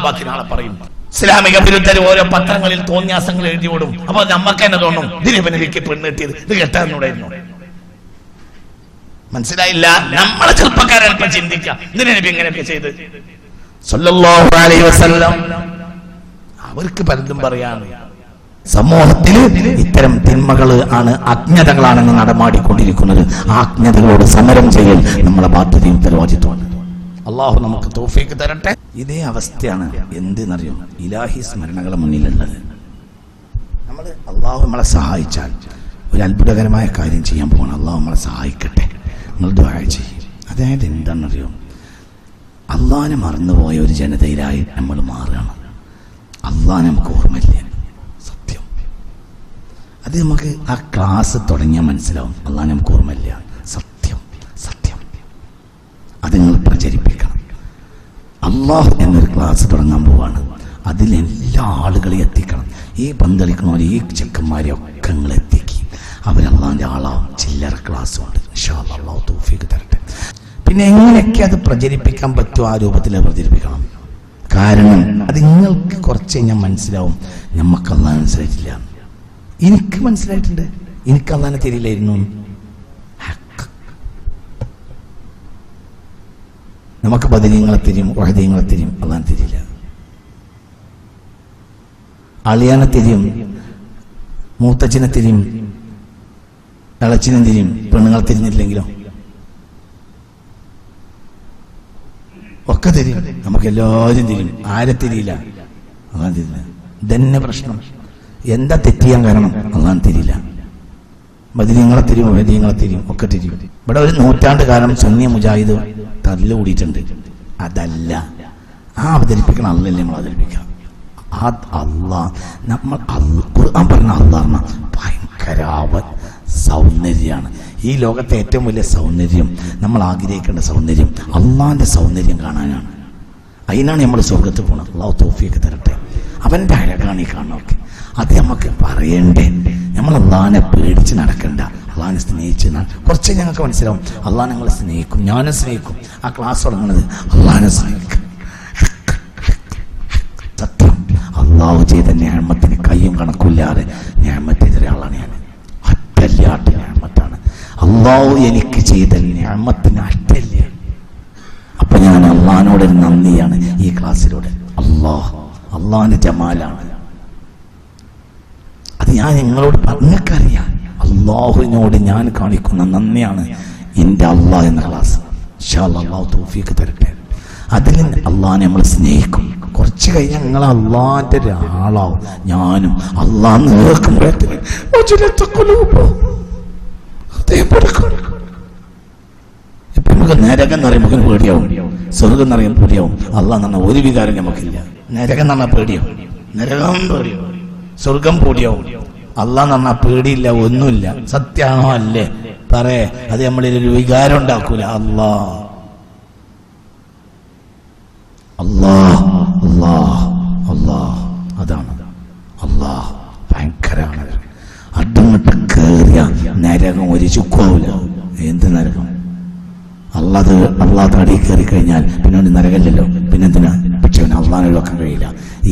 ബാക്കി നാളെ പറയും. ഇസ്ലാമിക വിരുദ്ധർ ഓരോ പത്രങ്ങളിൽ തോന്നിയാസങ്ങൾ എഴുതി ഓടും. അപ്പൊ നമ്മക്ക് തന്നെ തോന്നും ഇതിനെനിക്ക് പെണ്ണ് കിട്ടിയത്, ഇത് കെട്ടാന്നൂടായിരുന്നു. മനസ്സിലായില്ല? നമ്മളെ ചെറുപ്പക്കാരെ അല്പം ചിന്തിക്കാം, ഇതിനെ നബി എങ്ങനെയൊക്കെ ചെയ്ത് സല്ലല്ലാഹു അലൈഹി വസല്ലം. അവർക്ക് പലതും പറയാൻ. സമൂഹത്തിൽ ഇത്തരം തിന്മകള് ആണ്, അജ്ഞതകളാണെന്ന് നടമാടിക്കൊണ്ടിരിക്കുന്നത്. ആ അജ്ഞതകളോട് സമരം ചെയ്യൽ നമ്മളെ ബാധ്യതയും ഉത്തരവാദിത്വമാണ്. അള്ളാഹു നമുക്ക് തൗഫീഖ് തരട്ടെ. ഇതേ അവസ്ഥയാണ് എന്തെന്നറിയോ? ഇലാഹി സ്മരണകളെ മുന്നിലുള്ളത്. നമ്മൾ അള്ളാഹു നമ്മളെ സഹായിച്ചാൽ ഒരു അത്ഭുതകരമായ കാര്യം ചെയ്യാൻ പോകണം. അള്ളാഹു നമ്മളെ സഹായിക്കട്ടെ. നിങ്ങൾ ദുആ ചെയ്യും. അതായത് എന്താണെന്നറിയോ? അള്ളാഹിനെ മറന്നുപോയ ഒരു ജനതയിലായി നമ്മൾ മാറുകയാണ്. അള്ളാഹ് നമുക്ക് ഓർമ്മയില്ല, സത്യം. അത് നമുക്ക് ആ ക്ലാസ് തുടങ്ങിയാൽ മനസ്സിലാവും. അള്ളാഹ് നമുക്ക് ഓർമ്മയില്ല. സത്യം സത്യം അത് നിങ്ങൾ പ്രചരിപ്പിക്കണം. അള്ളാഹു എന്നൊരു ക്ലാസ് തുടങ്ങാൻ പോവാണ്. അതിലെല്ലാ ആളുകളെയും എത്തിക്കണം. ഈ പന്തളിക്കണവരെ ഈ ചെക്കന്മാരെ ഒക്കെ നിങ്ങൾ എത്തിക്കി അവരല്ലാൻ്റെ ആളാവും. ചില്ലറ ക്ലാസ് ഉണ്ട്. ഇൻഷാ അല്ലാഹ് അല്ലാഹു തൗഫീഖ് തരട്ടെ. പിന്നെ എങ്ങനെയൊക്കെ അത് പ്രചരിപ്പിക്കാൻ പറ്റുമോ ആ രൂപത്തിൽ പ്രചരിപ്പിക്കണം. കാരണം അത് നിങ്ങൾക്ക് കുറച്ച് കഴിഞ്ഞാൽ മനസ്സിലാവും നമുക്ക് അള്ളാഹ് മനസ്സിലായിട്ടില്ല. എനിക്ക് മനസ്സിലായിട്ടുണ്ട്, എനിക്ക് അള്ളാഹിനെ തിരിയില്ലായിരുന്നു. നമുക്ക് ബദരീങ്ങളെ തിരിയും, വഹദീങ്ങളെ തിരിയും, അള്ളാഹിനെ തിരിയില്ല. അളിയാനെ തിരിയും, മൂത്തച്ഛനെ തിരിയും, ഇളച്ചിനെ തിരിയും. പെണ്ണുങ്ങളെ തിരിഞ്ഞില്ലെങ്കിലോ ഒക്കെ തിരിയും. നമുക്ക് എല്ലാവരും തിരിയും. ആരെ തിരിയില്ല? അള്ളാൻ തിരിയില്ല. ഇതന്നെ പ്രശ്നം. എന്താ തെറ്റിയാൻ കാരണം? അള്ളാൻ തിരിയില്ല. ബദരീങ്ങളെ തിരിയും, വഹദീങ്ങളെ തിരിയും, ഒക്കെ തിരിയും. ഇവിടെ ഒരു നൂറ്റാണ്ട് കാലം സുന്നി മുജാഹിദ് തല്ലുകൂടിയിട്ടുണ്ട്. അതല്ല, ആ അവതരിപ്പിക്കണം അല്ലല്ലേ നമ്മൾ അവതരിപ്പിക്കാം. അള്ളാഹ് നമ്മൾ ഖുർആൻ പറഞ്ഞ അള്ളാഹ് ഭയങ്കര സൗന്ദര്യമാണ്. ഈ ലോകത്തെ ഏറ്റവും വലിയ സൗന്ദര്യം, നമ്മൾ ആഗ്രഹിക്കേണ്ട സൗന്ദര്യം അള്ളാഹിന്റെ സൗന്ദര്യം കാണാനാണ്. അതിനാണ് നമ്മൾ സ്വർഗത്ത് പോകണം. അള്ളാഹു തൗഫീഖ് തരട്ടെ. അവന്റെ അഴകാണ് ഈ കാണുന്നവർക്ക്. അത് നമുക്ക് പറയണ്ടേ. നമ്മൾ അള്ളാഹിനെ പേടിച്ച് നടക്കണ്ട. അള്ളാഹിനെ സ്നേഹിച്ച് കുറച്ച് ഞങ്ങൾക്ക് മനസ്സിലാവും. അള്ളാഹ് ഞങ്ങളെ സ്നേഹിക്കും, ഞാനും സ്നേഹിക്കും. ആ ക്ലാസ് തുടങ്ങുന്നത് അള്ളാഹിനെ സ്നേഹിക്കും. സത്യം, അള്ളാഹു ചെയ്ത നിഅമത്തിന് കയ്യും കണക്കില്ലാതെ നിഅമത്ത് ചെയ്ത ഒരാളാണ് ഞാൻ. അറ്റല്ലാത്ത നിഅമത്താണ് അള്ളാഹു എനിക്ക് ചെയ്ത നിഅമത്തിന്. അറ്റല്ല. അപ്പൊ ഞാൻ അള്ളാഹിനോടൊരു നന്ദിയാണ് ഈ ക്ലാസ്സിലൂടെ. അള്ളാഹിന്റെ ജമാലാണ് അത്. ഞാൻ നിങ്ങളോട് നിങ്ങൾക്കറിയാം, അള്ളാഹുവിനോട് ഞാൻ കാണിക്കുന്ന നന്ദിയാണ് എൻ്റെ അള്ളാഹ് എന്ന ക്ലാസ്. ഇൻഷാ അല്ലാഹ് അല്ലാഹു തൗഫീഖ് തരട്ടെ. അതിൽ അള്ളാഹിനെ നമ്മൾ സ്നേഹിക്കും. കുറച്ച് കഴിഞ്ഞാൽ നിങ്ങൾ അള്ളാഹിന്റെ ഒരാളാവും. ഞാനും അള്ളാഹ് നോക്കുമ്പോഴത്തേക്ക് ഇപ്പൊ നമുക്ക് നരകം എന്ന് പറയുമ്പോൾ പേടിയാവും, സ്വർഗം എന്ന് പറയുമ്പോൾ പേടിയാവും. അള്ളാഹ് എന്ന് പറഞ്ഞാൽ ഒരു വികാരം നമുക്കില്ല. നരകം എന്ന് പറഞ്ഞാൽ പേടിയാവും, നരകം പേടിയാവും, സ്വർഗം പേടിയാവും. അള്ളാഹ് എന്ന് പറഞ്ഞാൽ പേടിയില്ല, ഒന്നുമില്ല. സത്യാണോ അല്ലേ പറയേ? അത് നമ്മളിൽ ഒരു വികാരം ഉണ്ടാക്കൂല. അള്ളാഹ് അള്ളാഹ് അള്ളാഹ് അള്ളാഹ് അതാണ്. അള്ളാഹ് ഭയങ്കരമാണ്. അടങ്ങട്ട് കയറിയ നരകം ഒരു ചുക്കാവൂല. എന്ത് നരകം? അള്ളാഹ് അടി കയറി കഴിഞ്ഞാൽ പിന്നെ ഒരു നരകമില്ലല്ലോ. പിന്നെന്തിനാ? പക്ഷെ അവന് അള്ളാഹിനെ ഒഴിവാക്കാൻ കഴിയില്ല.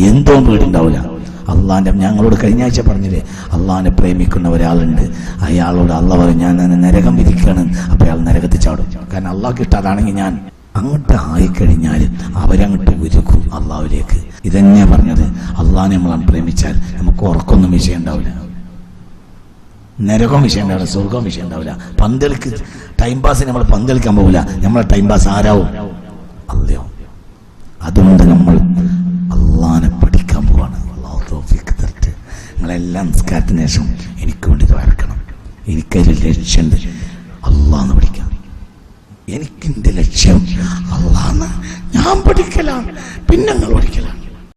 എന്തോ പേടിണ്ടാവില്ല. അള്ളാഹിന്റെ, ഞങ്ങളോട് കഴിഞ്ഞ ആഴ്ച പറഞ്ഞില്ലേ, അള്ളാഹിനെ പ്രേമിക്കുന്ന ഒരാളുണ്ട്. അയാളോട് അള്ളാഹ് പറയും ഞാൻ നരകം വിധിക്കുകയാണ്. അപ്പൊ അയാൾ നരകത്തിൽ ചാടും. കാരണം അള്ളാഹ് കിട്ടാതാണെങ്കിൽ ഞാൻ അങ്ങോട്ട് ആയിക്കഴിഞ്ഞാൽ അവരങ്ങോട്ട് ഉരുക്കും അള്ളാഹുവിലേക്ക്. ഇതന്നെയാ പറഞ്ഞത്. അള്ളാഹിനെ നമ്മൾ പ്രേമിച്ചാൽ നമുക്ക് ഉറക്കൊന്നും വിഷയം ഉണ്ടാവില്ല, നരകം വിഷയം ഉണ്ടാവില്ല, സ്വർഗം വിഷയം ഉണ്ടാവില്ല. പന്തളിക്ക് ടൈം പാസിന് നമ്മൾ പന്തളിക്കാൻ പോകില്ല. നമ്മളെ ടൈം പാസ് ആരാവും? അല്ലയോ. അതുകൊണ്ട് നമ്മൾ അള്ളാഹിനെ പഠിക്കാൻ പോവാണ്. അല്ലാഹു തൗഫീഖ് തരട്ടെ. നിങ്ങളെല്ലാം നിസ്കാരത്തിന് ശേഷം എനിക്ക് വേണ്ടി വരക്കണം. എനിക്കൊരു ലക്ഷ്യമുണ്ട്, അള്ളാഹിനെ പഠിക്കാം. എനിക്കെന്റെ ലക്ഷ്യം അള്ളാഹിനെ ഞാൻ പഠിക്കലാണ്, പിന്നെ നിങ്ങൾ പഠിക്കലാണ്.